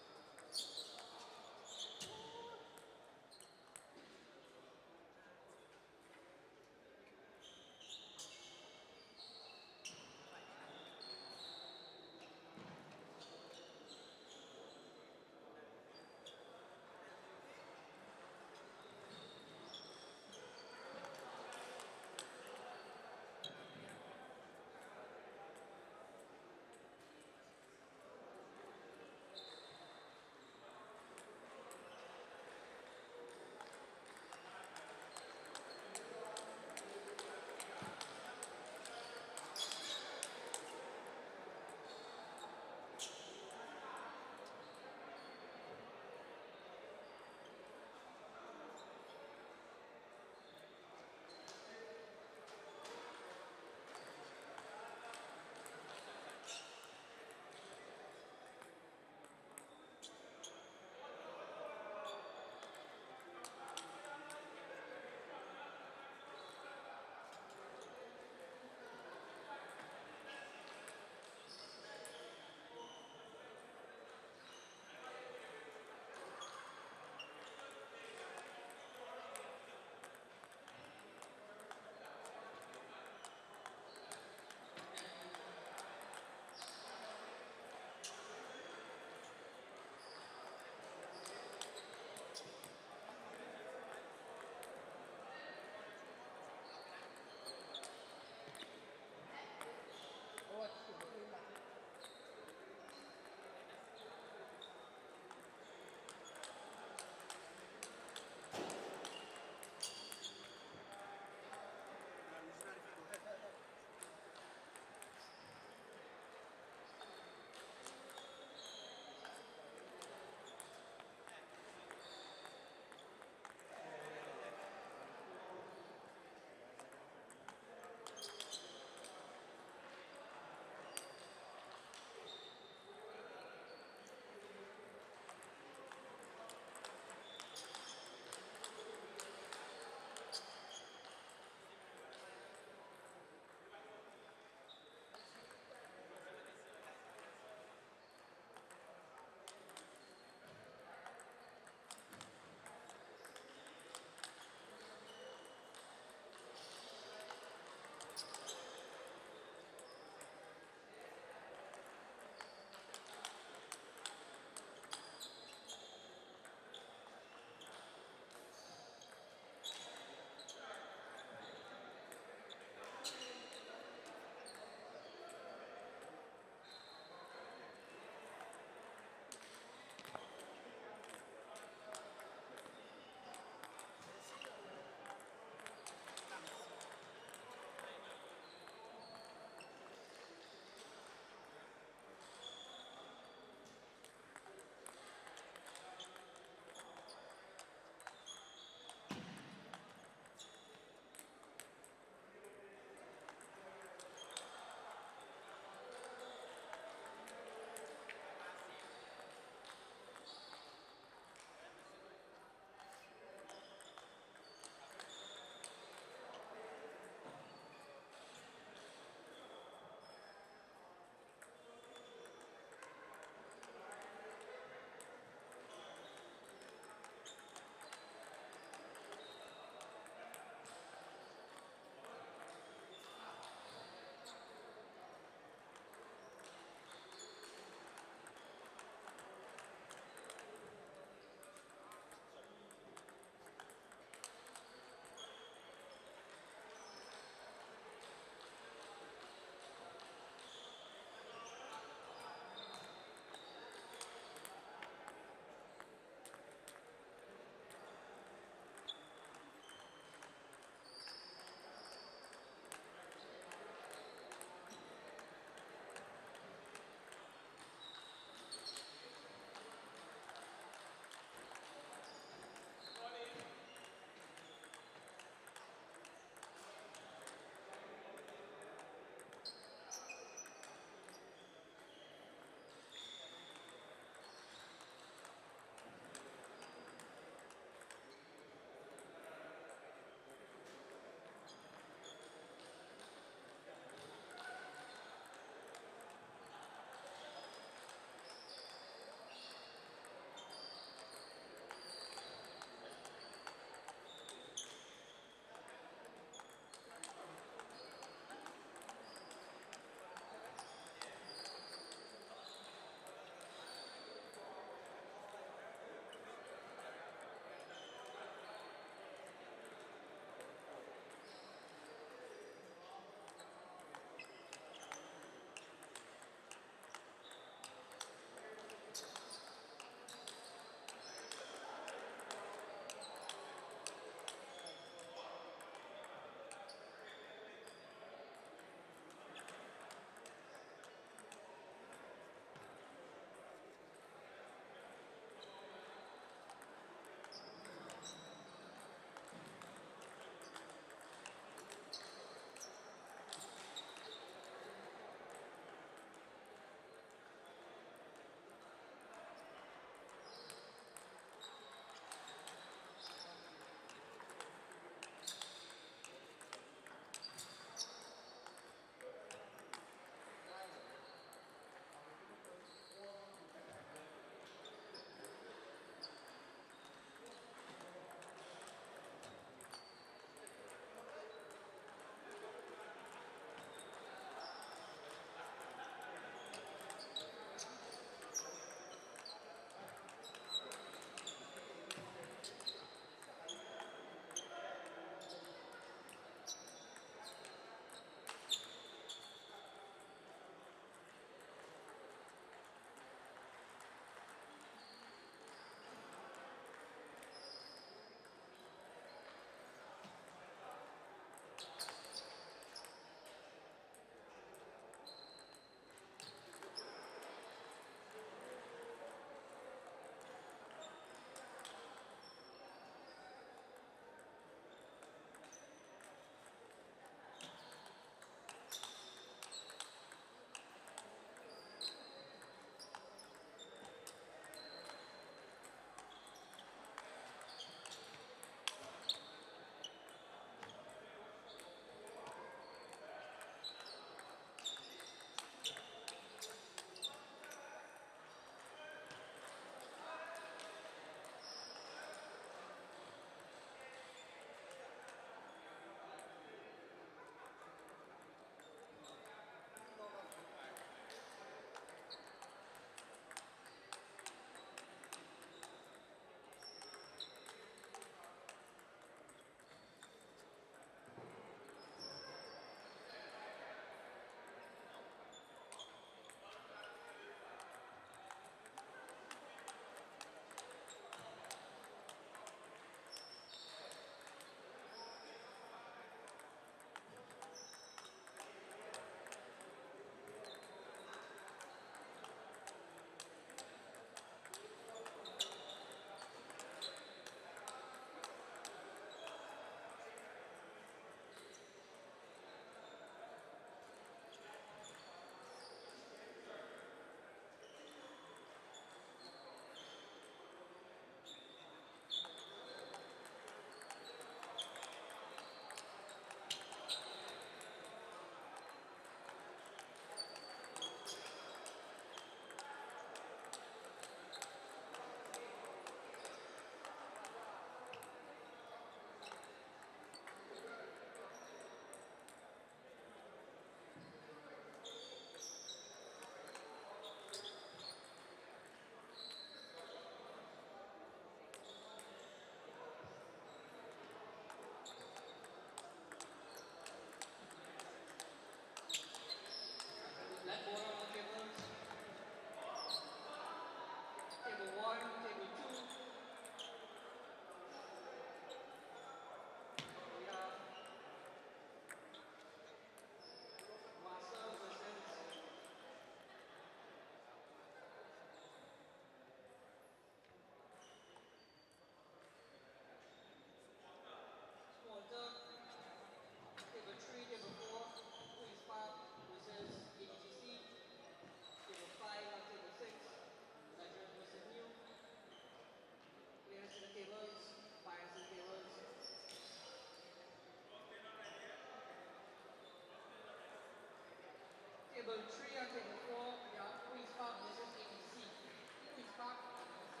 G: Table 3 and table 4, we have Queen's Park versus ABC. Queen's Park, ABC.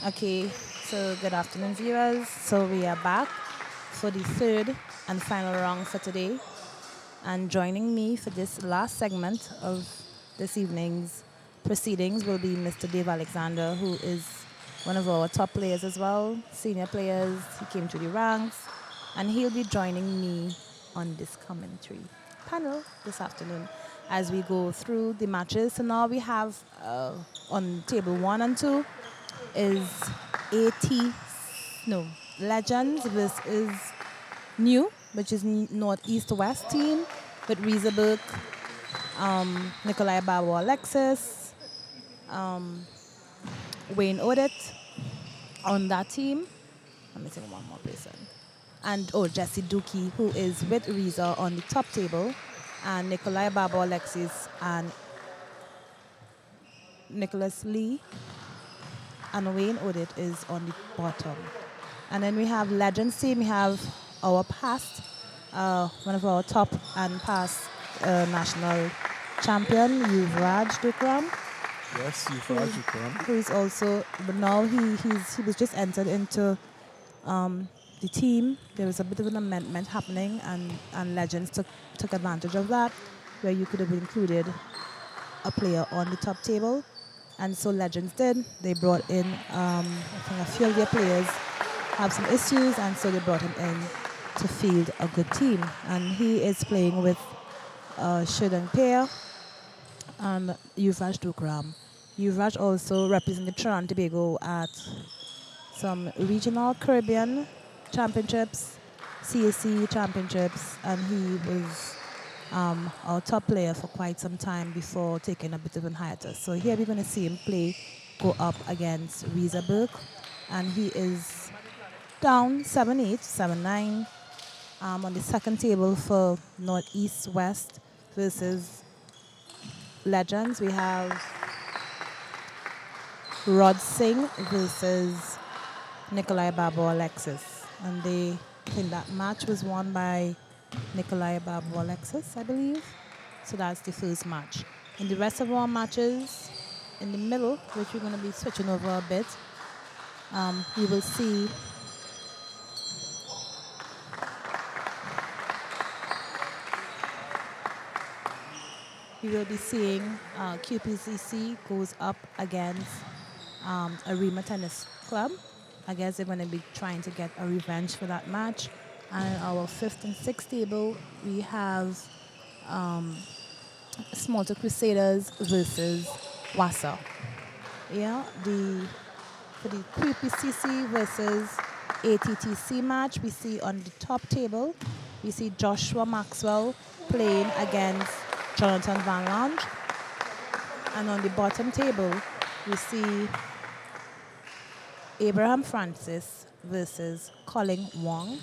E: Okay, so good afternoon, viewers. So we are back for the third and final round for today. And joining me for this last segment of this evening's proceedings will be Mr. Dave Alexander, who is one of our top players as well, senior players. He came through the ranks, and he'll be joining me on this commentary panel this afternoon as we go through the matches. So now we have on table 1 and 2 is Legends versus New, which is Northeast West team with Reza Burke, Nikolai Babu Alexis, Wayne Odette on that team. Let me take one more person. And Jesse Dookie, who is with Reza on the top table, and Nikolai Babu Alexis and Nicholas Lee and Wayne Odette is on the bottom. And then we have Legends team. We have our past, one of our top and past national champion, Yuvraj Dukram.
H: Yes, Yuvraj Dukram.
E: Who is also, but now he was just entered into the team. There was a bit of an amendment happening, and Legends took advantage of that, where you could have included a player on the top table. And so Legends did. They brought in, I think a few of their players have some issues, and so they brought him in to field a good team. And he is playing with Shudang Pair and Yuvraj Dukram. Yuvraj also represented Trinidad and Tobago at some regional Caribbean championships, CAC championships, and he was our top player for quite some time before taking a bit of a hiatus. So here we're going to see him go up against Reza Burke, and he is down 7-8, 7-9 on the second table for Northeast West versus Legends. We have Rod Singh versus Nikolai Babu Alexis, and I think that match was won by Nikolai Babu Alexis, I believe. So that's the first match. In the rest of our matches, in the middle, which we're going to be switching over a bit, we will see seeing QPCC goes up against Arima Tennis Club. I guess they're going to be trying to get a revenge for that match. And our fifth and sixth table, we have Smalter Crusaders versus Wassa. Yeah, for the QPCC versus ATTC match, we see on the top table, we see Joshua Maxwell playing against Jonathan Van Lange. And on the bottom table, we see Abraham Francis versus Colin Wong.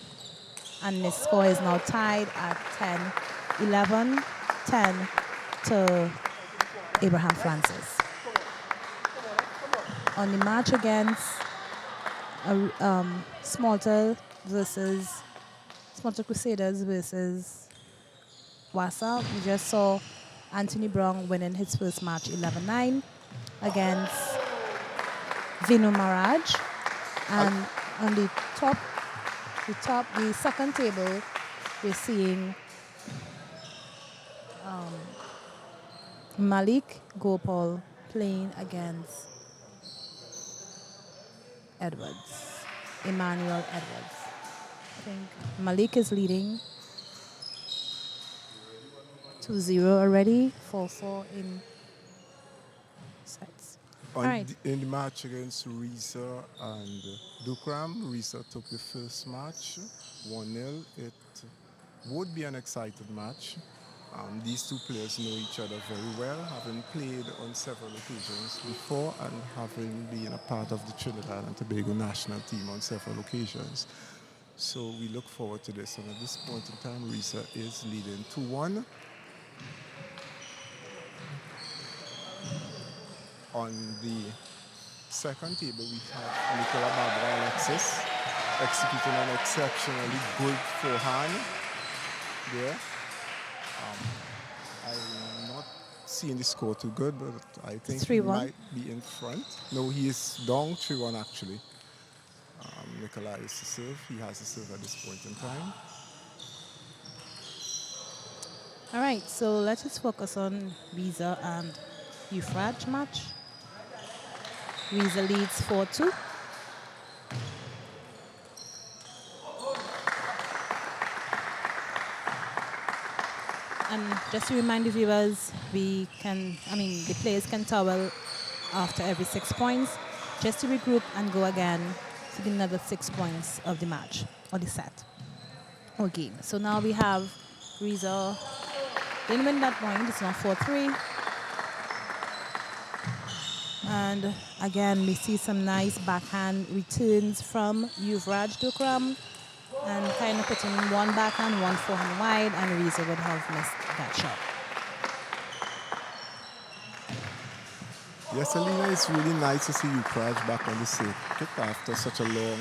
E: And the score is now tied at 10-11, 10 to Abraham Francis. On the match against Smalter Crusaders versus Wassa, we just saw Anthony Brown winning his first match 11-9 against Vinu Maharaj. And on the second table, we're seeing Malik Gopal playing against Emmanuel Edwards. I think Malik is leading 2-0 already, 4-4 in sets.
H: In the match against Reza and Dukram, Reza took the first match 1-0. It would be an exciting match. These two players know each other very well, having played on several occasions before and having been a part of the Trinidad and Tobago national team on several occasions. So we look forward to this. And at this point in time, Reza is leading 2-1. On the second table, we have Nicola Barbara Alexis executing an exceptionally good forehand there. I'm not seeing the score too good, but I think he
E: 3-1.
H: might be in front. No, he is down 3-1 actually. Nikolai is to serve. He has to serve at this point in time.
E: All right, so let's just focus on Riza and Euphrates match. Riza leads 4-2. And just to remind the viewers, the players can towel after every 6 points, just to regroup and go again for another 6 points of the match or the set or game. So now we have Riza didn't win that point. It's now 4-3. And again, we see some nice backhand returns from Yuvraj Dukram. And kind of putting one backhand, one forehand wide, and Riza would have missed that shot.
H: Yes, Alina, it's really nice to see you crash back on the circuit after such a long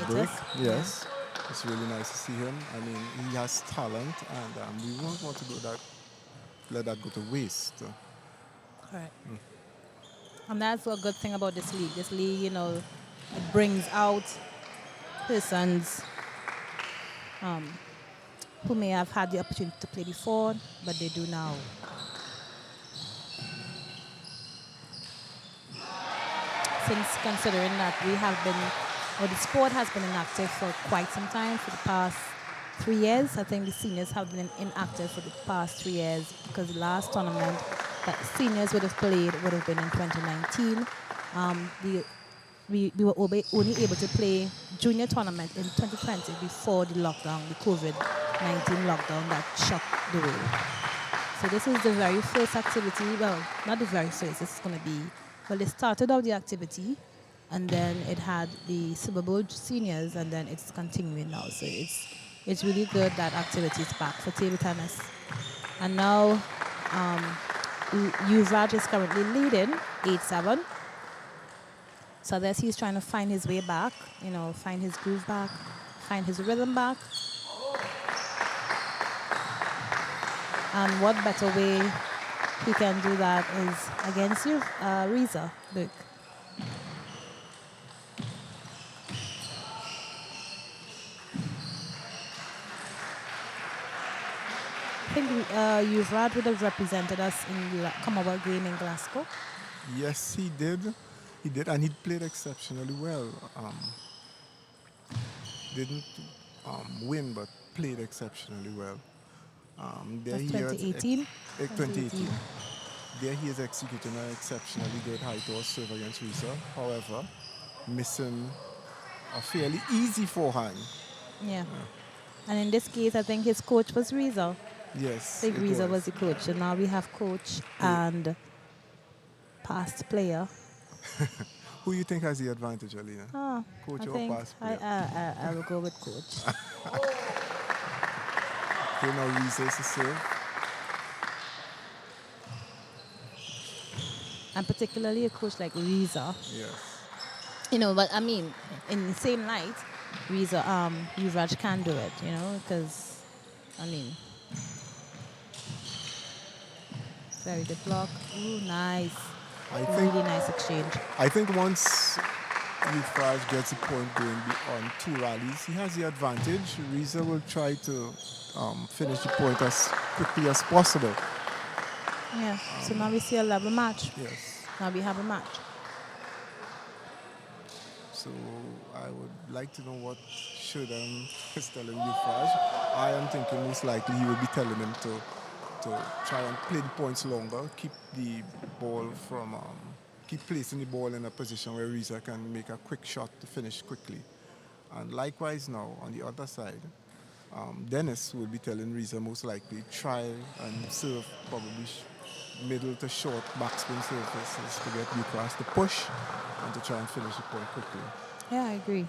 H: break.
E: Hiatus.
H: Yes, it's really nice to see him. I mean, he has talent, and we won't want to let that go to waste.
E: Correct. And that's a good thing about this league. This league, you know, it brings out persons who may have had the opportunity to play before, but they do now. Since considering that we have been, or the sport has been inactive for quite some time, for the past 3 years. I think the seniors have been inactive for the past 3 years because the last tournament that seniors would have played would have been in 2019. We were only able to play junior tournament in 2020 before the lockdown, the COVID-19 lockdown that shocked the world. So this is the very first activity, well, not the very first, this is going to be, well, they started out the activity and then it had the Super Bowl seniors and then it's continuing now. So it's really good that activity is back for table tennis. And now Yuvraj is currently leading 8-7. So that's he's trying to find his way back, you know, find his groove back, find his rhythm back. And what better way he can do that is against you, Riza. Look. I think Yuvraj would have represented us in the Commonwealth game in Glasgow.
H: Yes, he did. He did, and he played exceptionally well. Didn't win, but played exceptionally well.
E: That's 2018.
H: 2018. There he is executing an exceptionally good high toss serve against Riza. However, missing a fairly easy forehand.
E: Yeah. And in this case, I think his coach was Riza.
H: Yes.
E: I think Riza was the coach. And now we have coach and past player.
H: Who you think has the advantage, Alina? Coach or past player?
E: I will go with coach.
H: Okay, now Riza is to serve.
E: And particularly a coach like Riza.
H: Yes.
E: You know, but I mean, in the same light, Riza, Yuvraj can do it, you know, because, I mean, very good block. Ooh, nice. Really nice exchange.
H: I think once Yuvraj gets a point going on 2 rallies, he has the advantage. Riza will try to finish the point as quickly as possible.
E: Yeah, so now we see a level match.
H: Yes.
E: Now we have a match.
H: So I would like to know what Sheridan is telling Yuvraj. I am thinking most likely he will be telling him to try and play the points longer, keep the ball from, keep placing the ball in a position where Riza can make a quick shot to finish quickly. And likewise now, on the other side, Dennis will be telling Riza most likely try and serve probably middle to short backspin surfaces to get Yuvraj to push and to try and finish the point quickly.
E: Yeah, I agree.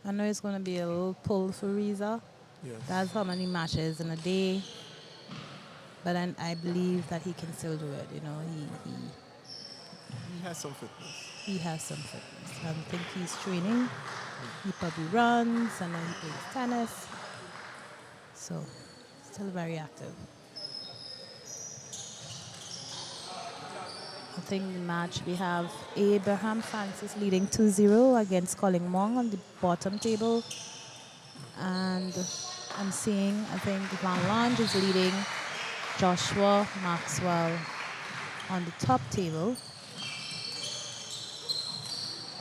E: I know it's going to be a little pull for Riza.
H: Yes.
E: That's how many matches in a day. But then I believe that he can still do it. You know,
H: he has some fitness.
E: He has some fitness. I think he's training. He probably runs and then he plays tennis. So still very active. I think the match we have Abraham Francis leading 2-0 against Colin Mong on the bottom table. And I'm seeing, I think Van Lange is leading Joshua Maxwell on the top table.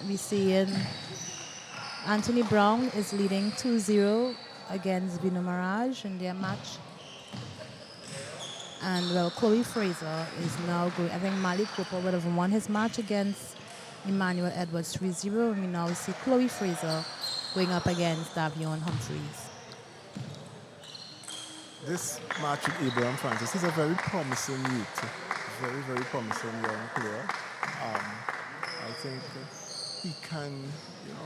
E: We see Anthony Brown is leading 2-0 against Vino Mirage in their match. And well, Chloe Fraser is now going. I think Malik Cooper would have won his match against Emmanuel Edwards 3-0. And we now see Chloe Fraser going up against Davion Humphreys.
H: This match with Abraham Francis is a very promising youth, very, very promising young player. I think he can,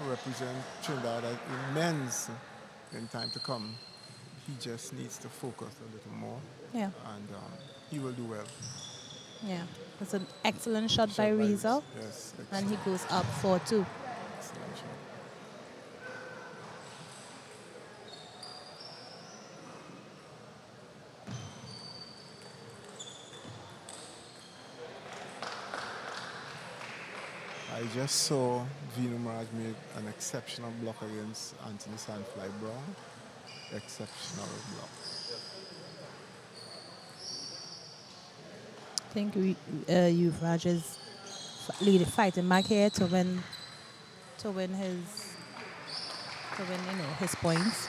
H: represent Trinidad in men's in time to come. He just needs to focus a little more.
E: Yeah.
H: And he will do well.
E: Yeah. It's an excellent shot by Reza.
H: Yes.
E: And he goes up 4-2.
H: Excellent shot. I just saw Vino Mirage made an exceptional block against Anthony Sandfly Brown. Exceptional block.
E: I think Yuvraj is fighting back here to win his points.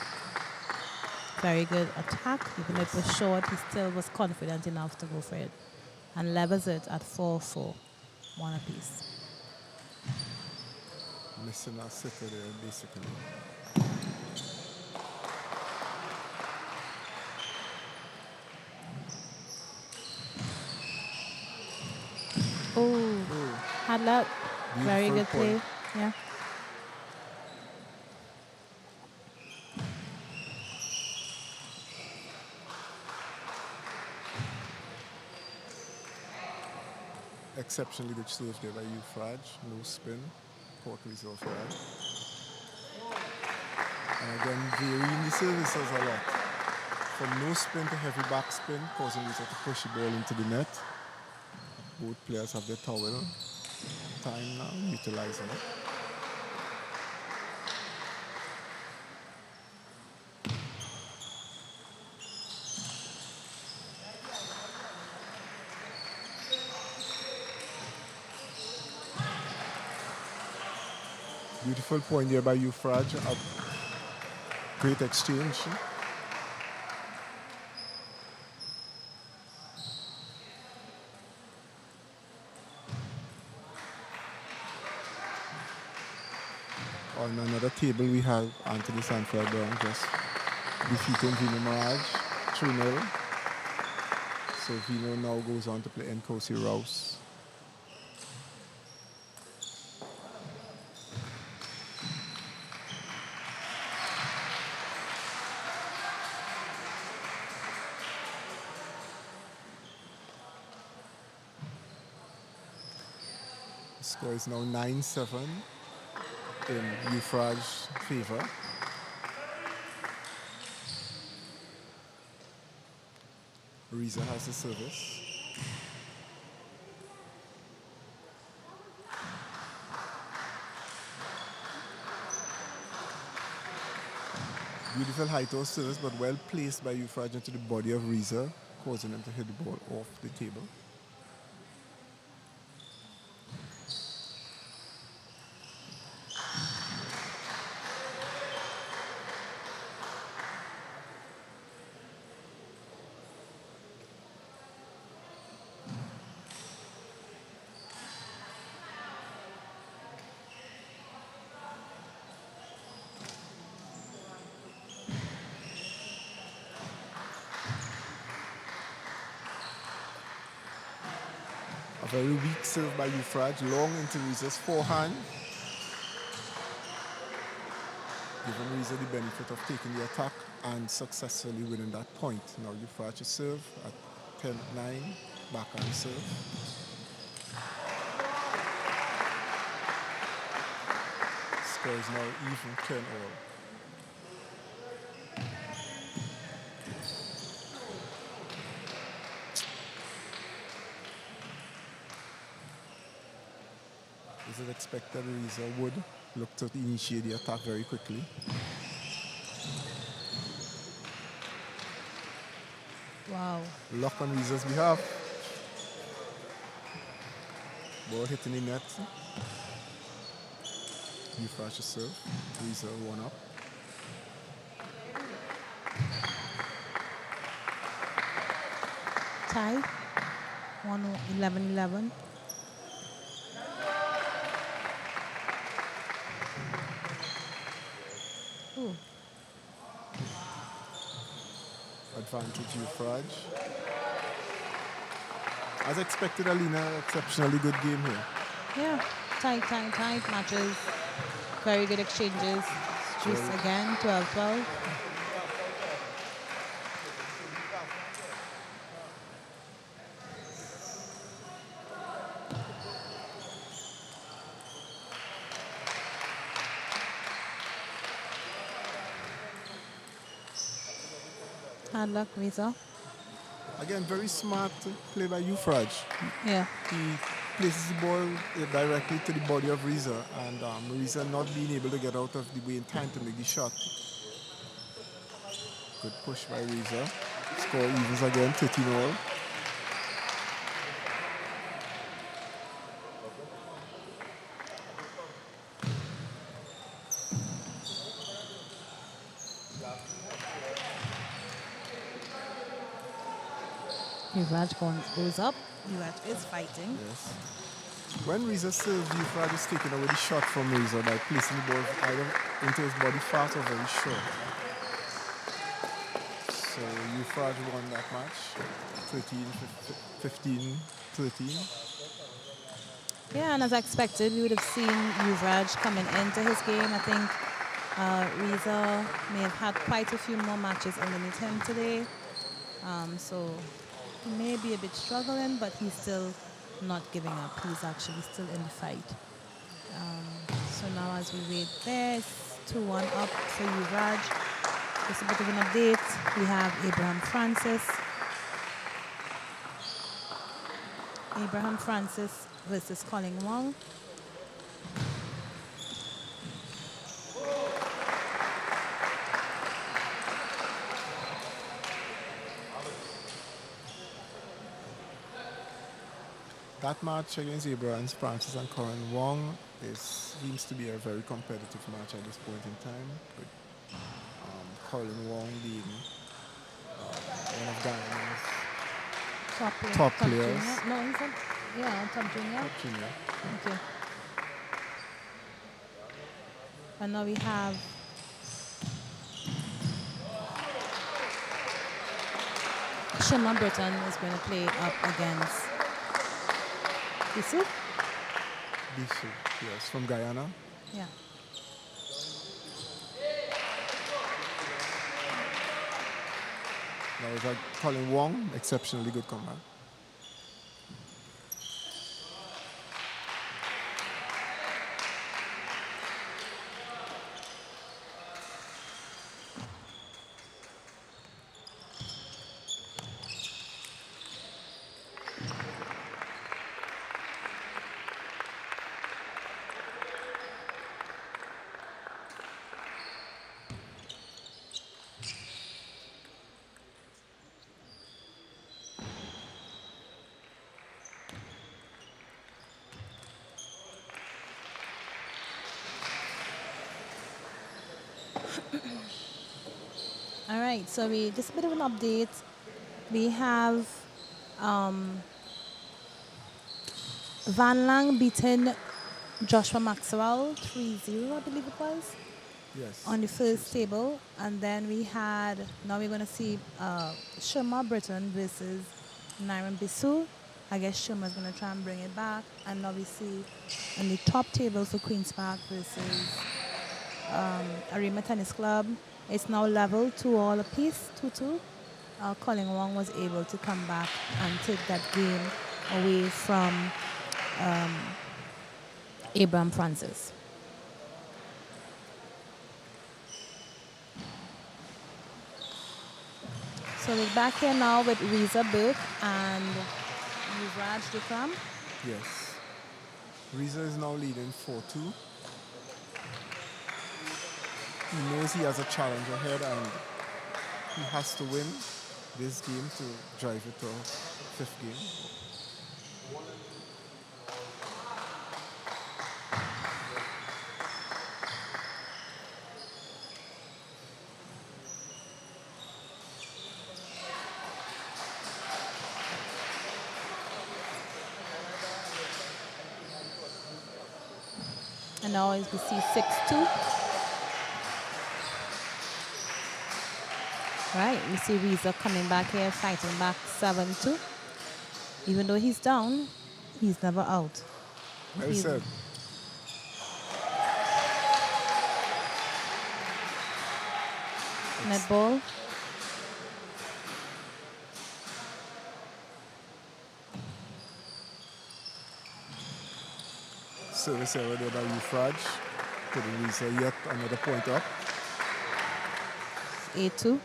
E: Very good attack. Even if it was short, he still was confident enough to go for it. And levels it at 4-4. One apiece.
H: Missing a sitter there, basically.
E: Oh, had luck. Very good play. Yeah.
H: Exceptionally good serve there by Euphraج. No spin. Court reserve right. And again, varying the services a lot. From no spin to heavy back spin, causing Lisa to push the ball into the net. Both players have their towel. Time now, utilizing it. Beautiful point here by Euphraج. A great exchange. On another table, we have Anthony Sanford Brown just defeating Vino Mirage 3-0. So Vino now goes on to play Nkosi Rouse. The score is now 9-7. In Euphrage's favor. Reza has the service. Beautiful high toss service, but well placed by Euphrage into the body of Reza, causing him to hit the ball off the table. A very weak serve by Euphrage, long into Reza's forehand. Giving Reza the benefit of taking the attack and successfully winning that point. Now Euphrage's serve at 10-9, backhand serve. Score is now even 10-all. This is expected. Reza would look to initiate the attack very quickly.
E: Wow.
H: Lock on Reza's behalf. Ball hitting the net. Euphrasia serve. Reza 1 up.
E: Tie. 11-11. Ooh.
H: Advantage Euphrasia. As expected, Alina, exceptionally good game here.
E: Yeah. Tight matches. Very good exchanges. Just again, 12-12. Hard luck, Reza.
H: Again, very smart play by Euphrasia.
E: Yeah.
H: He places the ball directly to the body of Reza, and Reza not being able to get out of the way in time to make the shot. Good push by Reza. Score evens again, 13-all.
E: Yuvraj goes up. Yuvraj is fighting.
H: Yes. When Reza serves, Euphrasia is taking away the shot from Reza by placing the ball either into his body fast or very short. So Euphrasia won that match, 15-13.
E: Yeah, and as expected, we would have seen Yuvraj coming into his game. I think Reza may have had quite a few more matches underneath him today. So he may be a bit struggling, but he's still not giving up. He's actually still in the fight. So now as we wait there, it's 2-1 up for Yuvraj. Just a bit of an update. We have Abraham Francis versus Colin Wong.
H: That match against Abraham Francis and Corin Wong seems to be a very competitive match at this point in time, with Colin Wong being one of Guyana's top players.
E: Junior. No, he's top junior.
H: Top junior.
E: Okay. And now we have Shimon Britton is going to play up against Bisu.
H: Bisu, yes, from Guyana.
E: Yeah.
H: Now is Colin Wong, exceptionally good comeback.
E: All right, so just a bit of an update. We have Van Lang beaten Joshua Maxwell 3-0, I believe it was,
H: Yes.
E: on the first table. And then now we're going to see Shoma Britton versus Nairan Bisu. I guess Shoma's going to try and bring it back. And now we see on the top table for Queen's Park versus Arima Tennis Club. It's now level 2-all apiece, 2-2. Colin Wong was able to come back and take that game away from Abraham Francis. So we're back here now with Reza Burke and Yuvraj Dukram.
H: Yes. Reza is now leading 4-2. He knows he has a challenge ahead and he has to win this game to drive it to fifth game.
E: And now as we see 6-2. Right, we see Reza coming back here, fighting back 7-2. Even though he's down, he's never out.
H: Well
E: He's-
H: said.
E: Net ball.
H: Service error there by Euphraige. Couldn't Reza yet. Another point up.
E: 8-2.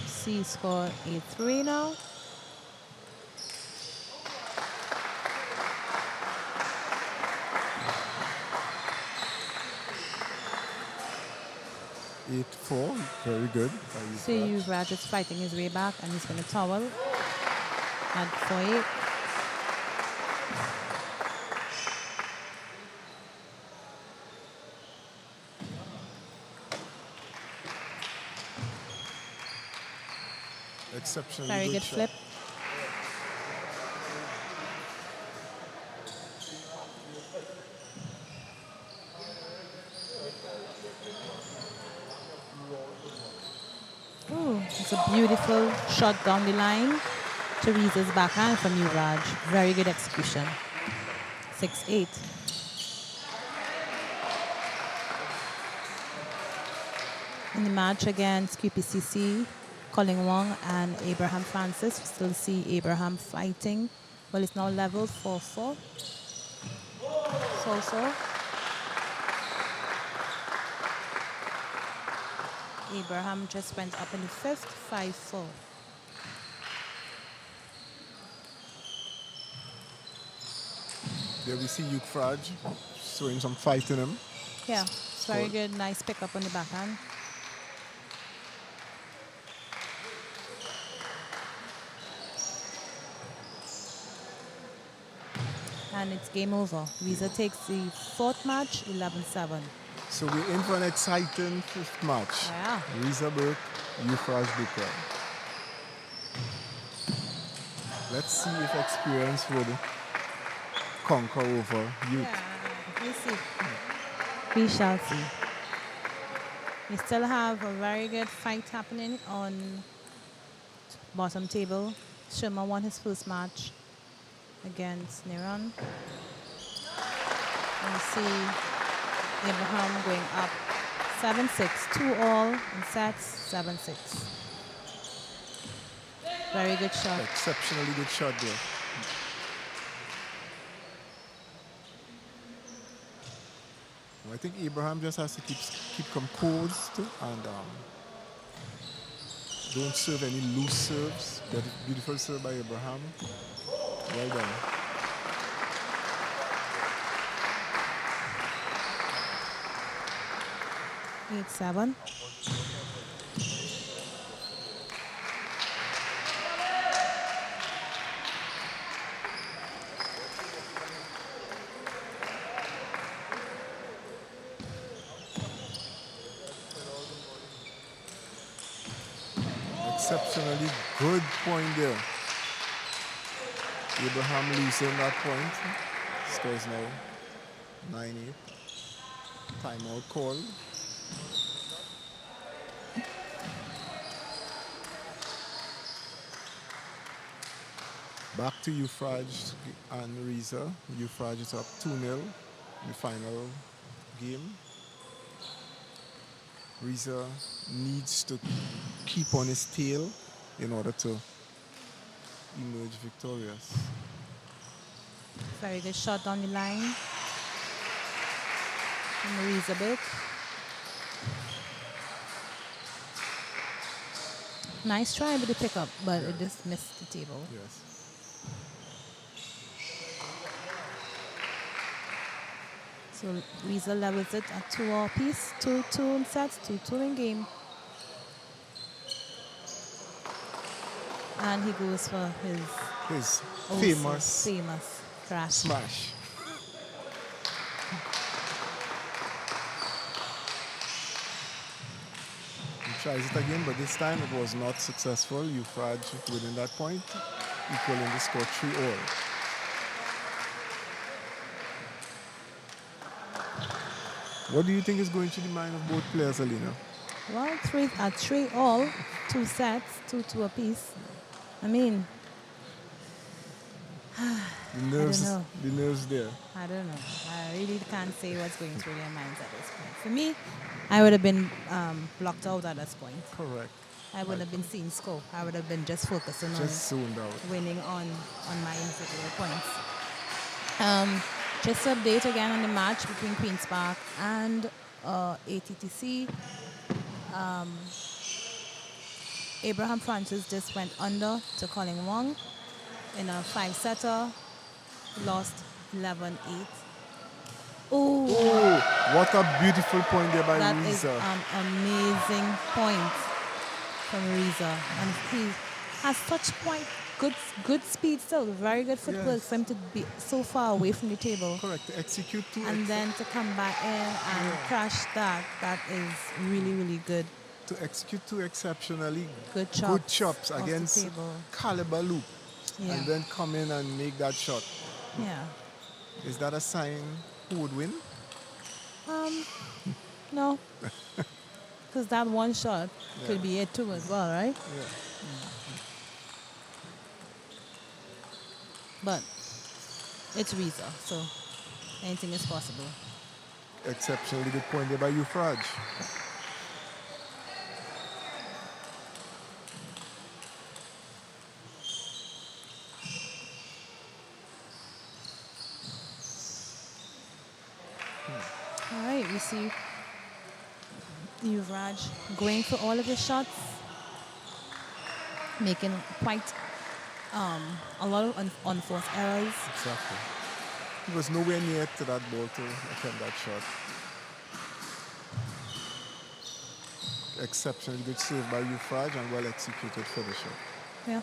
E: C score 8-3 now.
H: Eight four, very good. by
E: See
H: Euphraige.
E: Yuvraj is fighting his way back and he's going to towel at 4-8.
H: Exceptionally
E: Very good
H: shot.
E: flip. Ooh, it's a beautiful shot down the line. Teresa's backhand from Yuvraj. Very good execution. 6-8. In the match against QPCC, Colin Wong and Abraham Francis. We still see Abraham fighting. Well, it's now level 4-4. So. Abraham just went up in the fifth, 5-4.
H: There we see Euphraige showing some fight in him.
E: Yeah, it's very good. Nice pickup on the backhand. And it's game over. Reza takes the fourth match, 11-7.
H: So we're in for an exciting fifth match.
E: Yeah.
H: Reza Burke, Euphraige Duper. Let's see if experience would conquer over youth.
E: Yeah, we'll see. We shall see. We still have a very good fight happening on bottom table. Sherma won his first match against Neron. And we see Abraham going up 7-6, 2-all in sets, 7-6. Very good shot.
H: Exceptionally good shot there. I think Abraham just has to keep composed and don't serve any loose serves. That beautiful serve by Abraham. Well done.
E: 8-7.
H: Exceptionally good point there. Abraham losing that point. Scores now 9-8. Timeout call. Back to Euphraige and Reza. Euphraige is up 2-0 in the final game. Reza needs to keep on his tail in order to emerge victorious.
E: Very good shot down the line from Elizabeth. Nice try with the pickup, but it just missed the table.
H: Yes.
E: So Reza levels it at 2 apiece, 2-2 in sets, 2-2 in game. And he goes for his
H: His
E: also famous crash.
H: smash. He tries it again, but this time it was not successful. Euphrasia winning that point, equaling the score 3-all. What do you think is going through the mind of both players, Alina?
E: Well, 3-all, 2 sets, 2-2 apiece. I mean,
H: The nerves,
E: know.
H: the nerves there.
E: I don't know. I really can't say what's going through their minds at this point. For me, I would have been blocked out at this point.
H: Correct.
E: I wouldn't have been seeing scope. I would have been just focusing
H: Just zoned out.
E: on winning on my individual points. Just to update again on the match between Queen's Park and ATTC. Abraham Francis just went under to Colin Wong in a 5-setter, lost 11-8. Oh,
H: What a beautiful point there by
E: that is
H: Reza.
E: an amazing point from Reza. And he has such quite good speed still, very good footwork
H: Yes.
E: for him to be so far away from the table.
H: Correct. To execute two.
E: And then to come back in and crash that is really, really good.
H: to execute two exceptionally
E: Good
H: good
E: chops
H: chops
E: off the
H: against
E: table.
H: caliber loop,
E: Yeah.
H: and then come in and make that shot.
E: Yeah.
H: Is that a sign who would win?
E: No. Because that one shot could be it too as well, right?
H: Yeah.
E: But it's Reza, so anything is possible.
H: Exceptionally good point there by Euphrasia.
E: All right, we see Yuvraj going for all of his shots, making quite a lot of unforced errors.
H: Exactly. He was nowhere near to that ball to attempt that shot. Exceptionally good save by Euphrasia and well executed finisher.
E: Yeah.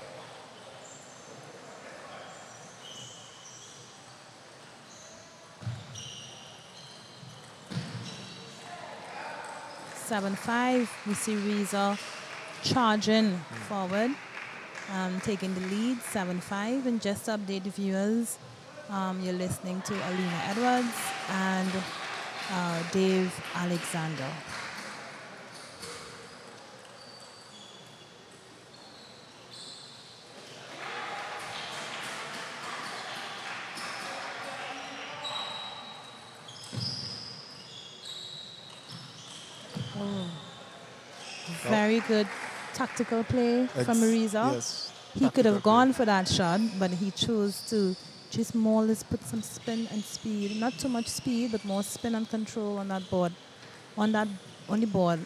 E: Seven five. We see Reza charging forward, taking the lead. 7-5. And just to update the viewers, you're listening to Alina Edwards and Dave Alexander. Very good tactical play from Reza.
H: Yes.
E: He could have
H: Tactical
E: gone for that shot, but he chose to just more or less put some spin and speed. Not too much speed, but more spin and control on that board, on the ball,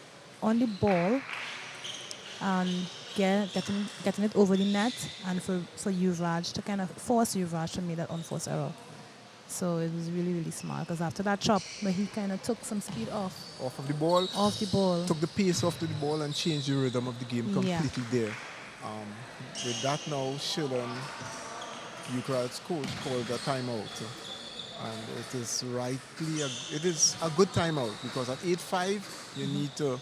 E: and getting it over the net, and for Yuvraj to kind of force Yuvraj to make that unforced error. So it was really, really smart, because after that chop, where he kind of took some speed off
H: of the ball.
E: the ball.
H: Took the pace off to the ball and changed the rhythm of the game
E: Yeah.
H: completely there. With that now, Sheldon, Ukraine's coach, called a timeout. And it is a good timeout, because at 8-5, you need to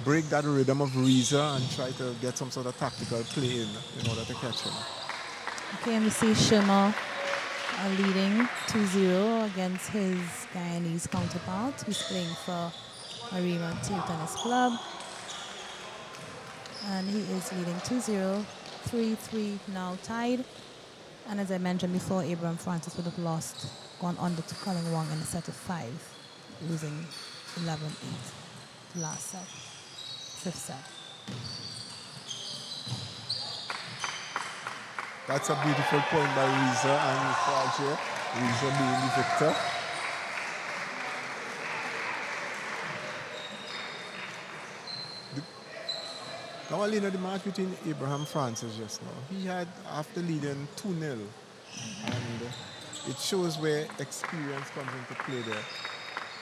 H: break that rhythm of Reza and try to get some sort of tactical play in order to catch him.
E: Okay, and we see Shimmer leading 2-0 against his Guyanese counterpart. He's playing for Arima Table Tennis Club. And he is leading 2-0, 3-3 now tied. And as I mentioned before, Abraham Francis would have gone under to Colin Wong in a set of 5, losing 11-8 the last set, 5th set.
H: That's a beautiful point by Reza and Euphrasia. Reza being the victor. Now, Alina, the match between Abraham Francis just now, he had, after leading 2-0, and it shows where experience comes into play there.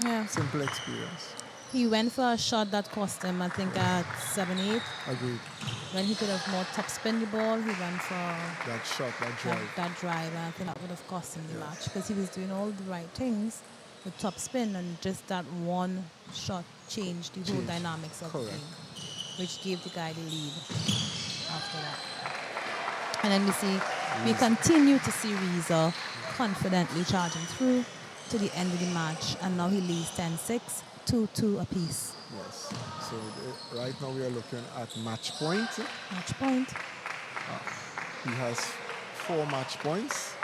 E: Yeah.
H: Simple experience.
E: He went for a shot that cost him, I think, at 7-8.
H: Agreed.
E: When he could have more top-spin the ball, he went for
H: That shot, that drive.
E: that drive, and I think that would have cost him the
H: Yes.
E: match because he was doing all the right things with top spin, and just that one shot changed the whole
H: Changed.
E: dynamics of the
H: Correct.
E: game, which gave the guy the lead after that. And then we continue to see Reza confidently charging through to the end of the match, and now he leads 10-6, 2-2 apiece.
H: Yes. So right now we are looking at match point.
E: Match point.
H: He has 4 match points.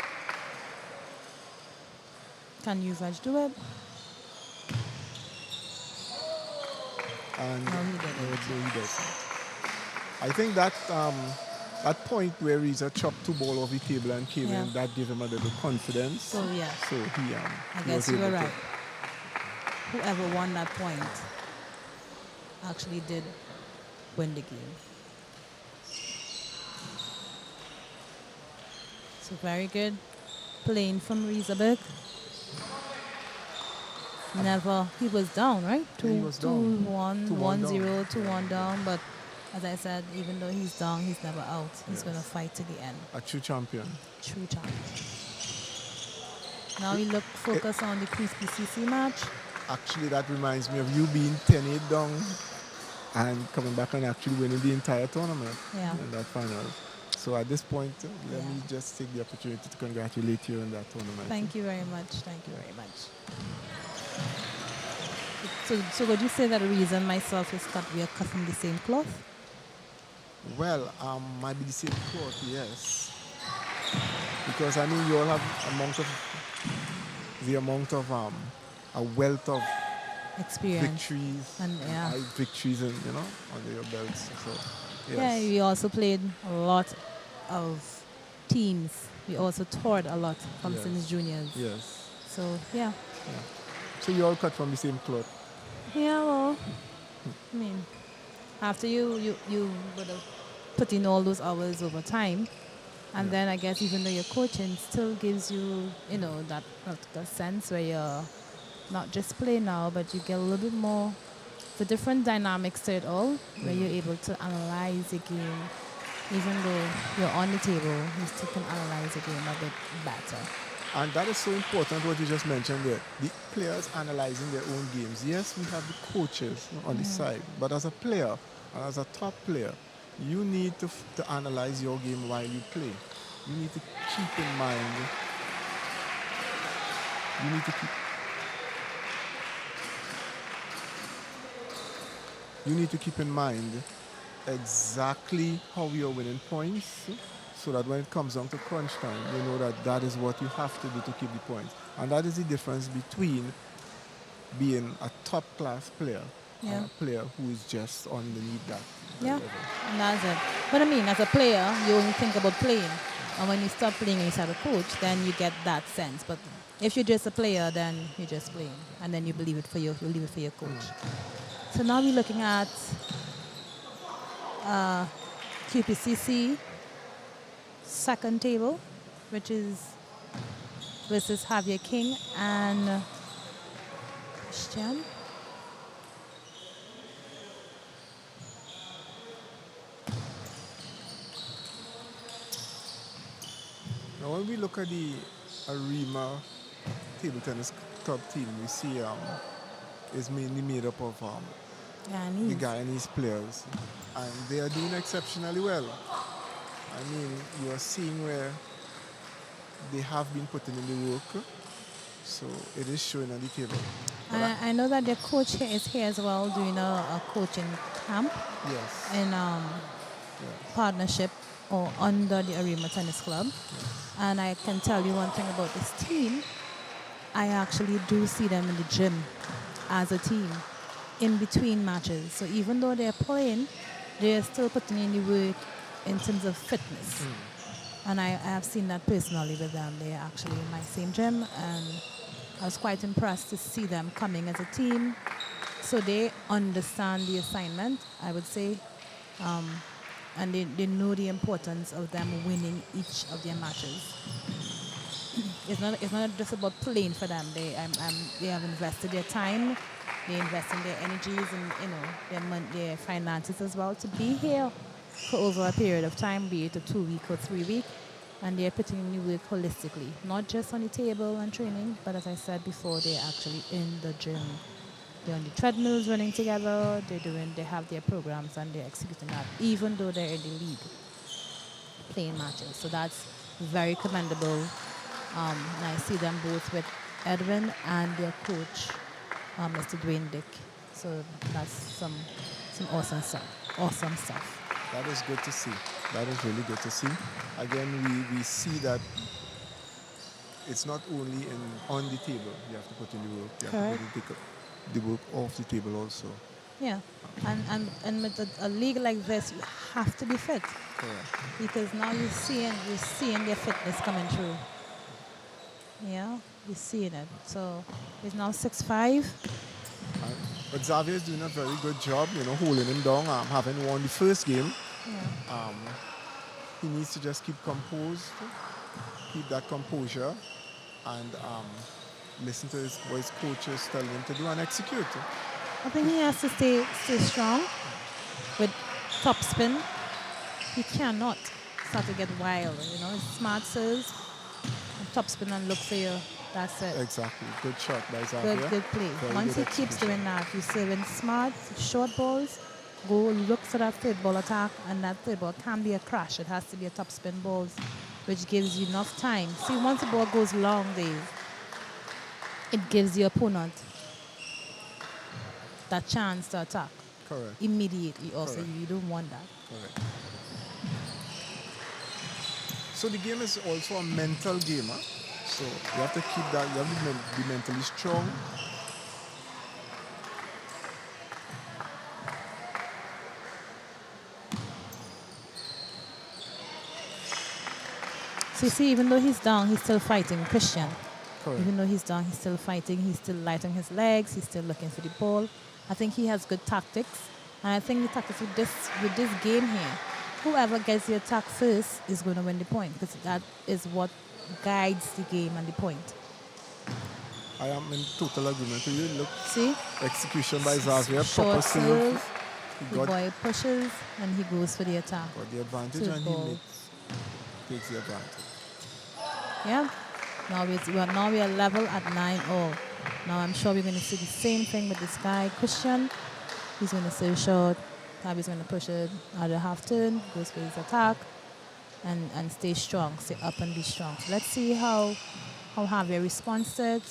E: Can Yuvraj do it?
H: And
E: No, he didn't.
H: no, he doesn't. I think that that point where Reza chopped 2 ball off the table and came
E: Yeah.
H: in, that gave him a little confidence.
E: So, yeah.
H: So he
E: I
H: he
E: guess
H: was
E: you were
H: able to-
E: right. Whoever won that point actually did win the game. So very good playing from Riesberg. Never, he was down, right?
H: Yeah, he was down.
E: 2-1,
H: 2-1 down.
E: 1-0, 2-1 down. But as I said, even though he's down, he's never out. He's
H: Yes.
E: going to fight to the end.
H: A true champion.
E: True champion. Now we focus on the Crease PCC match.
H: Actually, that reminds me of you being 10-8 down and coming back and actually winning the entire tournament
E: Yeah.
H: in that final. So at this point, let
E: Yeah.
H: me just take the opportunity to congratulate you in that tournament.
E: Thank you very much. Thank you very much. So would you say that the reason myself is that we are cutting the same cloth?
H: Well, might be the same cloth, yes. Because I mean, you all have the amount of a wealth of
E: Experience.
H: victories,
E: And yeah.
H: high victories, and under your belts. So yes.
E: Yeah, we also played a lot of teams. We also toured a lot from
H: Yes.
E: since juniors.
H: Yes.
E: So yeah.
H: So you all cut from the same cloth.
E: Yeah, well, I mean, after you would have put in all those hours over time, and then I guess even though you're coaching, still gives you, that practical sense where you're not just playing now, but you get a little bit more, the different dynamics to it all, where you're able to analyze the game. Even though you're on the table, you still can analyze the game a bit better.
H: And that is so important what you just mentioned there. The players analyzing their own games. Yes, we have the coaches on the side, but as a player and as a top player, you need to analyze your game while you play. You need to keep in mind. You need to keep in mind exactly how you're winning points, so that when it comes down to crunch time, you know that is what you have to do to keep the points. And that is the difference between being a top-class player
E: Yeah.
H: and a player who is just underneath that
E: Yeah,
H: level.
E: and that's it. But I mean, as a player, you only think about playing. And when you start playing and you start a coach, then you get that sense. But if you're just a player, then you're just playing. And then you leave it for your coach. So now we're looking at QPCC second table, which is versus Javier King and Christian.
H: Now, when we look at the Arima table tennis club team, we see is mainly made up of the Guyanese players, and they are doing exceptionally well. I mean, you are seeing where they have been putting in the work, so it is showing on the table. But
E: I know that their coach here is here as well, doing a coaching camp
H: yes,
E: in
H: yes.
E: partnership or under the Arima Tennis Club. And I can tell you one thing about this team. I actually do see them in the gym as a team in between matches. So even though they're playing, they're still putting in the work in terms of fitness. And I have seen that personally with them. They're actually in my same gym, and I was quite impressed to see them coming as a team. So they understand the assignment, I would say, And they know the importance of them winning each of their matches. It's not just about playing for them. They have invested their time, they invest in their energies and their finances as well to be here for over a period of time, be it a 2 week or 3 week, and they're putting in the work holistically, not just on the table and training, but as I said before, they're actually in the gym. They're on the treadmills running together. They have their programs and they're executing that, even though they're in the league playing matches. So that's very commendable. And I see them both with Edwin and their coach, Mr. Dwayne Dick. So that's some awesome stuff. Awesome stuff.
H: That is good to see. That is really good to see. Again, we see that it's not only on the table you have to put in the work. You have to put the work off the table also.
E: Yeah, and with a league like this, you have to be fit.
H: Correct.
E: Because now you're seeing their fitness coming through. Yeah, you're seeing it. So he's now 6'5".
H: But Xavier is doing a very good job, holding him down, having won the first game.
E: Yeah.
H: He needs to just keep composed, keep that composure, and listen to what his coaches tell him to do and execute.
E: I think he has to stay strong with top spin. He cannot start to get wild. His smart serves, top spin and look for you. That's it.
H: Exactly. Good shot by Xavier.
E: Good play.
H: Very
E: Once
H: good
E: he keeps
H: execution.
E: doing that, you're serving smart, short balls, go look for that third ball attack, and that third ball can't be a crash. It has to be a top spin balls, which gives you enough time. See, once the ball goes long, Dave, it gives your opponent that chance to attack.
H: Correct.
E: Immediately also.
H: Correct.
E: You don't want that.
H: Correct. So the game is also a mental game. Huh? So you have to keep that, you have to be mentally strong.
E: So you see, even though he's down, he's still fighting Christian.
H: Correct.
E: Even though he's down, he's still fighting. He's still light on his legs. He's still looking for the ball. I think he has good tactics. And I think the tactics with this game here, whoever gets the attack first is going to win the point, because that is what guides the game and the point.
H: I am in total agreement with you. Look,
E: See?
H: execution by Xavier,
E: Short
H: proper serve.
E: serve.
H: He
E: The
H: got
E: boy pushes and he goes for the attack.
H: the advantage
E: Third
H: and
E: ball.
H: he takes the advantage.
E: Yeah. Now we are level at 9-0. Now I'm sure we're going to see the same thing with this guy, Christian. He's going to serve short. Tabby's going to push it at a half turn, goes for his attack, and stay strong, stay up and be strong. So let's see how Javier responds to it.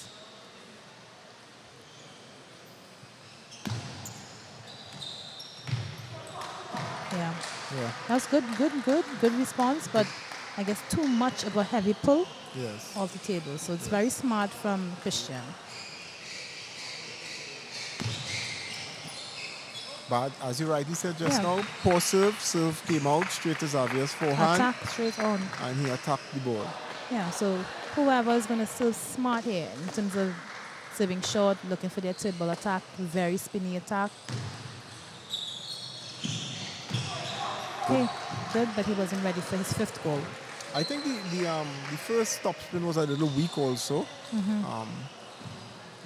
E: Yeah.
H: Yeah.
E: That's good response, but I guess too much of a heavy pull
H: Yes.
E: off the table. So it's very smart from Christian.
H: But as you rightly said just
E: Yeah.
H: now, poor serve came out straight to Xavier's forehand,
E: Attack straight on.
H: and he attacked the ball.
E: Yeah, so whoever is going to serve smart here in terms of serving short, looking for their third ball attack, very spinny attack. Okay, good, but he wasn't ready for his fifth goal.
H: I think the first top spin was a little weak also.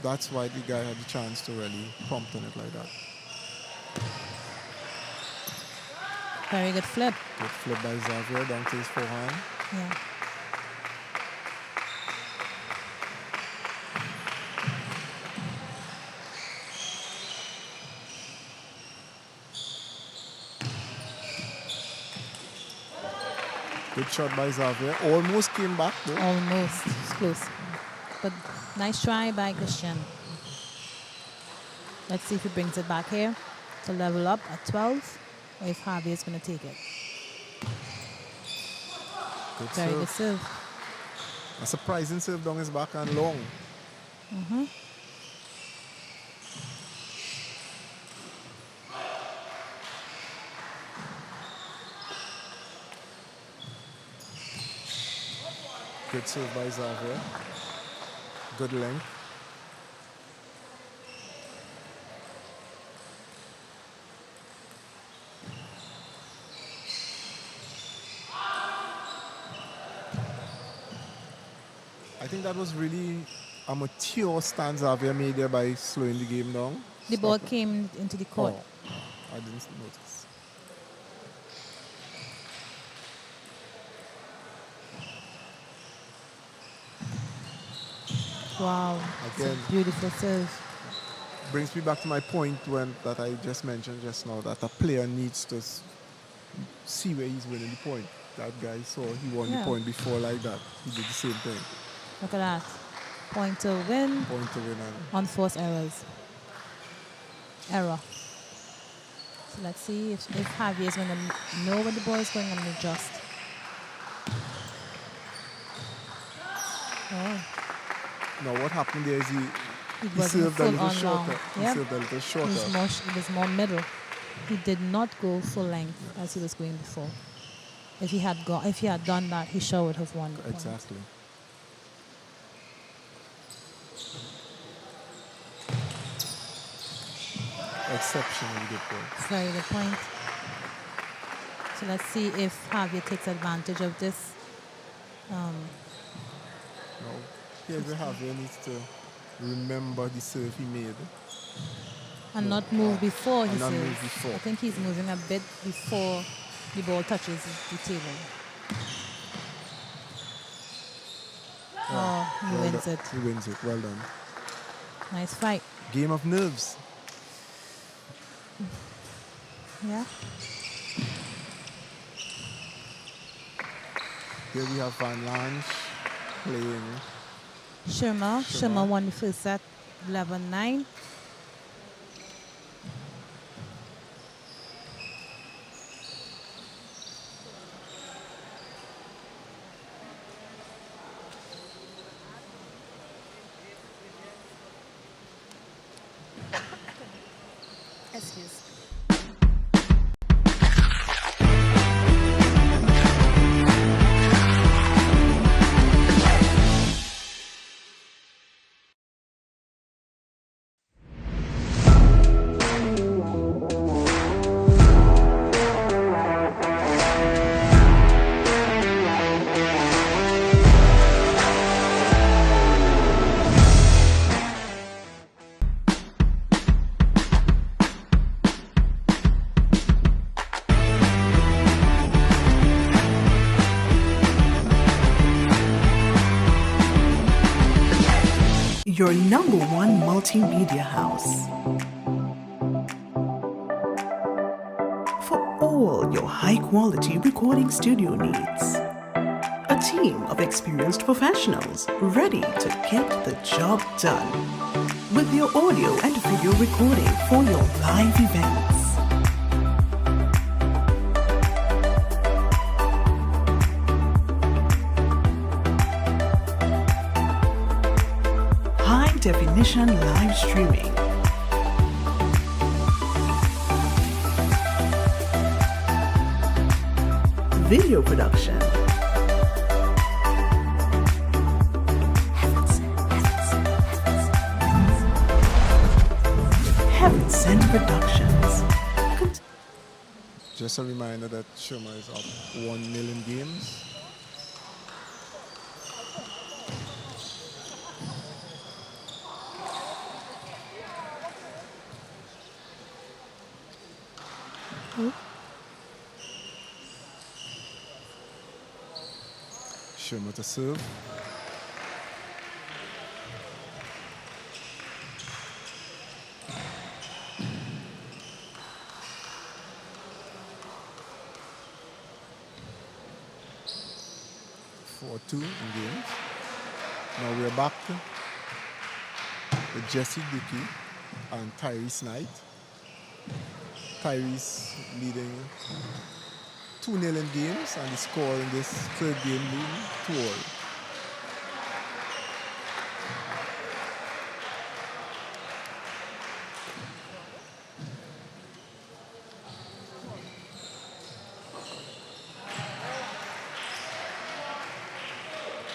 H: That's why the guy had the chance to really prompt on it like that.
E: Very good flip.
H: Good flip by Xavier down to his forehand.
E: Yeah.
H: Good shot by Xavier. Almost came back though.
E: Almost. It's close. But nice try by Christian. Let's see if he brings it back here to level up at 12, or if Javier is going to take it.
H: Good
E: Very
H: serve.
E: good serve.
H: A surprising serve down his back and long. Good serve by Xavier. Good length. think that was really a mature stance Xavier made there by slowing the game down.
E: The ball
H: Stop it.
E: came into the court.
H: Oh, I didn't notice.
E: Wow. It's a
H: Again.
E: beautiful serve.
H: Brings me back to my point that I just mentioned just now, that a player needs to see where he's winning the point. That guy saw he won the
E: Yeah.
H: point before like that. He did the same thing.
E: Look at that. Point to win.
H: Point to win. And
E: Unforced errors. Error. So let's see if Javier is going to know where the ball is going and adjust. Oh,
H: now what happened there is he
E: wasn't
H: served a
E: full
H: little
E: on long.
H: shorter. He
E: Yep.
H: served a little
E: It
H: shorter.
E: was more middle. He did not go full length as he was going before. If he had done that, he sure would have won the point.
H: Exactly. Exceptionally good point.
E: Very good point. So let's see if Javier takes advantage of this.
H: Now, here's where Javier needs to remember the serve he made.
E: And not move before he
H: And not
E: serves.
H: move before.
E: I think he's moving a bit before the ball touches the table. Oh, he
H: Well
E: wins
H: done.
E: it.
H: He wins it. Well done.
E: Nice fight.
H: Game of nerves.
E: Yeah.
H: Here we have Van Lange playing.
E: Sherma won the first set 11-9. Excuse.
D: Your number one multimedia house. For all your high quality recording studio needs. A team of experienced professionals ready to get the job done. With your audio and video recording for your live events. High definition live streaming. Video production. Heaven Sent Productions.
H: Just a reminder that Sherma is up 1 million games. Sherma to serve. For 2 in games. Now we're back with Jesse Dickey and Tyrese Knight. Tyrese leading 2-0 in games, and the score in this third game leading 2-all.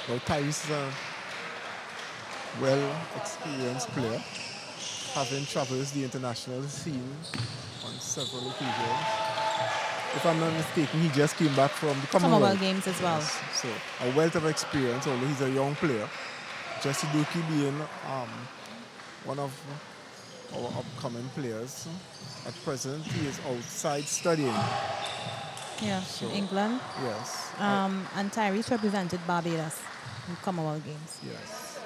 H: Now Tyrese is a well-experienced player, having traversed the international scene on several occasions. If I'm not mistaken, he just came back from the Commonwealth
E: Games as well.
H: Yes. So a wealth of experience, although he's a young player. Jesse Dookie being one of our upcoming players. At present, he is outside studying.
E: Yeah,
H: So,
E: in England.
H: Yes.
E: And Tyrese represented Barbados in Commonwealth Games.
H: Yes.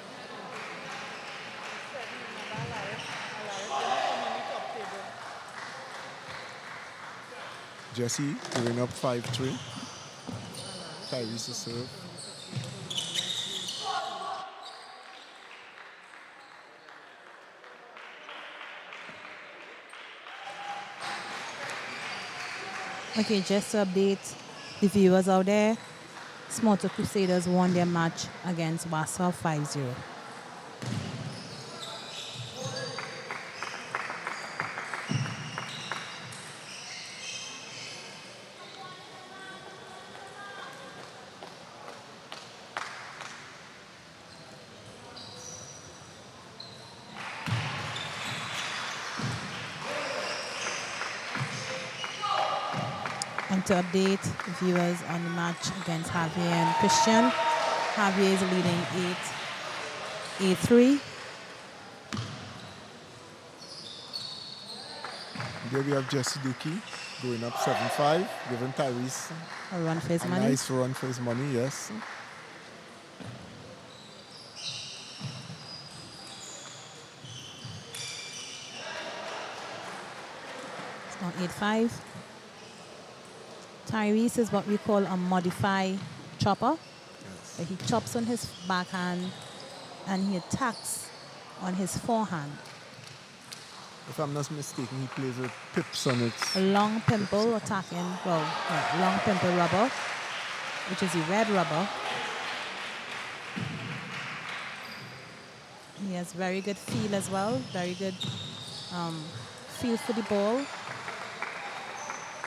H: Jesse giving up 5-3. Tyrese to serve.
E: Okay, just to update the viewers out there, Smoto Crusaders won their match against Warsaw 5-0. And to update the viewers on the match against Javier and Christian, Javier is leading 8-3.
H: There we have Jesse Dookie going up 7-5, giving Tyrese
E: A run for his
H: a
E: money.
H: nice run for his money, yes.
E: It's now 8-5. Tyrese is what we call a modified chopper.
H: Yes.
E: He chops on his backhand and he attacks on his forehand.
H: If I'm not mistaken, he plays with pips on it.
E: A long pimple attacking, long pimple rubber, which is a red rubber. He has very good feel as well, very good feel for the ball.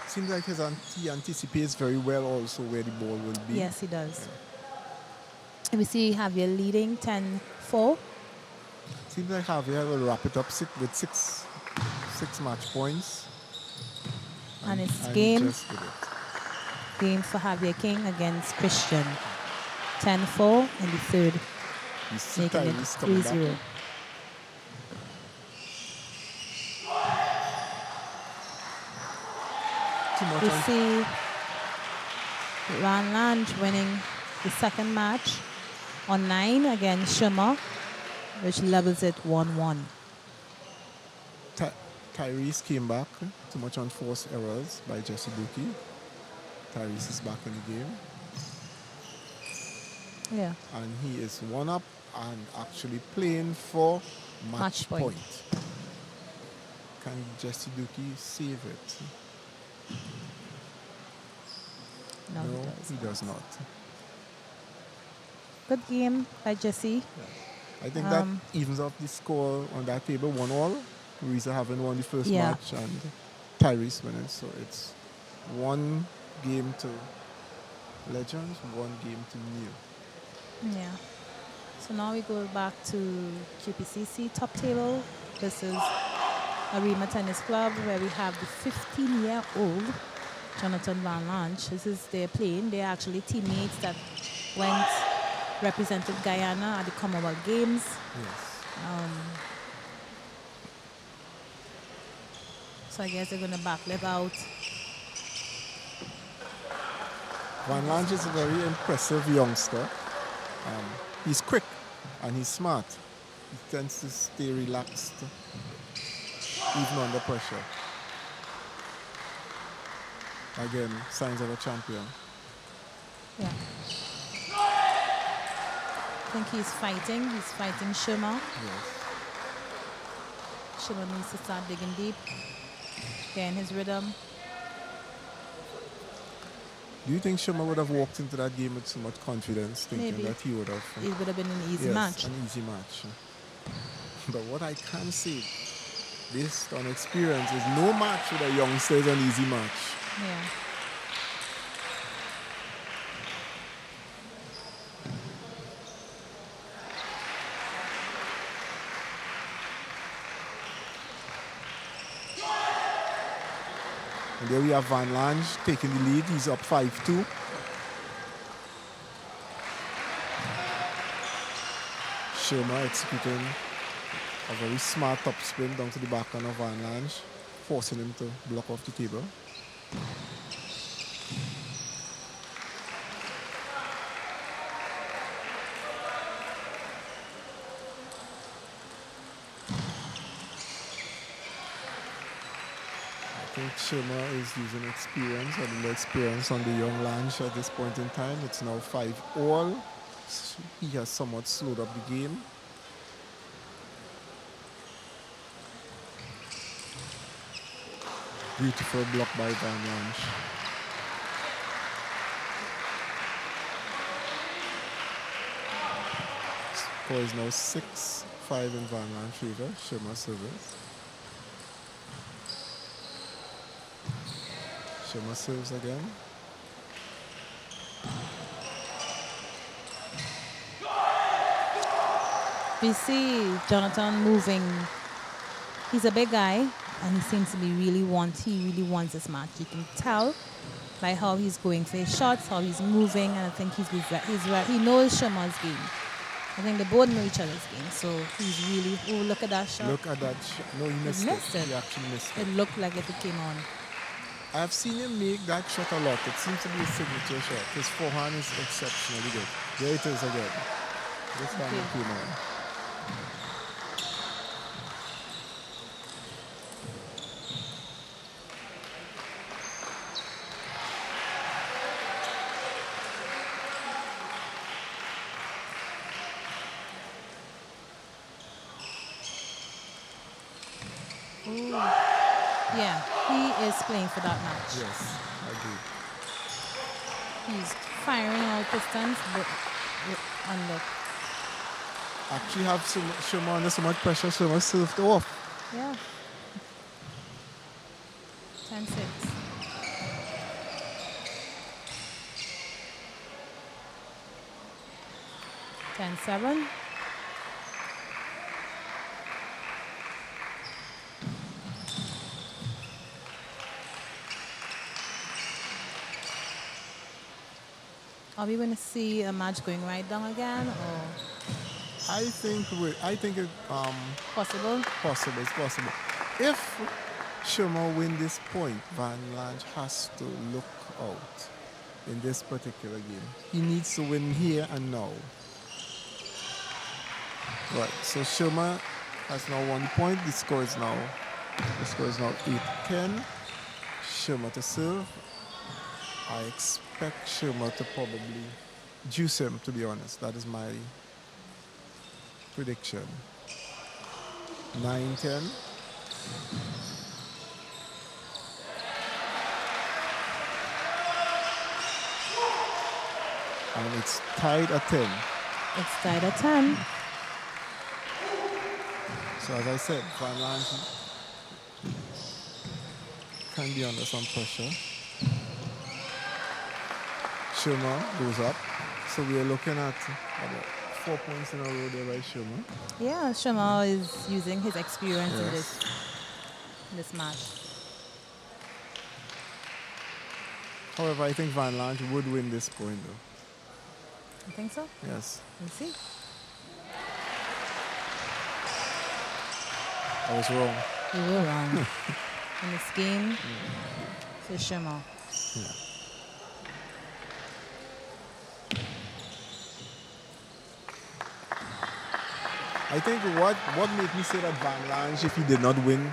H: Seems like he anticipates very well also where the ball will be.
E: Yes, he does. And we see Javier leading 10-4.
H: Seems like Javier will wrap it up with six match points.
E: And it's
H: he
E: game
H: just did it.
E: for Javier King against Christian. 10-4 in the third,
H: You see
E: making it
H: Tyrese coming
E: 3-0.
H: back. Too much
E: We
H: on
E: see Ran Lange winning the second match on 9 against Schumer, which levels it 1-1.
H: Tyrese came back. Too much on forced errors by Jesse Dookie. Tyrese is back in the game.
E: Yeah.
H: And he is one up and actually playing for match
E: Match point.
H: point. Can Jesse Dookie save it?
E: No,
H: No,
E: he
H: he does not.
E: Good game by Jesse.
H: I think that evens up the score on that table 1-1. Risa having won the first
E: Yeah.
H: match and Tyrese winning. So it's 1 game to Legends, 1 game to New.
E: Yeah. So now we go back to QPCC top table. This is Arima Tennis Club where we have the 15-year-old Jonathan Van Lange. This is their playing. They're actually teammates that went represented Guyana at the Commonwealth Games.
H: Yes.
E: So I guess they're going to back live out.
H: Van Lange is a very impressive youngster. He's quick and he's smart. He tends to stay relaxed even under pressure. Again, signs of a champion.
E: Yeah. I think he's fighting. He's fighting Schumer.
H: Yes.
E: Schumer needs to start digging deep, getting his rhythm.
H: Do you think Schumer would have walked into that game with so much confidence, thinking
E: Maybe.
H: that he would have...
E: It would have been an easy
H: yes,
E: match.
H: an easy match. But what I can say, based on experience, is no match with a youngster is an easy match.
E: Yeah.
H: And there we have Van Lange taking the lead. He's up Sherma executing a very smart top spin down to the backhand of Van Lange, forcing him to block off the table. I think Sherma is using experience, a little experience on the young Lange at this point in time. It's now 5-all. He has somewhat slowed up the game. Beautiful block by Van Lange. Score is now 6-5 in Van Lange favor. Sherma serves. Sherma serves again.
E: We see Jonathan moving. He's a big guy, and he seems to be he really wants this match. You can tell by how he's going for his shots, how he's moving, and I think he knows Sherma's game. I think they both know each other's game, so he's really. Oh, look at that shot!
H: Look at that shot. No, he missed it. He actually missed it.
E: It looked like if it came on.
H: I've seen him make that shot a lot. It seems to be a signature shot. His forehand is exceptionally good. There it is again. This time it came on.
E: Yeah, he is playing for that match.
H: Yes, I agree.
E: He's firing all pistons, but and look.
H: Actually have Sherma under so much pressure, Sherma served off.
E: Yeah. 10-6. Ten-7. Are we going to see a match going right down again, or
H: I think it
E: possible?
H: possible. It's possible. If Sherma win this point, Van Lange has to look out in this particular game. He needs to win here and now. Right. So Sherma has now 1 point. The score is now 8-10. Sherma to serve. I expect Sherma to probably juice him, to be honest. That is my prediction. 9-10. And it's tied at 10.
E: It's tied at 10.
H: So as I said, Van Lange can be under some pressure. Sherma goes up. So we are looking at about 4 points in a row there by Sherma.
E: Yeah, Sherma is using his experience in
H: Yes.
E: this match.
H: However, I think Van Lange would win this point though.
E: You think so?
H: Yes.
E: We'll see.
H: I was wrong.
E: You were wrong. In this game, for Sherma.
H: Yeah. I think what made me say that Van Lange, if he did not win,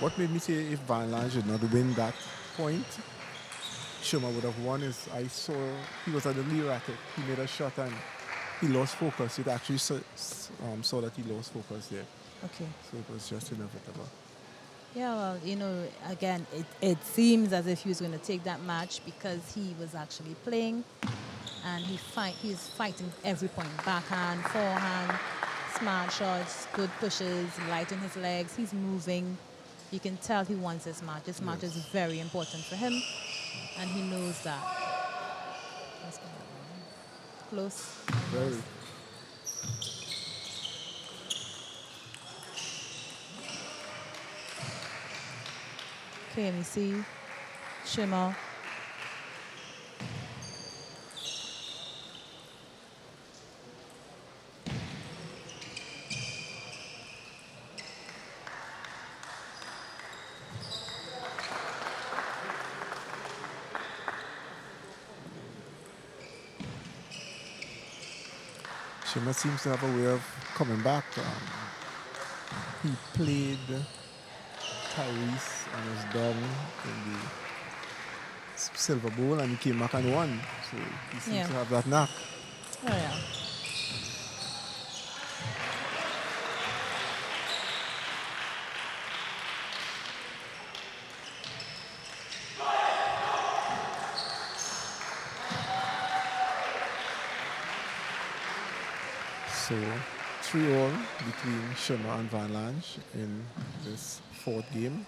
H: what made me say if Van Lange did not win that point, Sherma would have won is I saw he was at the lead racket. He made a shot and he lost focus. It actually saw that he lost focus there.
E: Okay.
H: So it was just inevitable.
E: Yeah, well, again, it seems as if he was going to take that match because he was actually playing and he's fighting every point. Backhand, forehand, smart shots, good pushes, light on his legs. He's moving. You can tell he wants this match. This match is very important for him, and he knows that. close.
H: Very.
E: Okay, let me see. Shimmer.
H: Shima seems to have a way of coming back. He played Tyrese and was down in the Silver Bowl and he came back and won. So he seems
E: Yeah.
H: to have that knack.
E: Oh, yeah.
H: So 3-all between Shima and Van Lange in this fourth game.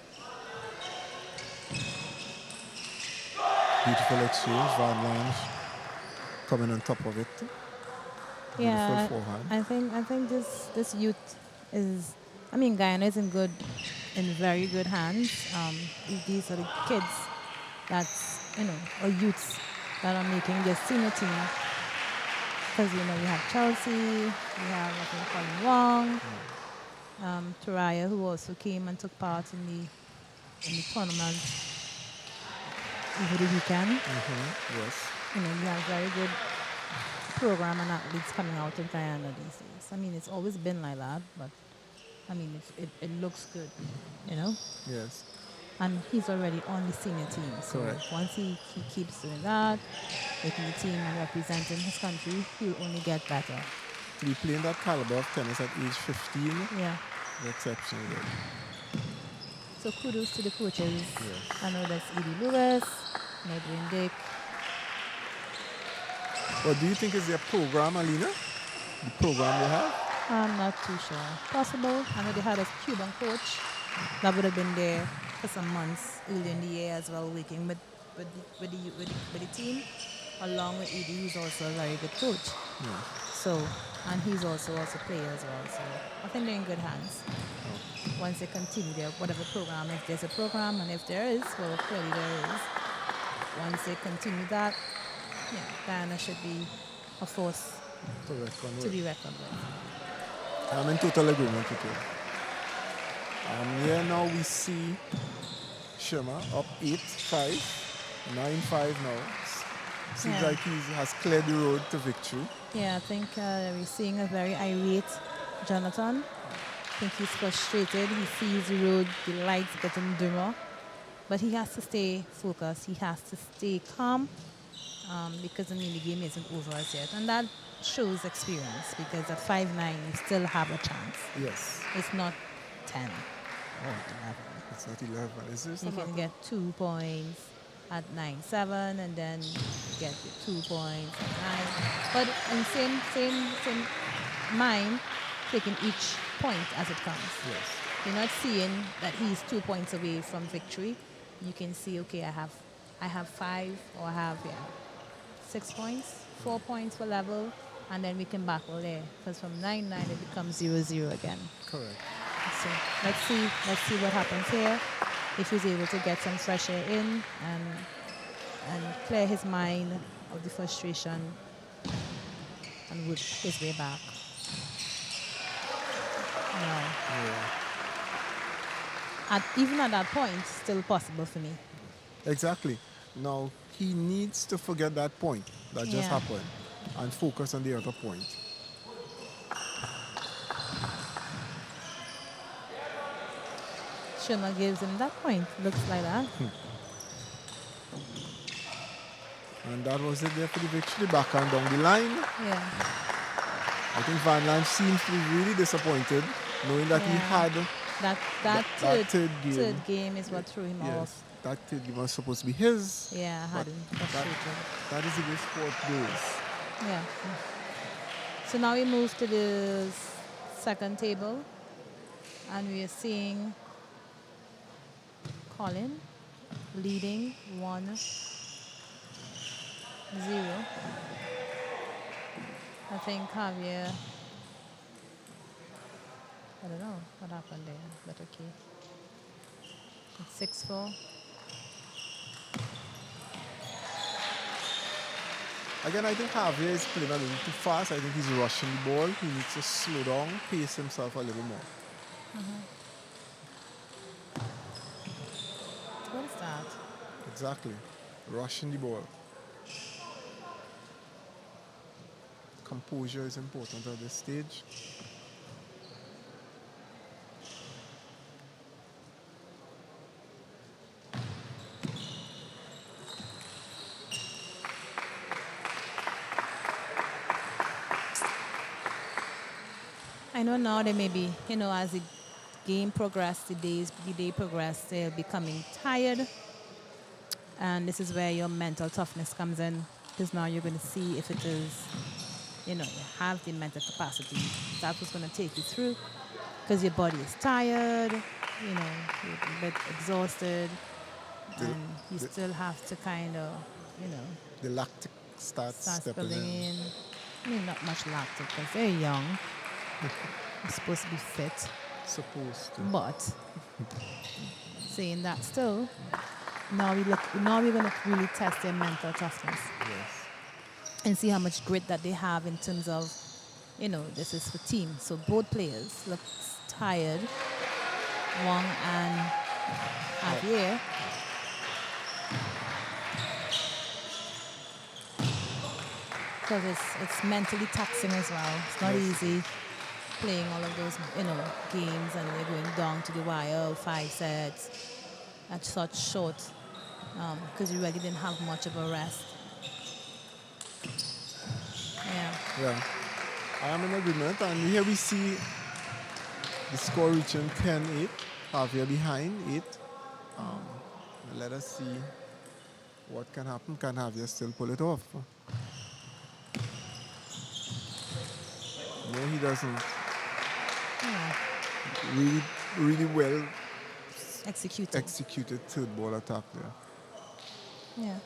H: Beautiful exchange. Van Lange coming on top of it.
E: Yeah,
H: Beautiful forehand.
E: I think this youth is, I mean, Guyana is in very good hands. These are the kids that's, or youths that are making their senior team. Because, you have Chelsea, we have, I think, Colin Wong, Turaya, who also came and took part in the tournament over the weekend.
H: Yes.
E: You have very good program and athletes coming out of Guyana these days. I mean, it's always been like that, but I mean, it looks good,
H: Yes.
E: And he's already on the senior team. So
H: Correct.
E: once he keeps doing that, making the team and representing his country, he'll only get better.
H: To be playing that caliber of tennis at age 15,
E: Yeah.
H: exceptionally good.
E: So kudos to the coaches.
H: Yes.
E: I know that's Edie Lewis, Nedwin Dick.
H: What do you think is their program, Alina? The program they have?
E: I'm not too sure. Possible. I know they had a Cuban coach that would have been there for some months early in the year as well, working with the team, along with Edie, who's also a very good coach.
H: Yeah.
E: So, and he's also player as well. So I think they're in good hands. Once they continue their whatever program, if there's a program, and if there is, well, clearly there is. Once they continue that, yeah, Guyana should be a force to be reckoned with.
H: I'm in total agreement with you. Here now we see Shima up 8-5, 9-5 now. Seems
E: Yeah.
H: like he has cleared the road to victory.
E: Yeah, I think we're seeing a very irate Jonathan. I think he's frustrated. He sees the road, the lights getting dimmer. But he has to stay focused. He has to stay calm because I mean, the game isn't over as yet. And that shows experience because at 5'9", you still have a chance.
H: Yes.
E: It's not 10 or 11.
H: It's not 11. Is this
E: You can get 2 points at 9-7 and then get your 2 points at 9. But in same mind, taking each point as it comes.
H: Yes.
E: You're not seeing that he's 2 points away from victory. You can see, okay, I have 5 or I have 6 points, 4 points for level, and then we can battle there. Because from 9-9 it becomes 0-0 again.
H: Correct.
E: So let's see what happens here. If he's able to get some fresh air in and clear his mind of the frustration and work his way back. Even at that point, still possible for me.
H: Exactly. Now, he needs to forget that point that just happened and focus on the other point.
E: Shima gives him that point. Looks like that.
H: And that was it there for the victory. Backhand down the line.
E: Yeah.
H: I think Van Lange seems to be really disappointed knowing that he had
E: that third
H: game.
E: game is what threw him off.
H: That third game was supposed to be his.
E: Yeah, had him frustrated.
H: That is the way sport goes.
E: Yeah. So now we move to the second table and we are seeing Colin leading 1-0. I think Javier, I don't know what happened there, but okay. It's 6-4.
H: Again, I think Javier is playing a little too fast. I think he's rushing the ball. He needs to slow down, pace himself a little more.
E: What is that?
H: Exactly. Rushing the ball. Composure is important at this stage.
E: I know now they may be, as the game progressed, the day progressed, they're becoming tired. And this is where your mental toughness comes in. Because now you're going to see if it is, you have the mental capacity. That's what's going to take you through. Because your body is tired, you're a bit exhausted. And you still have to kind of,
H: The lactic starts
E: start
H: stepping
E: spilling
H: in.
E: in. I mean, not much lactic because they're young. They're supposed to be fit.
H: Supposed to.
E: But saying that still, now we're going to really test their mental toughness
H: Yes.
E: and see how much grit that they have in terms of, this is for team. So both players look tired, Wong and Javier. Because it's mentally taxing as well. It's not easy playing all of those, games and they're going down to the wire, 5 sets at such short, because you really didn't have much of a rest.
H: Yeah. I am in agreement. And here we see the score reaching 10-8. Javier behind 8. Let us see what can happen. Can Javier still pull it off? No, he doesn't.
E: Yeah.
H: Really, really well
E: Executed.
H: third ball attack there.
E: Yeah.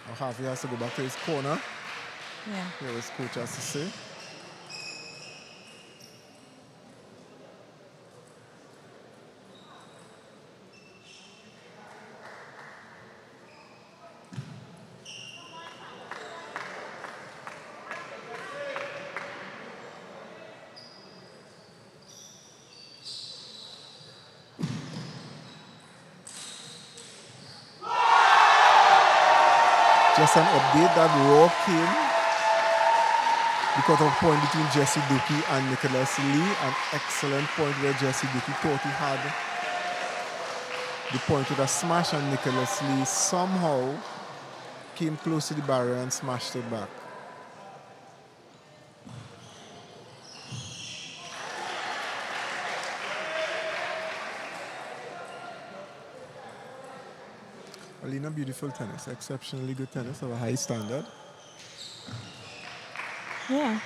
H: Now Javier has to go back to his corner.
E: Yeah.
H: Here his coach has to say. Just an update that Raw came because of a point between Jesse Duki and Nicholas Lee. An excellent point where Jesse Duki thought he had the point with a smash and Nicholas Lee somehow came close to the barrier and smashed it back. Alina, beautiful tennis, exceptionally good tennis of a high standard.
E: Yeah.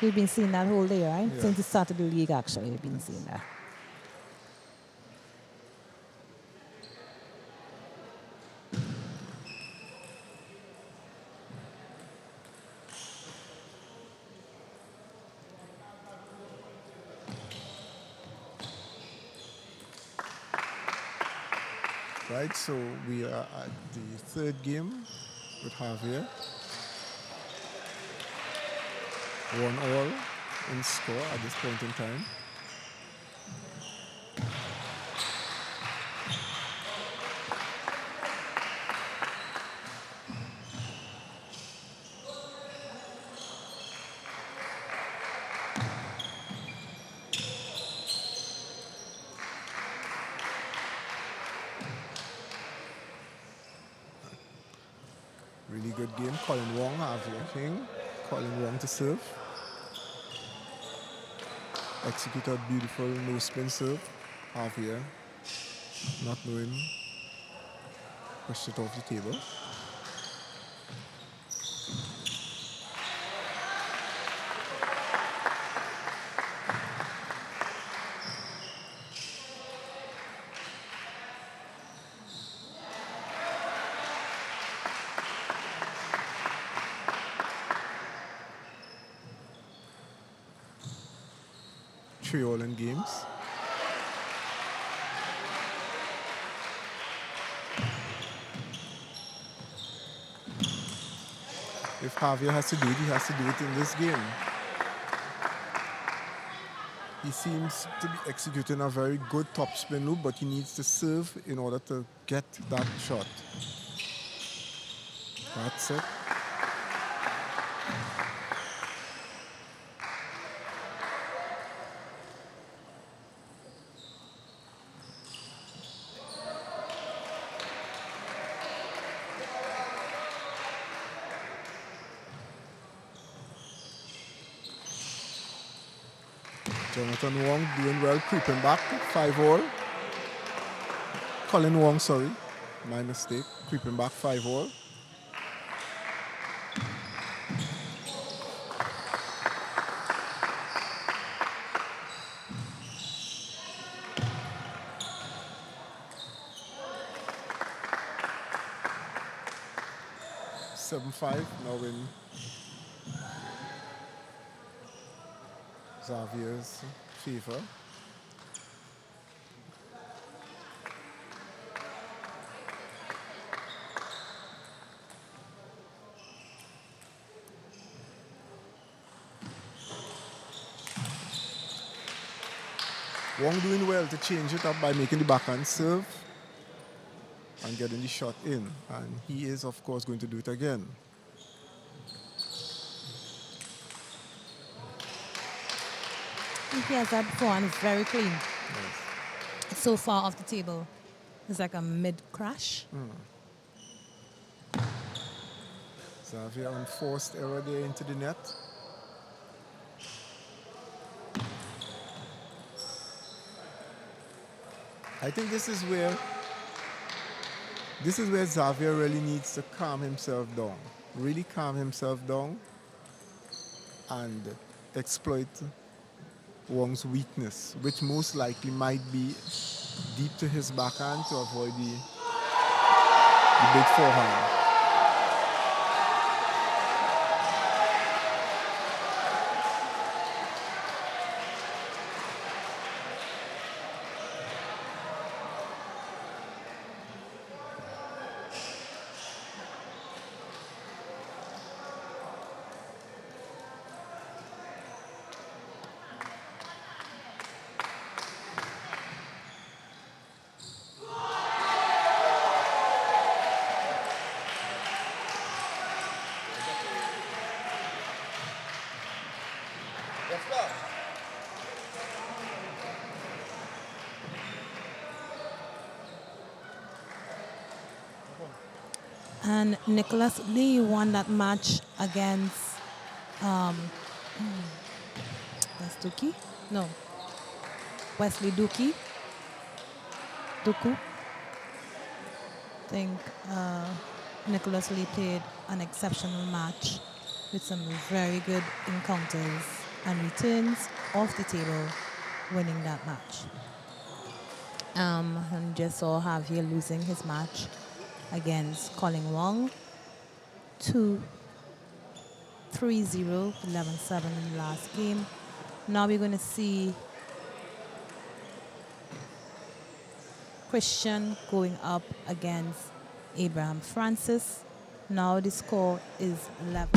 E: We've been seeing that whole day, right?
H: Yeah.
E: Since the start of the league, actually, we've been seeing that.
H: Right, so we are at the third game with Javier. 1-1 in score at this point in time. Really good game. Colin Wong, Javier King. Colin Wong to serve. Executed beautiful no spin serve. Javier, not knowing, pushed it off the table. 3-all in games. If Javier has to do it, he has to do it in this game. He seems to be executing a very good topspin loop, but he needs to serve in order to get that shot. That's it. Jonathan Wong doing well, creeping back, 5-all. Colin Wong, sorry, my mistake, creeping back 5-all. Seven-5 now in Xavier's favor. Wong doing well to change it up by making the backhand serve and getting the shot in. And he is, of course, going to do it again.
E: He has that forehand very clean.
H: Yes.
E: So far off the table. It's like a mid-crash.
H: Xavier unforced error there into the net. I think this is where Xavier really needs to calm himself down. Really calm himself down and exploit Wong's weakness, which most likely might be deep to his backhand to avoid the big forehand.
E: And Nicholas Lee won that match against that's Dookie? No. Wesley Dookie. Duku. I think Nicholas Lee played an exceptional match with some very good encounters and returns off the table, winning that match. And just saw Javier losing his match against Colin Wong, 2-3-0, 11-7 in the last game. Now we're going to see Christian going up against Abraham Francis. Now the score is 11.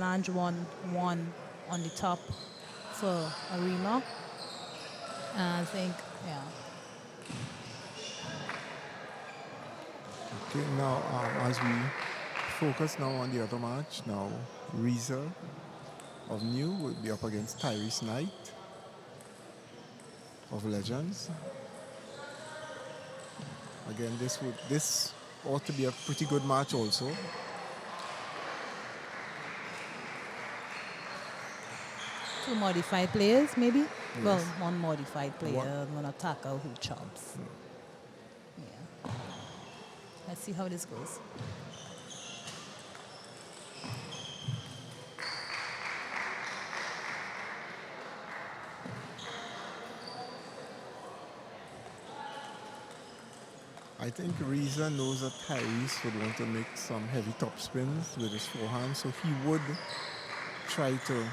E: Lange won on the top for Arima. And I think, yeah.
H: Okay, now as we focus now on the other match, now Reza of New will be up against Tyrese Knight of Legends. Again, this ought to be a pretty good match also.
E: Two modified players, maybe?
H: Yes.
E: Well, one modified player, one attacker who chops. Yeah. Let's see how this goes.
H: I think Reza knows that Tyrese would want to make some heavy top spins with his forehand, so he would try to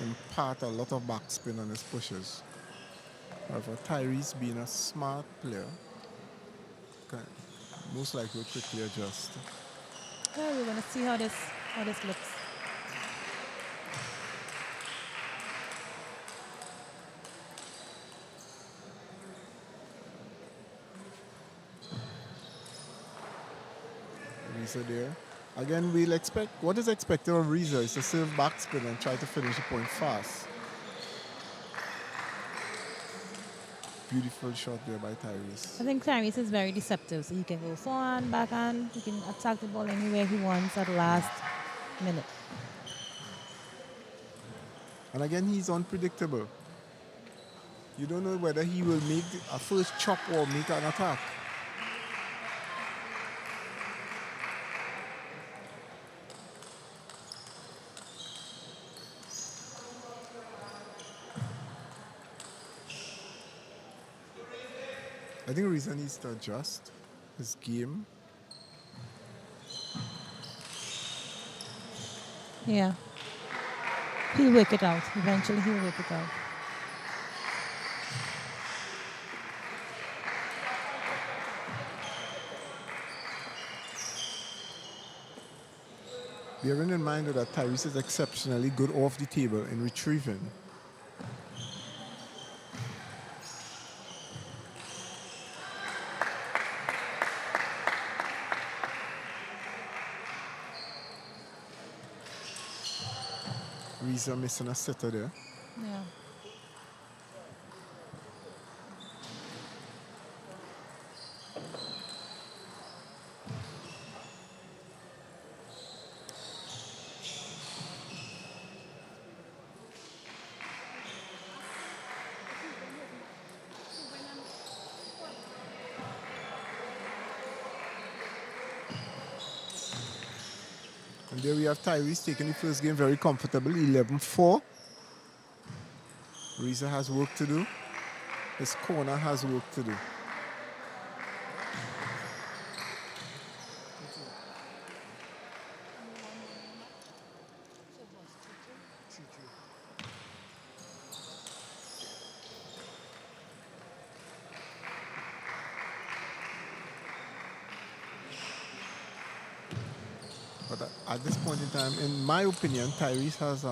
H: impart a lot of backspin on his pushes. However, Tyrese, being a smart player, can most likely will quickly adjust.
E: Well, we're gonna see how this looks.
H: Reza there. Again, we'll expect what is expected of Reza is to serve backspin and try to finish the point fast. Beautiful shot there by Tyrese.
E: I think Tyrese is very deceptive, so he can go forehand, backhand, he can attack the ball anywhere he wants at the last minute.
H: And again, he's unpredictable. You don't know whether he will make a first chop or make an attack. I think Reza needs to adjust his game.
E: Yeah. He'll work it out. Eventually he'll work it out.
H: Bearing in mind that Tyrese is exceptionally good off the table in retrieving. Reza missing a sitter there.
E: Yeah.
H: And there we have Tyrese taking the first game very comfortably, 11-4. Reza has work to do. His corner has work to do. But at this point in time, in my opinion, Tyrese has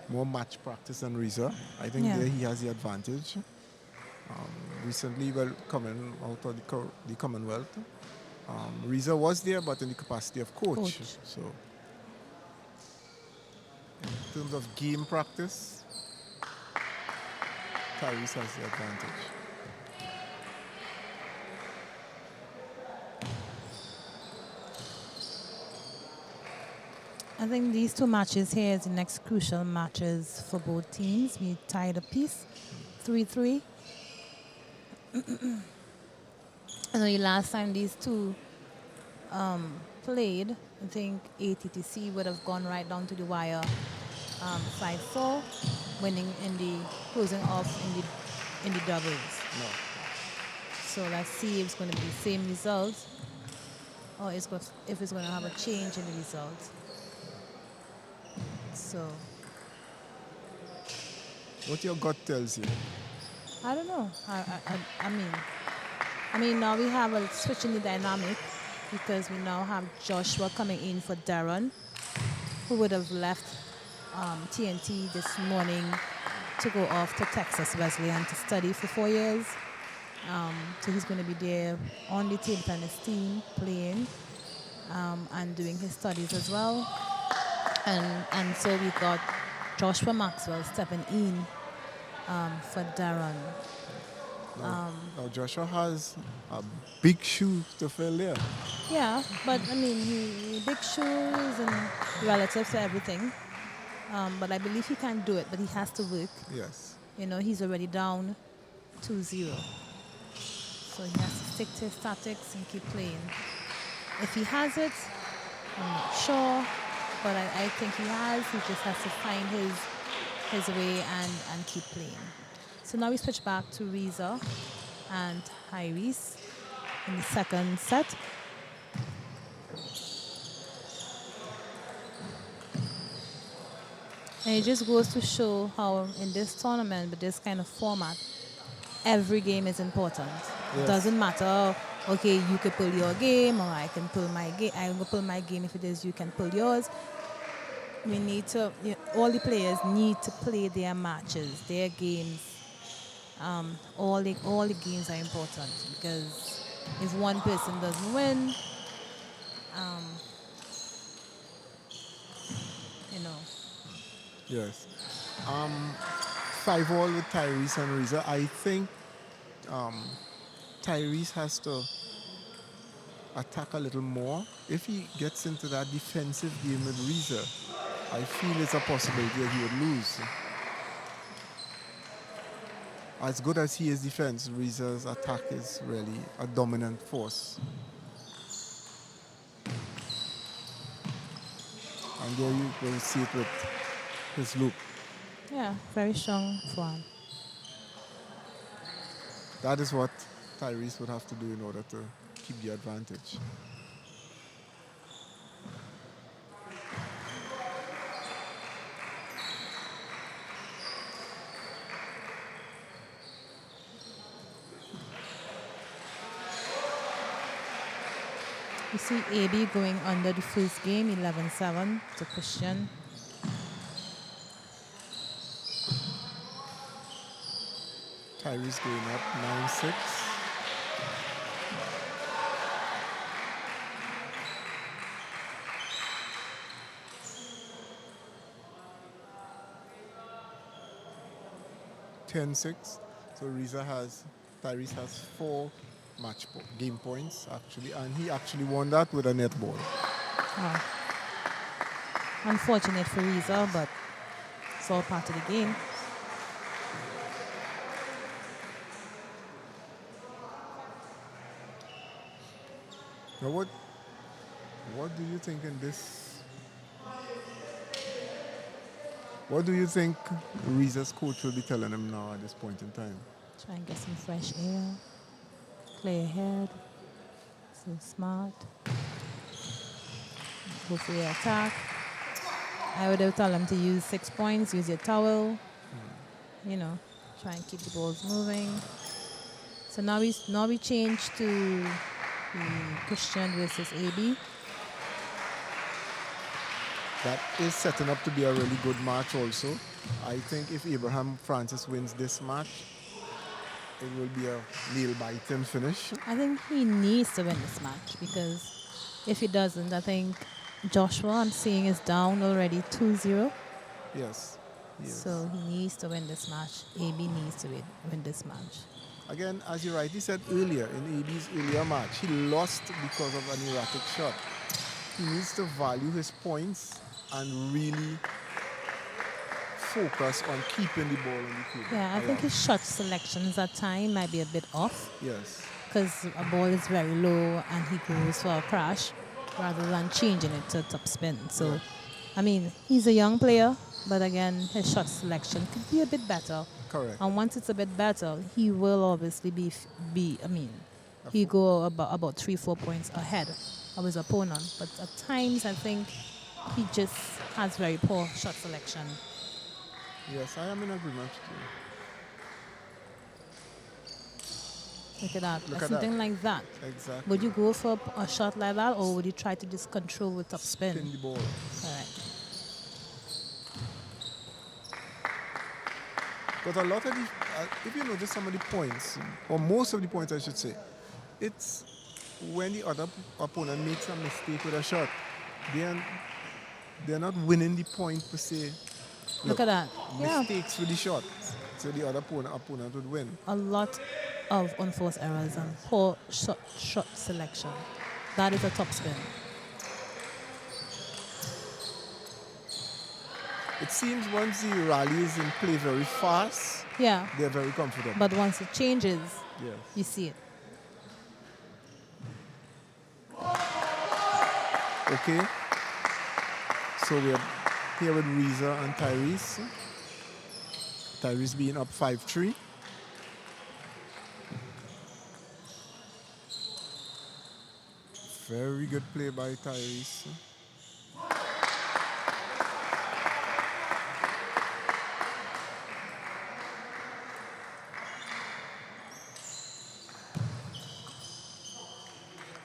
H: more match practice than Reza. I think
E: Yeah.
H: there he has the advantage. Recently, well, coming out of the Commonwealth, Reza was there, but in the capacity of coach.
E: Coach.
H: So, in terms of game practice, Tyrese has the advantage.
E: I think these two matches here is the next crucial matches for both teams. We tied a piece, 3-3. I know the last time these two played, I think ATTC would have gone right down to the wire, 5-4, winning in the closing off in the doubles.
H: No.
E: So let's see if it's going to be the same result, or if it's going to have a change in the result. So
H: What your gut tells you?
E: I don't know. I mean, now we have a switch in the dynamic because we now have Joshua coming in for Darren, who would have left TNT this morning to go off to Texas Wesleyan to study for 4 years. So he's going to be there on the table tennis team playing and doing his studies as well. And so we got Joshua Maxwell stepping in for Darren.
H: Now Joshua has a big shoe to fill there.
E: Yeah, but I mean, he big shoes and relative to everything. But I believe he can do it, but he has to work.
H: Yes.
E: You know, he's already down 2-0. So he has to stick to his tactics and keep playing. If he has it, I'm not sure, but I think he has. He just has to find his way and keep playing. So now we switch back to Reza and Tyrese. in the second set. And it just goes to show how in this tournament, with this kind of format, every game is important.
H: Yes.
E: Doesn't matter, okay, you can pull your game or I can pull my game. I will pull my game if it is you can pull yours. We need to, all the players need to play their matches, their games. All the games are important because if one person doesn't win, you know,
H: Yes. 5-all with Tyrese and Reza. I think Tyrese has to attack a little more. If he gets into that defensive game with Reza, I feel it's a possibility that he would lose. As good as he is defense, Reza's attack is really a dominant force. And there you will see it with his loop.
E: yeah, very strong form.
H: That is what Tyrese would have to do in order to keep the advantage.
E: You see AB going under the first game, 11-7 to Christian.
H: Tyrese going up 9-6. So Tyrese has 4 game points actually, and he actually won that with a netball.
E: Oh. Unfortunate for Reza, but it's all part of the game.
H: Now what do you think in this? What do you think Reza's coach will be telling him now at this point in time?
E: Try and get some fresh air. Play ahead. So smart. Go for your attack. I would have told him to use 6 points, use your towel. You know, try and keep the balls moving. So now we change to Christian versus AB.
H: That is setting up to be a really good match also. I think if Abraham Francis wins this match, it will be a nail-biting finish.
E: I think he needs to win this match because if he doesn't, I think Joshua, I'm seeing, is down already 2-0.
H: Yes.
E: So he needs to win this match. AB needs to win this match.
H: Again, as you rightly said earlier, in AB's earlier match, he lost because of an erratic shot. He needs to value his points and really focus on keeping the ball in the field.
E: Yeah, I think his shot selections at time might be a bit off.
H: Yes.
E: Because a ball is very low and he goes for a crash rather than changing it to top spin. So, yeah. I mean, he's a young player, but again, his shot selection could be a bit better.
H: Correct.
E: And once it's a bit better, he will obviously he go about 3-4 points ahead of his opponent. But at times, I think he just has very poor shot selection.
H: Yes, I am in agreement with
E: Look at that.
H: Look at
E: Something
H: that.
E: like that.
H: Exactly.
E: Would you go for a shot like that, or would you try to just control with top spin?
H: Spin the ball.
E: Correct.
H: But a lot of the, if you notice some of the points, or most of the points I should say, it's when the other opponent makes a mistake with a shot, they're not winning the point per se.
E: Look at that.
H: Mistakes with the shot, so the other opponent would win.
E: A lot of unforced errors and poor shot selection. That is a top spin.
H: It seems once the rally is in play very fast, they're very comfortable.
E: But once it changes,
H: yes,
E: you see it.
H: Okay. So we're here with Reza and Tyrese. Tyrese being up 5-3. Very good play by Tyrese.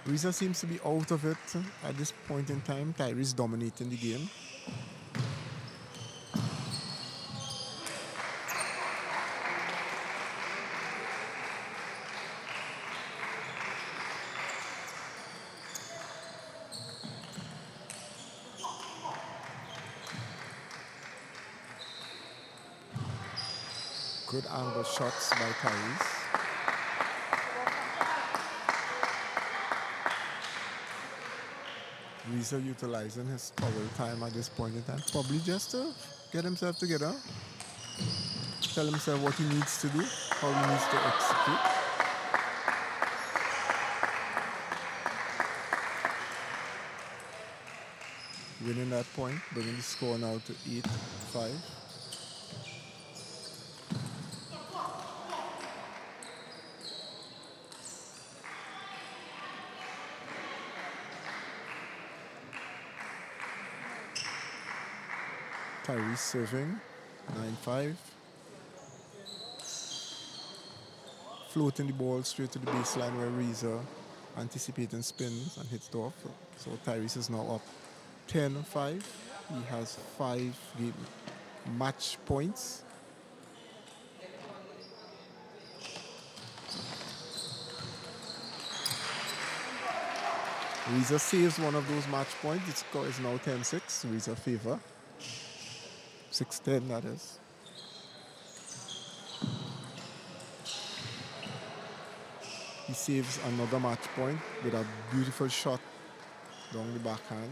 H: Risa seems to be out of it at this point in time. Tyrese dominating the game. Good angle shots by Tyrese. Risa utilizing his foul time at this point in time. Probably just to get himself together. Tell himself what he needs to do, how he needs to execute. Winning that point, bringing the score now to 8-5. Tyrese serving, 9-5. Floating the ball straight to the baseline where Reza anticipating spins and hits it off. So Tyrese is now up 10-5. He has 5 game match points. Reza saves one of those match points. The score is now 10-6. Reza favor. 6-10, that is. He saves another match point with a beautiful shot down the backhand.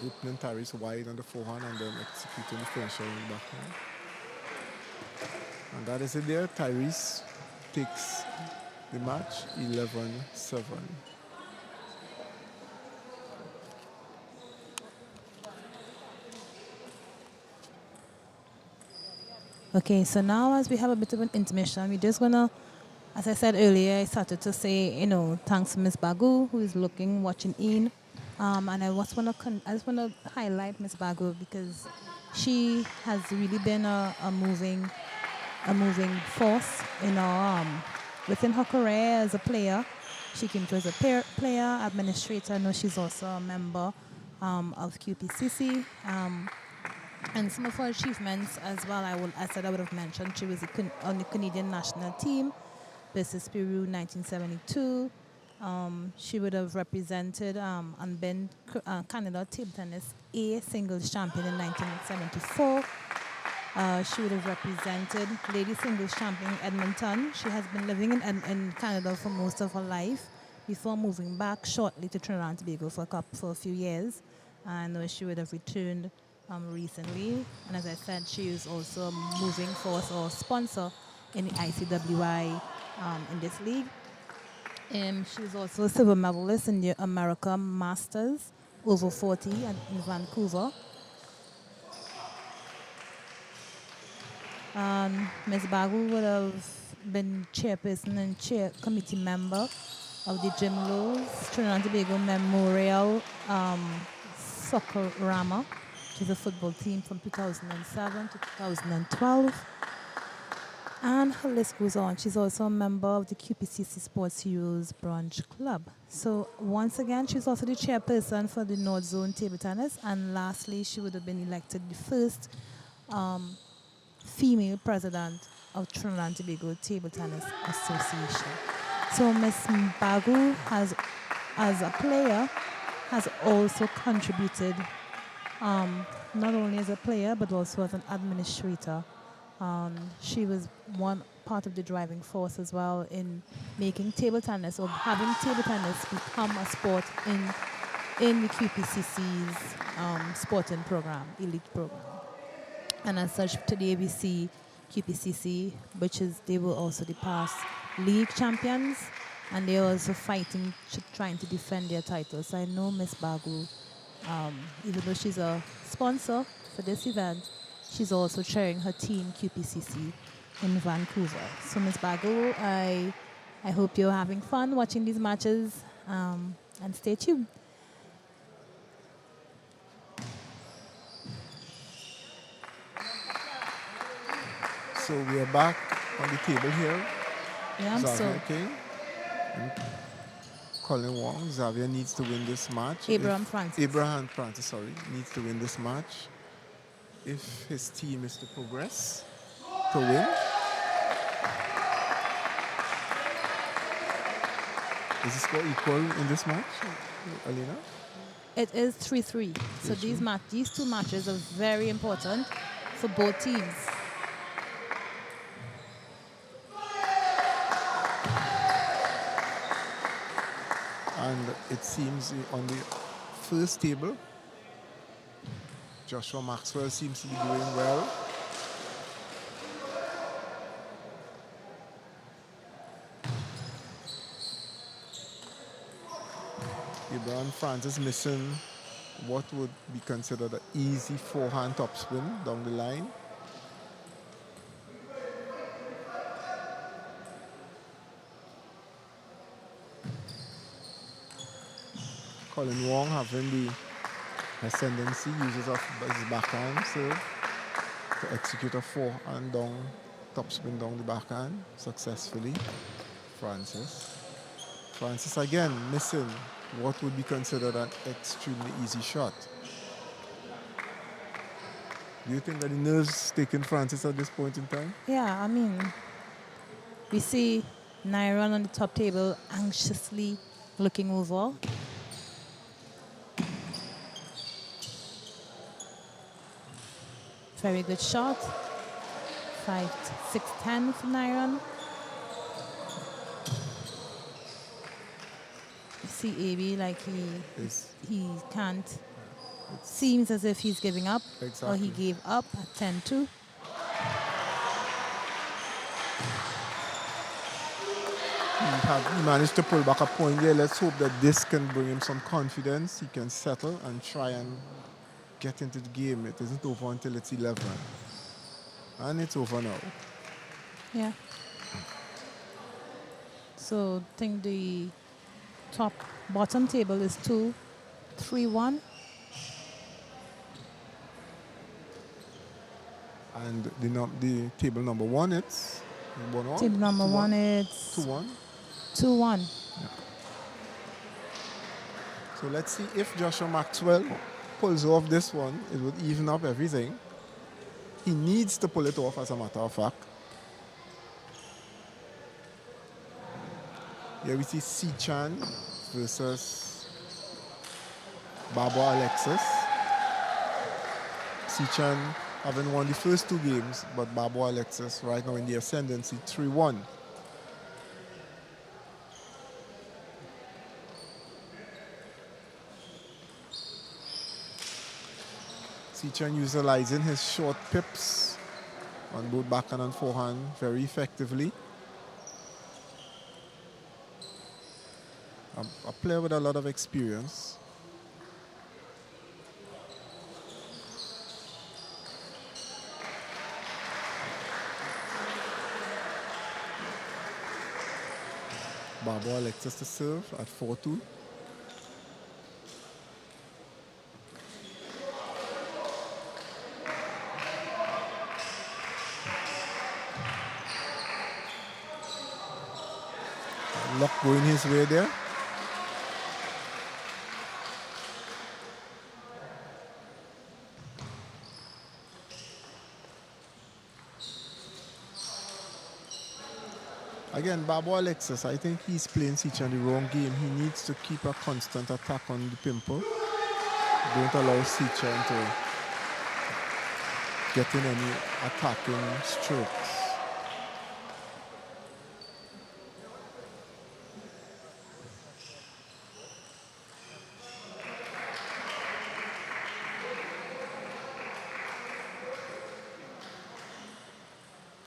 H: Opening Tyrese wide on the forehand and then executing the finisher in the backhand. And that is it there. Tyrese takes the match 11-7.
E: Okay, so now as we have a bit of an intermission, we're just gonna, as I said earlier, I started to say, thanks to Miss Bagu, who is watching in. And I just want to highlight Miss Bagu because she has really been a moving force within her career as a player. She came to as a player, administrator. I know she's also a member of QPCC. And some of her achievements as well, I would have mentioned. She was on the Canadian national team versus Peru 1972. She would have represented and been Canada table tennis A singles champion in 1974. She would have represented lady singles champion in Edmonton. She has been living in Canada for most of her life before moving back shortly to Trinidad and Tobago for a few years. I know she would have returned recently. And as I said, she is also a moving force or sponsor in the ICWI in this league. She's also a silver medalist in the America Masters over 40 in Vancouver. Ms. Bagu would have been chairperson and committee member of the Jim Lowe's Trinidad and Tobago Memorial Soccer-Rama, which is a football team from 2007 to 2012. And her list goes on. She's also a member of the QPCC Sports Heroes Branch Club. So once again, she's also the chairperson for the North Zone Table Tennis. And lastly, she would have been elected the first female president of Trinidad and Tobago Table Tennis Association. So Ms. Bagu has, as a player, has also contributed not only as a player but also as an administrator. She was one part of the driving force as well in making table tennis or having table tennis become a sport in the QPCC's sporting program, elite program. And as such, today we see QPCC, they were also the past league champions, and they're also fighting, trying to defend their titles. So I know Miss Bagu, even though she's a sponsor for this event, she's also chairing her team, QPCC, in Vancouver. So Miss Bagu, I hope you're having fun watching these matches. And stay tuned.
H: So we are back on the table here.
E: Yeah, so
H: Xavier King and Colin Wong. Xavier needs to win this match.
E: Abraham Francis.
H: Abraham Francis, sorry, needs to win this match if his team is to progress to win. Is the score equal in this match, Alina?
E: it is 3-3. So these two matches are very important for both teams.
H: And it seems on the first table, Joshua Maxwell seems to be doing well. Abraham Francis missing what would be considered an easy forehand topspin down the line. Colin Wong having the ascendancy, uses of his backhand serve to execute a forehand down, topspin down the backhand successfully. Francis again missing what would be considered an extremely easy shot. Do you think that the nerves taking Francis at this point in time?
E: Yeah, I mean, we see Nairon on the top table anxiously looking over. Very good shot. 5-6-10 for Nairon. You see AB like he can't. Seems as if he's giving up, or he gave up at 10-2.
H: He managed to pull back a point there. Let's hope that this can bring him some confidence. He can settle and try and get into the game. It isn't over until it's 11. And it's over now.
E: Yeah. So I think the bottom table is 2-3-1.
H: And the table number one, it's 1-1.
E: Table number 1 is
H: 2-1.
E: 2-1.
H: Yeah. So let's see if Joshua Maxwell pulls off this one. It would even up everything. He needs to pull it off, as a matter of fact. Here we see Si-Chan versus Barbara Alexis. Si-Chan having won the first two games, but Barbara Alexis right now in the ascendancy, 3-1. Si-Chan utilizing his short pips on both backhand and forehand very effectively. A player with a lot of experience. Barbara Alexis to serve at 4-2. Luck going his way there. Again, Barbara Alexis, I think he's playing Si-Chan the wrong game. He needs to keep a constant attack on the pimple. Don't allow Si-Chan to get in any attacking strokes.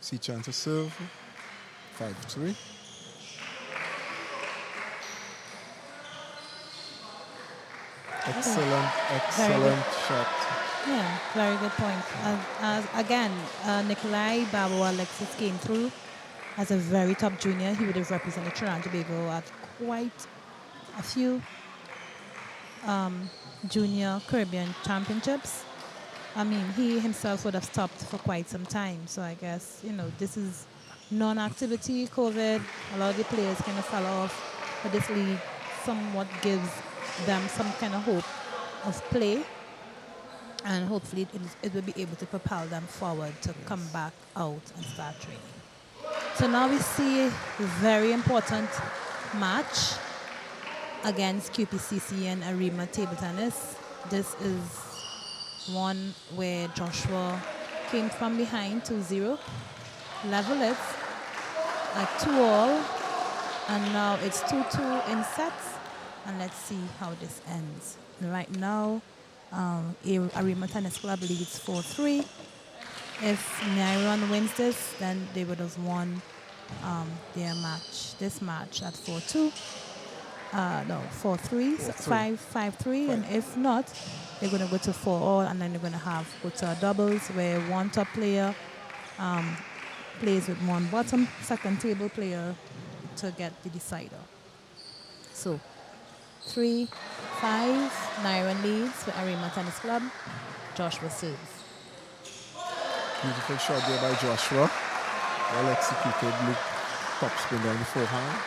H: Si-Chan to serve. 5-3. Excellent shot.
E: Yeah, very good point. Again, Nikolai Babo Alexis came through as a very top junior. He would have represented Trinidad and Tobago at quite a few Junior Caribbean Championships. I mean, he himself would have stopped for quite some time. So I guess, this is non-activity, COVID. A lot of the players kind of fell off. But this league somewhat gives them some kind of hope of play. And hopefully it will be able to propel them forward to come back out and start training. So now we see a very important match against QPCC and Arima Table Tennis. This is one where Joshua came from behind 2-0, level it at 2-all, and now it's 2-2 in sets. And let's see how this ends. Right now, Arima Tennis Club leads 4-3. If Nairon wins this, then they would have won this match at 4-2. 4-3, 5-3, and if not, they're going to go to 4-all, and then they're going to go to a doubles where one top player plays with one bottom, second table player to get the decider. So 3-5, Nairon leads for Arima Tennis Club. Joshua serves.
H: Beautiful shot there by Joshua. Well executed loop top spin down the forehand,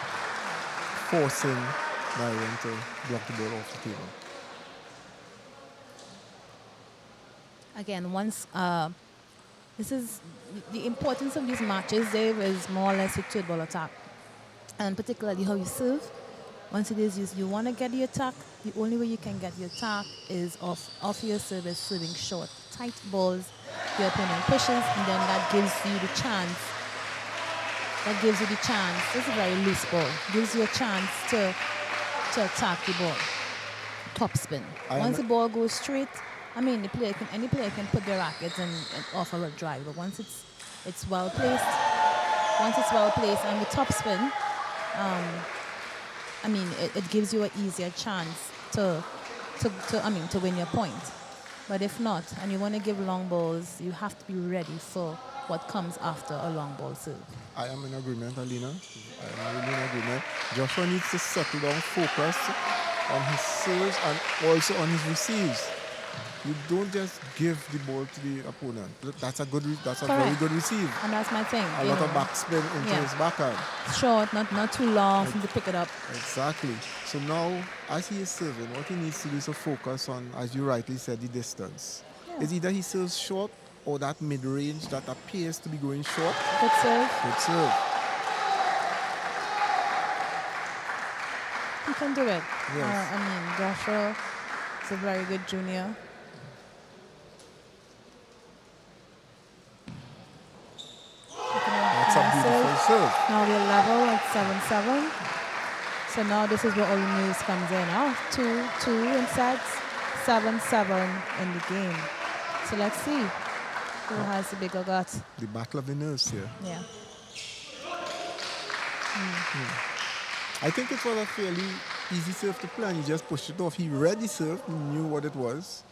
H: forcing Nairon to block the ball off the table.
E: Again, this is the importance of these matches, Dave, is more or less a third ball attack, and particularly how you serve. Once it is you want to get the attack, the only way you can get the attack is off your service, serving short, tight balls. Your opponent pushes, and then that gives you the chance. This is a very loose ball. Gives you a chance to attack the ball. Top spin. Once the ball goes straight, I mean, any player can put their rackets and offer a drive, but once it's well placed, and the top spin, I mean, it gives you an easier chance to win your point. But if not, and you want to give long balls, you have to be ready for what comes after a long ball serve.
H: I am in agreement, Alina. I am really in agreement. Joshua needs to settle down, focus on his serves and also on his receives. You don't just give the ball to the opponent. That's a very good receive.
E: And that's my thing.
H: A lot of backspin into his backhand.
E: Short, not too long for him to pick it up.
H: Exactly. So now, as he is serving, what he needs to do is to focus on, as you rightly said, the distance. Yeah. It's either he serves short or that mid-range that appears to be going short.
E: Good serve.
H: Good serve.
E: He can do it.
H: Yes.
E: Joshua is a very good junior.
H: That's a beautiful serve.
E: Now we're level at 7-7. So now this is where all the news comes in. 2-2 in sets, 7-7 in the game. So let's see who has the bigger gut.
H: The battle of the nerves here.
E: Yeah.
H: I think it was a fairly easy serve to play, and he just pushed it off. He read the serve, he knew what it was.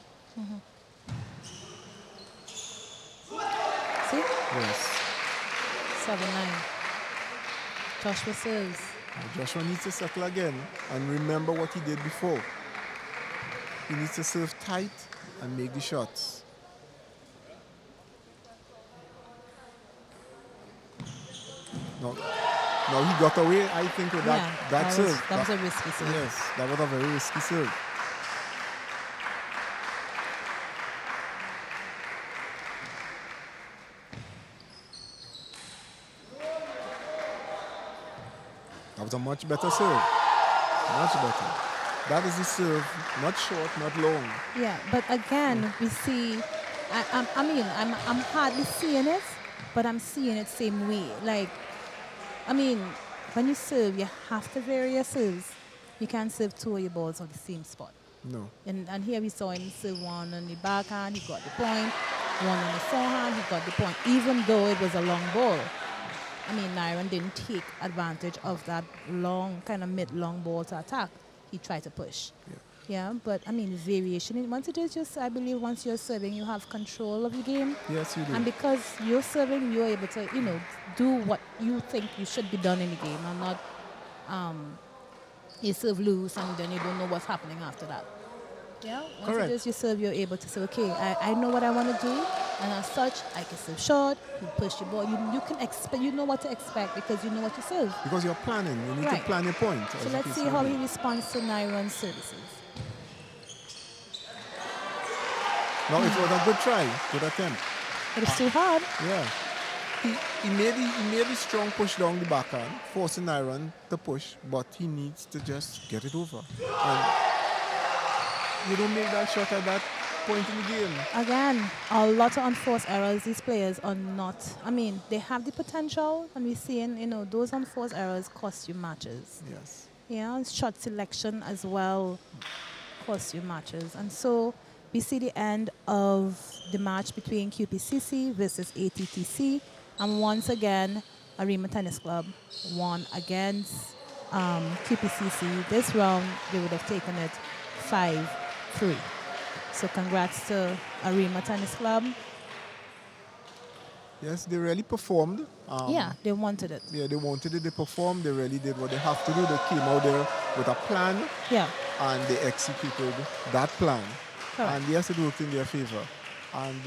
E: See?
H: Yes.
E: 7-9. Joshua serves.
H: Joshua needs to settle again and remember what he did before. He needs to serve tight and make the shots. Now he got away, I think, with that serve.
E: That was a risky serve.
H: Yes, that was a very risky serve. That was a much better serve. Much better. That is the serve, not short, not long.
E: Yeah, but again, we see, I'm hardly seeing it, but I'm seeing it same way. Like, when you serve, you have to vary your serves. You can't serve two of your balls on the same spot.
H: No.
E: And here we saw him serve one on the backhand, he got the point. One on the forehand, he got the point, even though it was a long ball. Nairon didn't take advantage of that long, kind of mid-long ball to attack. He tried to push. Yeah, but variation. Once it is just, I believe, once you're serving, you have control of the game.
H: Yes, you do.
E: And because you're serving, you're able to, do what you think you should be done in the game, and not you serve loose and then you don't know what's happening after that. Yeah, once
H: Correct.
E: it is you serve, you're able to say, okay, I know what I want to do, and as such, I can serve short, you push the ball, you can expect, you know what to expect because you know what to serve.
H: Because you're planning. You need to
E: Right.
H: plan your point.
E: So
H: as the
E: let's
H: case
E: see
H: may
E: how
H: be.
E: he responds to Nyron's services.
H: Now, it was a good try, good attempt.
E: But it's too hard.
H: Yeah. He made a strong push down the backhand, forcing Iron to push, but he needs to just get it over. And you don't make that shot at that point in the game.
E: Again, a lot of unforced errors. These players are not, I mean, they have the potential, and we're seeing, those unforced errors cost you matches.
H: Yes.
E: Yeah, and shot selection as well cost you matches. And so we see the end of the match between QPCC versus ATTC. And once again, Arima Tennis Club won against QPCC. This round, they would have taken it 5-3. So congrats to Arima Tennis Club.
H: Yes, they really performed.
E: Yeah, they wanted it.
H: Yeah, they wanted it. They performed. They really did what they have to do. They came out there with a plan,
E: Yeah,
H: and they executed that plan.
E: correct.
H: And yes, it worked in their favor. And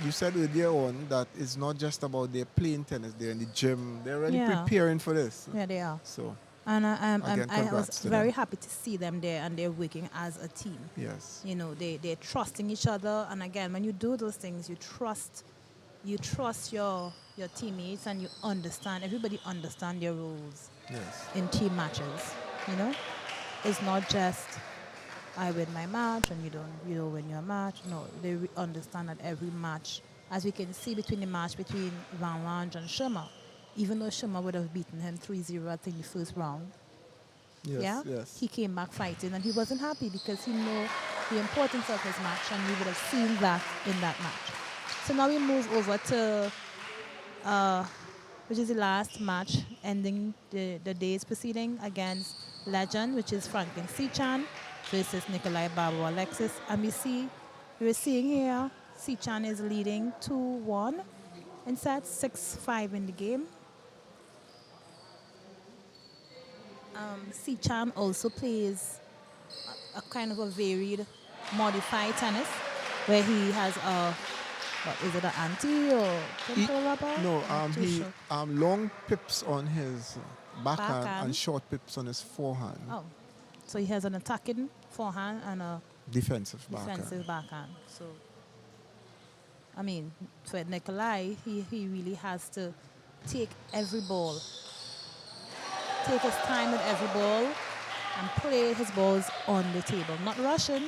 H: you said earlier on that it's not just about their playing tennis. They're in the gym. They're really
E: Yeah.
H: preparing for this.
E: Yeah, they are.
H: So,
E: And
H: Again,
E: I was
H: congrats to
E: very
H: them.
E: happy to see them there, and they're working as a team.
H: yes.
E: They're trusting each other. And again, when you do those things, you trust your teammates, and you understand, everybody understand their roles
H: Yes.
E: in team matches. It's not just I win my match and you don't win your match. No, they understand that every match, as we can see between the match between Van Lange and Sherma, even though Sherma would have beaten him 3-0 I think the first round,
H: Yes.
E: yeah,
H: Yes.
E: he came back fighting, and he wasn't happy because he knew the importance of his match, and we would have seen that in that match. So now we move over to which is the last match ending the day's proceeding against Legend, which is Franklin Sichan versus Nikolai Babu Alexis. And we're seeing here Sichan is leading 2-1 in sets, 6-5 in the game. Sichan also plays a kind of a varied, modified tennis, where he has what is it, an anti or control rubber?
H: No,
E: I'm too
H: he
E: sure.
H: long pips on his backhand
E: Backhand.
H: and short pips on his forehand.
E: Oh, so he has an attacking forehand and a
H: Defensive backhand.
E: defensive backhand. So, I mean, for Nikolai, he really has to take every ball, take his time with every ball, and play his balls on the table. Not rushing,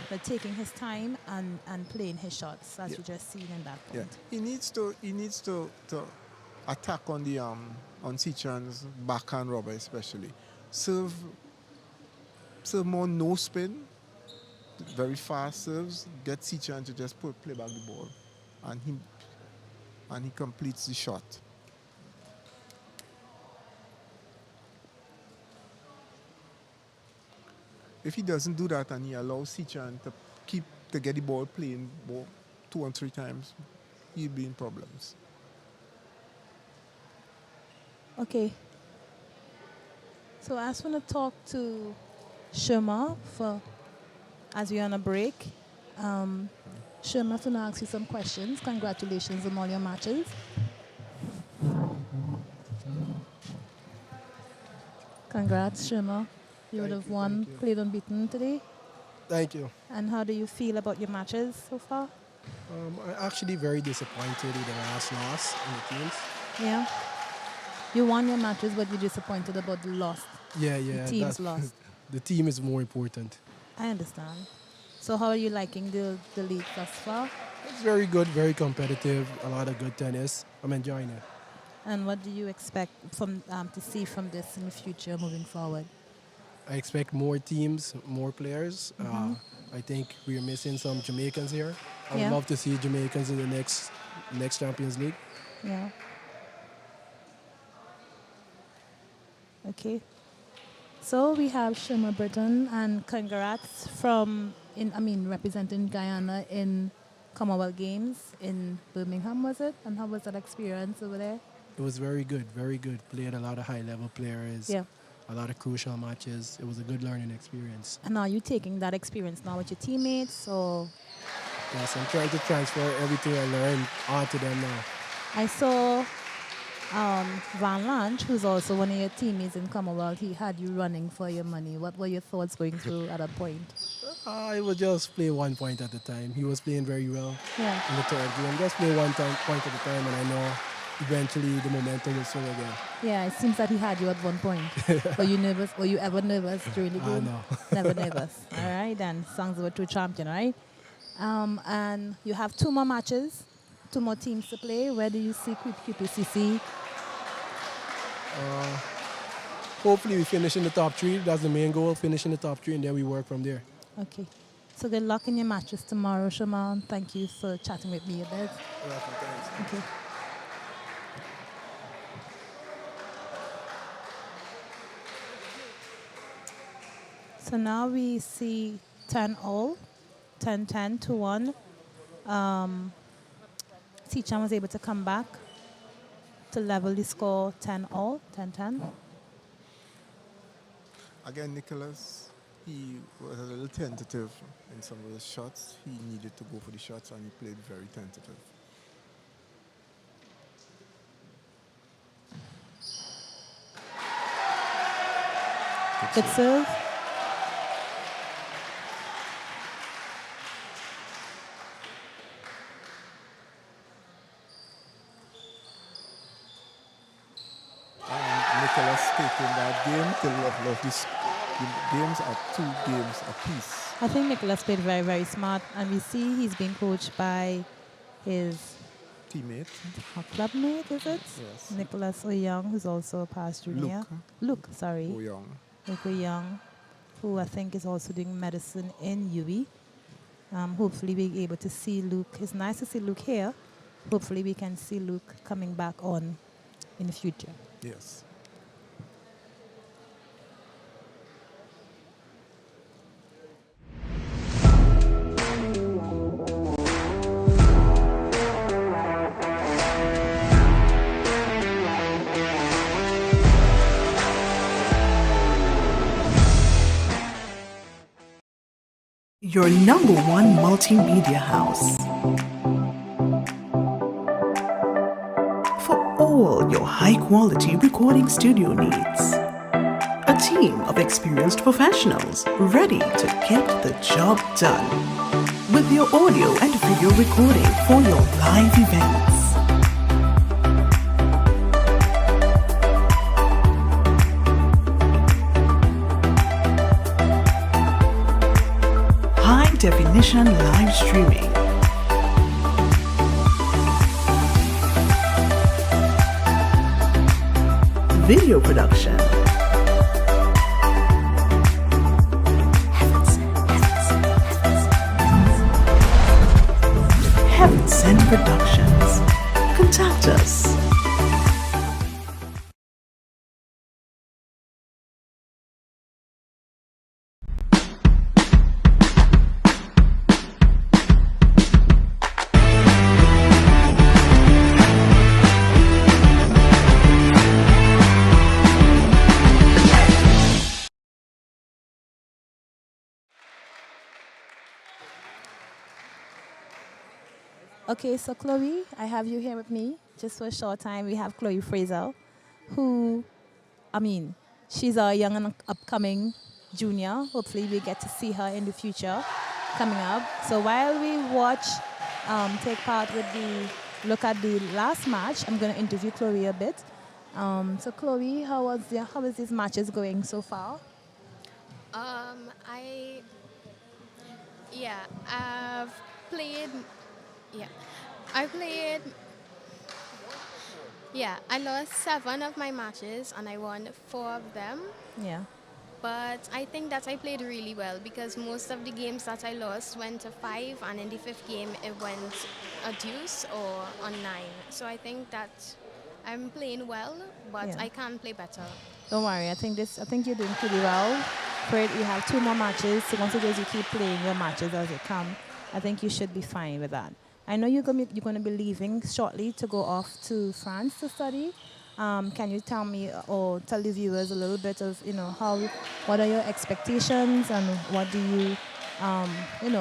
E: but taking his time and playing his shots, as you just seen in that
H: Yeah,
E: point.
H: he needs to attack on the on Sichan's backhand rubber especially. Serve more no spin, very fast serves. Get Sichan to just play back the ball, and he completes the shot. If he doesn't do that and he allows Sichan to get the ball playing 2 and 3 times, he'll be in problems.
E: Okay. So I just want to talk to Sherma as we're on a break. Sherma, I'm going to ask you some questions. Congratulations on all your matches. Congrats, Sherma. You would have won, played unbeaten today.
I: Thank you.
E: And how do you feel about your matches so far?
I: I'm actually very disappointed with the last loss in the teams.
E: Yeah. You won your matches, but you're disappointed about the loss.
I: Yeah,
E: The team's lost.
I: The team is more important.
E: I understand. So how are you liking the league thus far?
I: It's very good, very competitive, a lot of good tennis. I'm enjoying it.
E: And what do you expect from to see from this in the future moving forward?
I: I expect more teams, more players. I think we're missing some Jamaicans here. I would
E: Yeah.
I: love to see Jamaicans in the next Champions League.
E: Yeah. Okay. So we have Sherma Burton, and congrats representing Guyana in Commonwealth Games in Birmingham, was it? And how was that experience over there?
I: It was very good, very good. Played a lot of high-level players.
E: Yeah.
I: a lot of crucial matches. It was a good learning experience.
E: And are you taking that experience now with your teammates, or?
I: Yes, I'm trying to transfer everything I learned onto them now.
E: I saw Van Lange, who's also one of your teammates in Commonwealth, he had you running for your money. What were your thoughts going through at that point?
I: I would just play 1 point at a time. He was playing very well
E: Yeah.
I: in the third game. Just play point at a time, and I know eventually the momentum will swing again.
E: Yeah, it seems that he had you at one point. Were you nervous? Were you ever nervous during the game?
I: No.
E: Never nervous. All right, then. Songs of a true champion, right? And you have 2 more matches, 2 more teams to play. Where do you see QPCC?
I: Hopefully we finish in the top 3. That's the main goal, finish in the top 3, and then we work from there.
E: Okay. So good luck in your matches tomorrow, Shaman. Thank you for chatting with me a bit.
I: Thanks.
E: Okay. So now we see 10 all, 10-10 to 1. Sichan was able to come back to level the score 10 all, 10-10.
H: Again, Nicholas, he was a little tentative in some of the shots. He needed to go for the shots, and he played very tentative.
E: Good serve.
H: And Nicholas taking that game to level of this. The games are 2 games apiece.
E: I think Nicholas played very, very smart, and we see he's being coached by his
H: Teammate.
E: clubmate, is it?
H: Yes.
E: Nicholas Oyong, who's also a past junior. Luke, sorry.
H: Young.
E: Luke Oyong, who I think is also doing medicine in UWI. Hopefully we'll be able to see Luke. It's nice to see Luke here. Hopefully we can see Luke coming back on in the future.
H: Yes.
D: Your #1 multimedia house. For all your high-quality recording studio needs. A team of experienced professionals ready to get the job done. With your audio and video recording for your live events. High-definition live streaming. Video production. Heaven Sent Productions. Contact us.
E: Okay, so Chloe, I have you here with me just for a short time. We have Chloe Fraser, who, she's a young and upcoming junior. Hopefully we get to see her in the future coming up. So while we watch, take part with look at the last match, I'm going to interview Chloe a bit. So Chloe, how is these matches going so far?
J: I lost 7 of my matches and I won 4 of them.
E: Yeah.
J: But I think that I played really well because most of the games that I lost went to 5, and in the 5th game it went a deuce or on 9. So I think that I'm playing well, but
E: Yeah.
J: I can play better.
E: Don't worry, I think you're doing pretty well. Fred, you have 2 more matches, so once it is you keep playing your matches as they come, I think you should be fine with that. I know you're going to be leaving shortly to go off to France to study. Can you tell me or tell the viewers a little bit of, what are your expectations and what do you,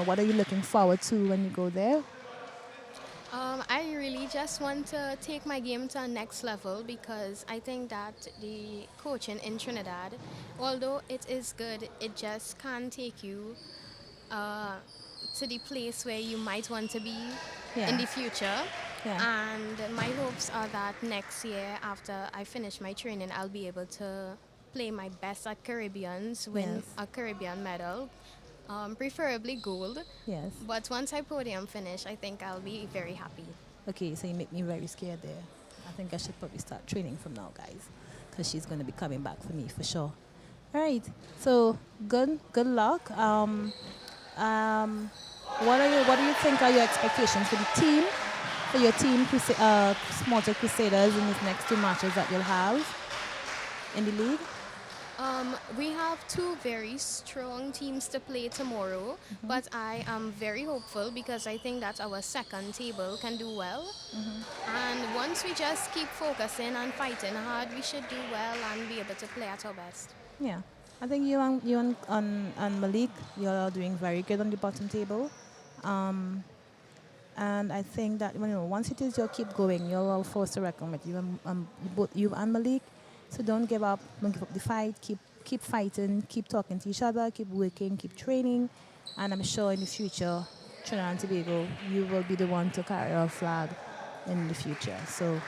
E: what are you looking forward to when you go there?
J: I really just want to take my game to a next level because I think that the coaching in Trinidad, although it is good, it just can't take you uh, to the place where you might want to be in
E: Yeah.
J: the future.
E: Yeah.
J: And my hopes are that next year, after I finish my training, I'll be able to play my best at Caribbeans, win
E: Yes.
J: a Caribbean medal, preferably gold.
E: Yes.
J: But once I podium finish, I think I'll be very happy.
E: Okay, so you make me very scared there. I think I should probably start training from now, guys, because she's going to be coming back for me for sure. All right. So good luck. What do you think are your expectations for the team, for your team, Smarter Crusaders, in these next two matches that you'll have in the league?
J: We have two very strong teams to play tomorrow, but I am very hopeful because I think that our second table can do well. And once we just keep focusing and fighting hard, we should do well and be able to play at our best.
E: Yeah, I think and Malik, you're doing very good on the bottom table. And I think that once it is you keep going, you're all forced to reckon with both you and Malik. So don't give up. Don't give up the fight. Keep fighting. Keep talking to each other. Keep working. Keep training. And I'm sure in the future, Trinidad and Tobago, you will be the one to carry our flag in the future. So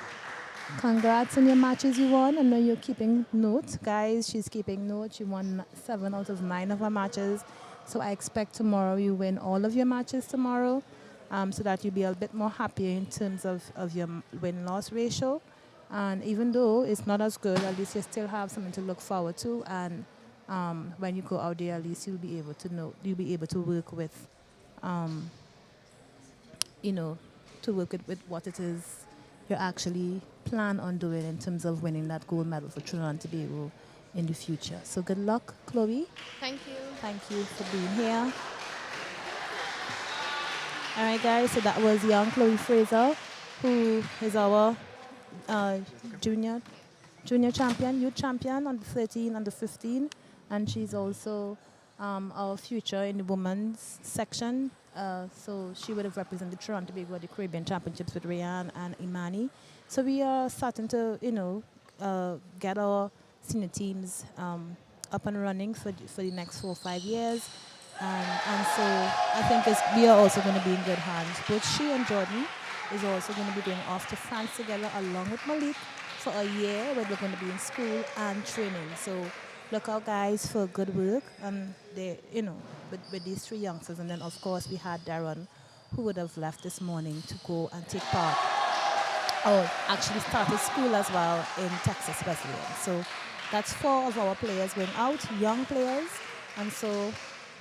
E: congrats on your matches you won. I know you're keeping notes, guys. She's keeping notes. She won 7 out of 9 of her matches. So I expect tomorrow you win all of your matches tomorrow, so that you'll be a bit more happier in terms of your win-loss ratio. And even though it's not as good, at least you still have something to look forward to. And when you go out there, at least you'll be able to work with, with what it is you actually plan on doing in terms of winning that gold medal for Trinidad and Tobago in the future. So good luck, Chloe.
J: Thank you.
E: Thank you for being here. All right, guys, so that was young Chloe Fraser, who is our junior champion, youth champion on the 13 and the 15, and she's also our future in the women's section. So she would have represented Toronto Tobago at the Caribbean Championships with Rayan and Imani. So we are starting to, get our senior teams up and running for the next 4 or 5 years. And so I think we are also going to be in good hands. Both she and Jordan is also going to be going off to France together along with Malik for a year where they're going to be in school and training. So look out, guys, for good work. They, with these 3 youngsters. And then, of course, we had Darren, who would have left this morning to go and take part, or actually started school as well in Texas Wesleyan. So that's 4 of our players going out, young players. And so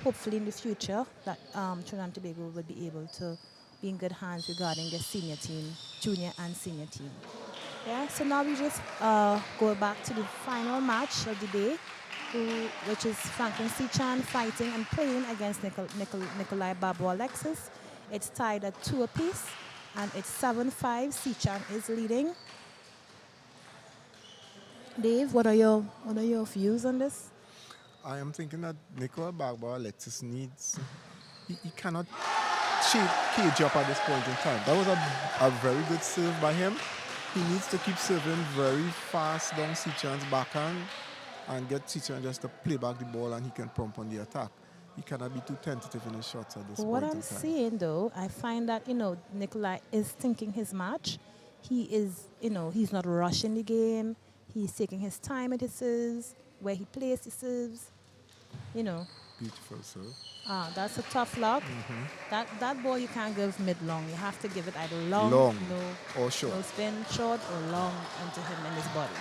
E: hopefully in the future that Trinidad and Tobago will be able to be in good hands regarding their senior team, junior and senior team. Yeah, so now we just go back to the final match of the day, which is Franklin Sichan fighting and playing against Nikolai Babu Alexis. It's tied at 2 apiece, and it's 7-5. Sichan is leading. Dave, what are your views on this?
H: I am thinking that Nicola Bagba Alexis needs, he cannot cage up at this point in time. That was a very good serve by him. He needs to keep serving very fast down Sichan's backhand and get Sichan just to play back the ball and he can prompt on the attack. He cannot be too tentative in his shots at this point
E: What
H: in
E: I'm
H: time.
E: saying, though, I find that, Nikolai is thinking his match. He is, he's not rushing the game. He's taking his time at his serves, where he plays his serves,
H: Beautiful serve.
E: That's a tough lock. That ball you can't give mid-long. You have to give it either long,
H: or short.
E: no spin, short, or long into him in his body.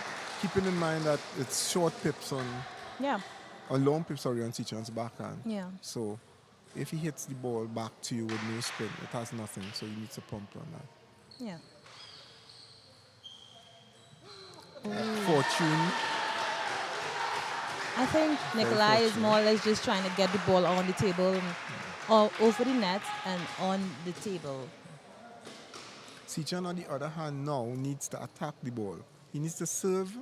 H: Keeping in mind that it's short pips on long pips on Sichan's backhand.
E: Yeah.
H: So if he hits the ball back to you with no spin, it has nothing. So you need to pump on that.
E: Yeah.
H: Fortune.
E: I think Nikolai is more or less just trying to get the ball on the table, or over the net and on the table.
H: Sichan, on the other hand, now needs to attack the ball. He needs to serve,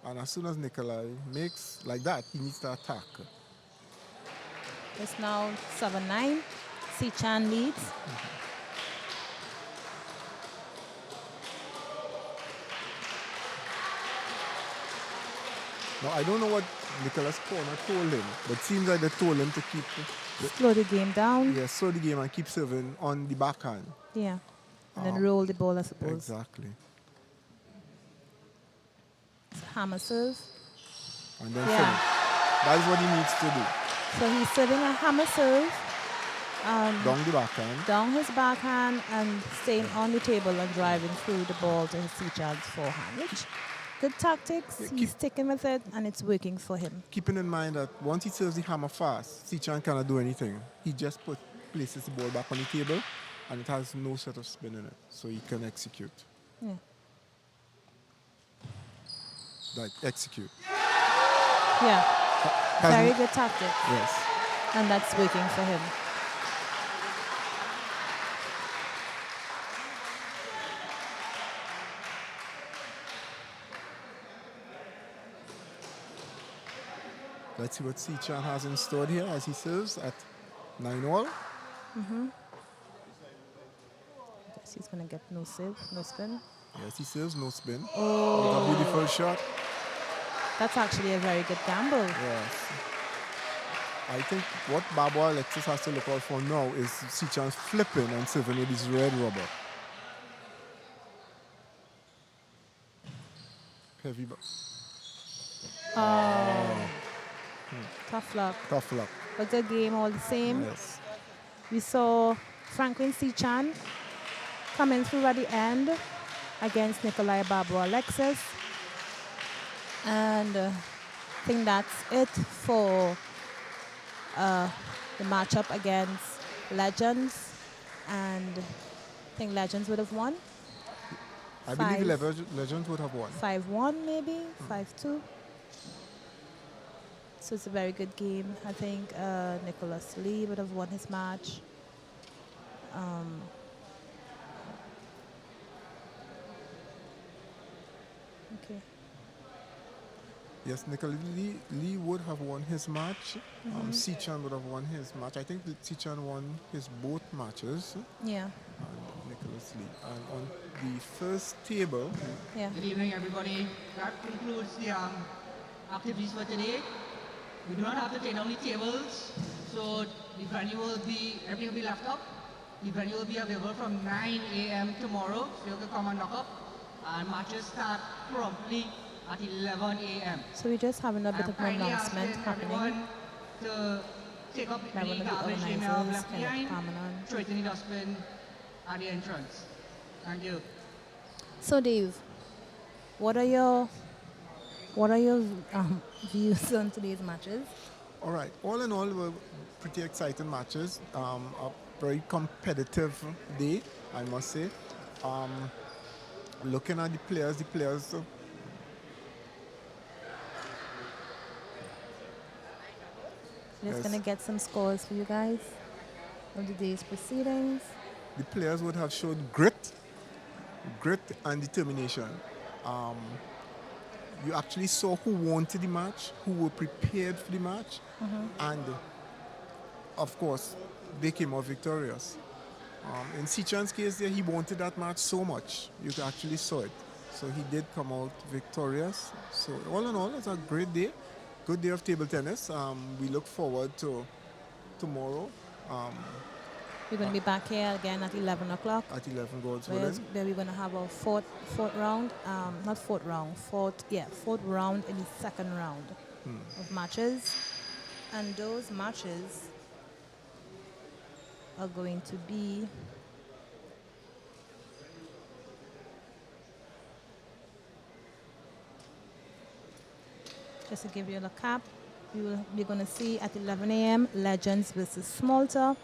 H: and as soon as Nikolai makes like that, he needs to attack.
E: It's now 7-9. Sichan leads.
H: Now, I don't know what Nicholas corner told him, but it seems like they told him to keep
E: Slow the game down.
H: slow the game and keep serving on the backhand.
E: Yeah. And then roll the ball, I suppose.
H: Exactly.
E: It's a hammer serve.
H: And then
E: Yeah.
H: finish. That is what he needs to do.
E: So he's serving a hammer serve
H: Down the backhand.
E: down his backhand and staying on the table and driving through the ball to his Sichan's forehand, which good tactics. He's sticking with it and it's working for him.
H: Keeping in mind that once he serves the hammer fast, Sichan cannot do anything. He just places the ball back on the table and it has no set of spin in it, so he can execute.
E: Yeah.
H: Like, execute.
E: Yeah.
H: Has
E: Very
H: no-
E: good tactics.
H: Yes.
E: And that's working for him.
H: Let's see what Sichan has in store here as he serves at 9-all.
E: Guess he's going to get no save, no spin.
H: Yes, he serves, no spin.
E: Oh.
H: A beautiful shot.
E: That's actually a very good gamble.
H: Yes. I think what Barbara Alexis has to look out for now is Sichan flipping and serving with his red rubber. Heavy.
E: Tough luck.
H: Tough luck.
E: But the game all the same.
H: Yes.
E: We saw Franklin Sichan coming through at the end against Nikolai Barbara Alexis. And I think that's it for the matchup against Legends. And I think Legends would have won.
H: I believe Legends would have won.
E: 5-1 maybe, 5-2. So it's a very good game. I think Nicholas Lee would have won his match. Okay.
H: Yes, Nicholas Lee would have won his match. Sichan would have won his match. I think that Sichan won his both matches.
E: Yeah.
H: And Nicholas Lee. And on the first table,
E: Yeah.
G: Good evening, everybody. That concludes the activities for today. We do not have to take down the tables, so the venue will be, everything will be left up. The venue will be available from 9 a.m. tomorrow, so you can come and knock up. And matches start promptly at 11 a.m.
E: So we're just having a bit of an
G: Kindly
E: announcement
G: asking
E: happening.
G: everyone to take up
E: By
G: any
E: one of the
G: garbage they may have
E: organizers,
G: left
E: Kenneth
G: behind,
E: Parmanon.
G: throw it in the dustbin at the entrance. Thank you.
E: So Dave, what are your views on today's matches?
H: all right. All in all, were pretty exciting matches. A very competitive day, I must say. Looking at the players,
E: Just
H: Yes.
E: gonna get some scores for you guys of the day's proceedings.
H: the players would have showed grit and determination. You actually saw who wanted the match, who were prepared for the match, and of course, they came out victorious. In Sichan's case, there, he wanted that match so much, you actually saw it. So he did come out victorious. So all in all, it's a great day, good day of table tennis. We look forward to tomorrow
E: We're gonna be back here again at 11 o'clock.
H: at 11 God's
E: Where
H: willing.
E: we're gonna have our fourth round, fourth round in the second round of matches, and those matches are going to be just to give you a cap. We're gonna see at 11 a.m. Legends versus Smalta.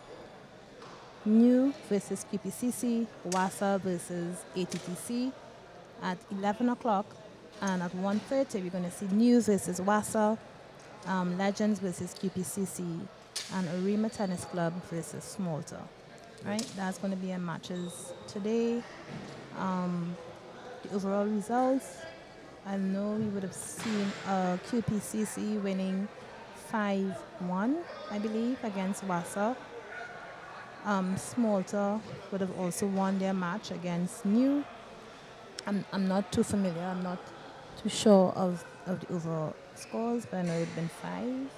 E: New versus QPCC, WASA versus ATTC at 11 o'clock. And at 1:30, we're going to see New versus WASA, Legends versus QPCC, and Arima Tennis Club versus Smalta. Right? That's going to be our matches today. The overall results I know we would have seen QPCC winning 5-1, I believe, against Wassa. Smalta would have also won their match against New. I'm not too familiar. I'm not too sure of the overall scores, but I know it would have been 5.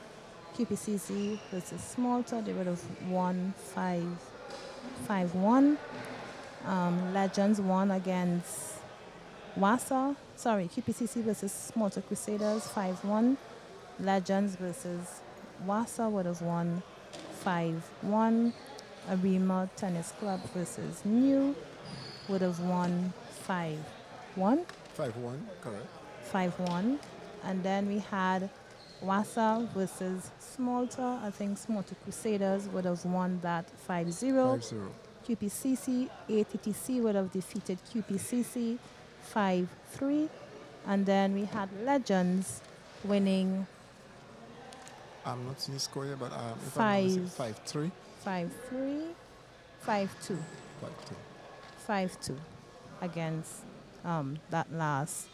E: QPCC versus Smalta, they would have won 5-1. Legends won against Wassa. Sorry, QPCC versus Smalta Crusaders 5-1. Legends versus Wassa would have won 5-1. Arima Tennis Club versus New would have won 5-1.
H: 5-1, correct.
E: 5-1. And then we had Wassa versus Smalta. I think Smalta Crusaders would have won that 5-0.
H: 5-0.
E: QPCC, ATTC would have defeated QPCC 5-3. And then we had Legends winning
H: I'm not seeing the score here, but if
E: Five.
H: I'm 5-3.
E: 5-3, 5-2.
H: 5-2.
E: 5-2 against that last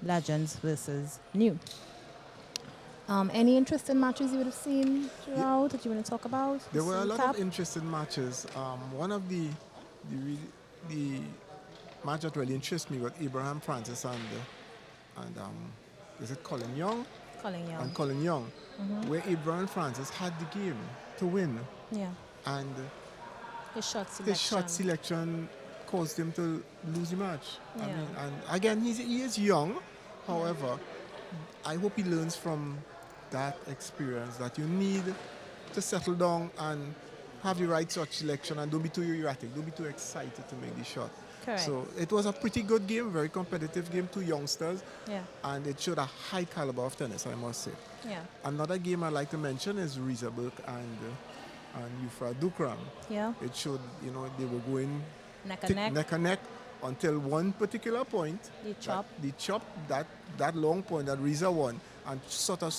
E: Legends versus New. Any interesting matches you would have seen throughout that you want to talk about?
H: There were a
E: Just
H: lot
E: recap?
H: of interesting matches. One of the match that really interests me was Abraham Francis and is it Colin Young?
E: Colin Young.
H: And Colin Young, where Abraham Francis had the game to win,
E: Yeah.
H: and
E: His shot selection.
H: his shot selection caused him to lose the match. I
E: Yeah.
H: mean, and again, he is young. However, I hope he learns from that experience that you need to settle down and have the right shot selection and don't be too erratic, don't be too excited to make the shot.
E: Correct.
H: So it was a pretty good game, very competitive game, 2 youngsters,
E: Yeah.
H: and it showed a high caliber of tennis, I must say.
E: Yeah.
H: Another game I'd like to mention is Riza Burke and Yufra Dukram.
E: Yeah.
H: It showed, they were going
E: Neck and neck.
H: and neck until one particular point.
E: They chop.
H: They chopped that long point that Riza won and sort of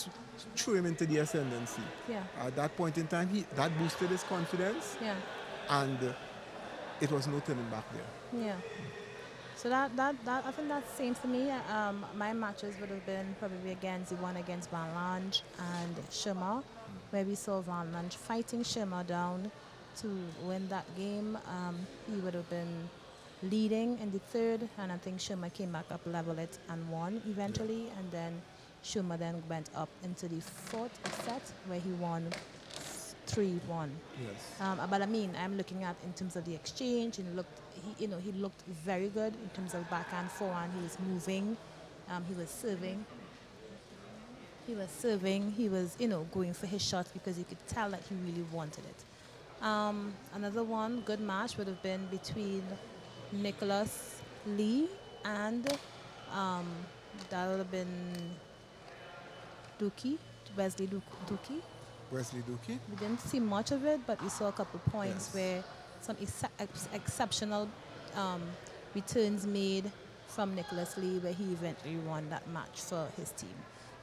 H: threw him into the ascendancy.
E: Yeah.
H: At that point in time, that boosted his confidence,
E: Yeah.
H: and it was no turning back there.
E: Yeah. So that I think that's same for me. My matches would have been probably against the one against Van Lange and Sherma, where we saw Van Lange fighting Sherma down to win that game. He would have been leading in the third, and I think Sherma came back up, level it, and won eventually. And then Sherma then went up into the fourth set, where he won 3-1.
H: Yes.
E: But I mean, I'm looking at in terms of the exchange. He looked very good in terms of backhand, forehand. He was moving. He was serving. He was going for his shots because you could tell that he really wanted it. Another one good match would have been between Nicholas Lee and that would have been Wesley Dookie.
H: Wesley Dookie.
E: We didn't see much of it, but we saw a couple points
H: Yes.
E: where some exceptional returns made from Nicholas Lee, where he eventually won that match for his team.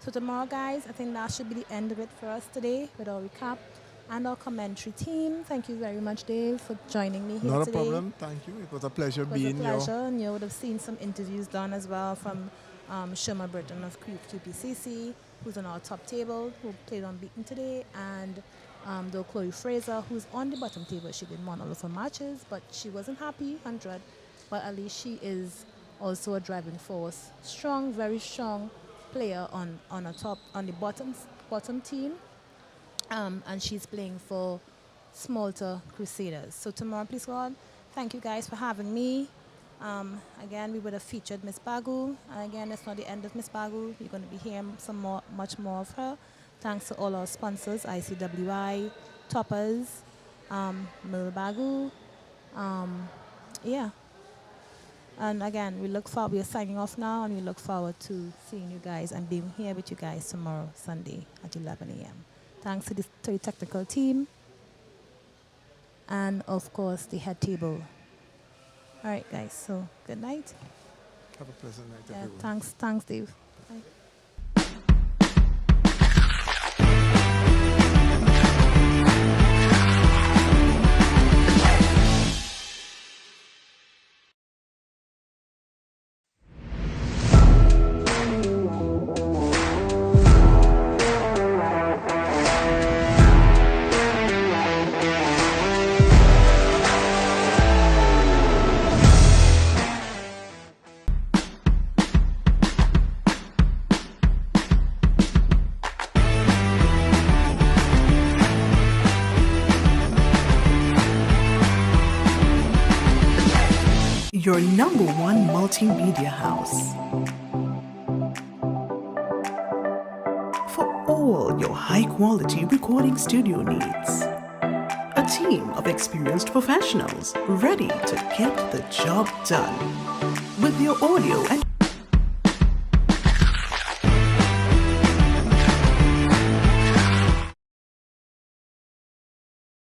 E: So tomorrow, guys, I think that should be the end of it for us today with our recap and our commentary team. Thank you very much, Dave, for joining me here
H: Not
E: today.
H: a problem. Thank you. It was a pleasure being
E: It was a pleasure,
H: here.
E: and you would have seen some interviews done as well from Sherma Burton of QPCC, who's on our top table, who played unbeaten today, and though Chloe Fraser, who's on the bottom table. She didn't win all of her matches, but she wasn't happy, 100. But at least she is also a driving force. Strong, very strong player on the bottom team. And she's playing for Smalta Crusaders. So tomorrow, please God, thank you guys for having me. Again, we would have featured Miss Bagu. And again, that's not the end of Miss Bagu. You're going to be hearing much more of her. Thanks to all our sponsors, ICWI, Toppers, Mil Bagu. Yeah. And again, we are signing off now, and we look forward to seeing you guys and being here with you guys tomorrow, Sunday at 11 a.m. Thanks to the technical team and, of course, the head table. All right, guys, so good night.
H: Have a pleasant night,
E: Yeah,
H: everyone.
E: thanks, Dave. Bye.
D: your #1 multimedia house. For all your high-quality recording studio needs. A team of experienced professionals ready to get the job done. With your audio and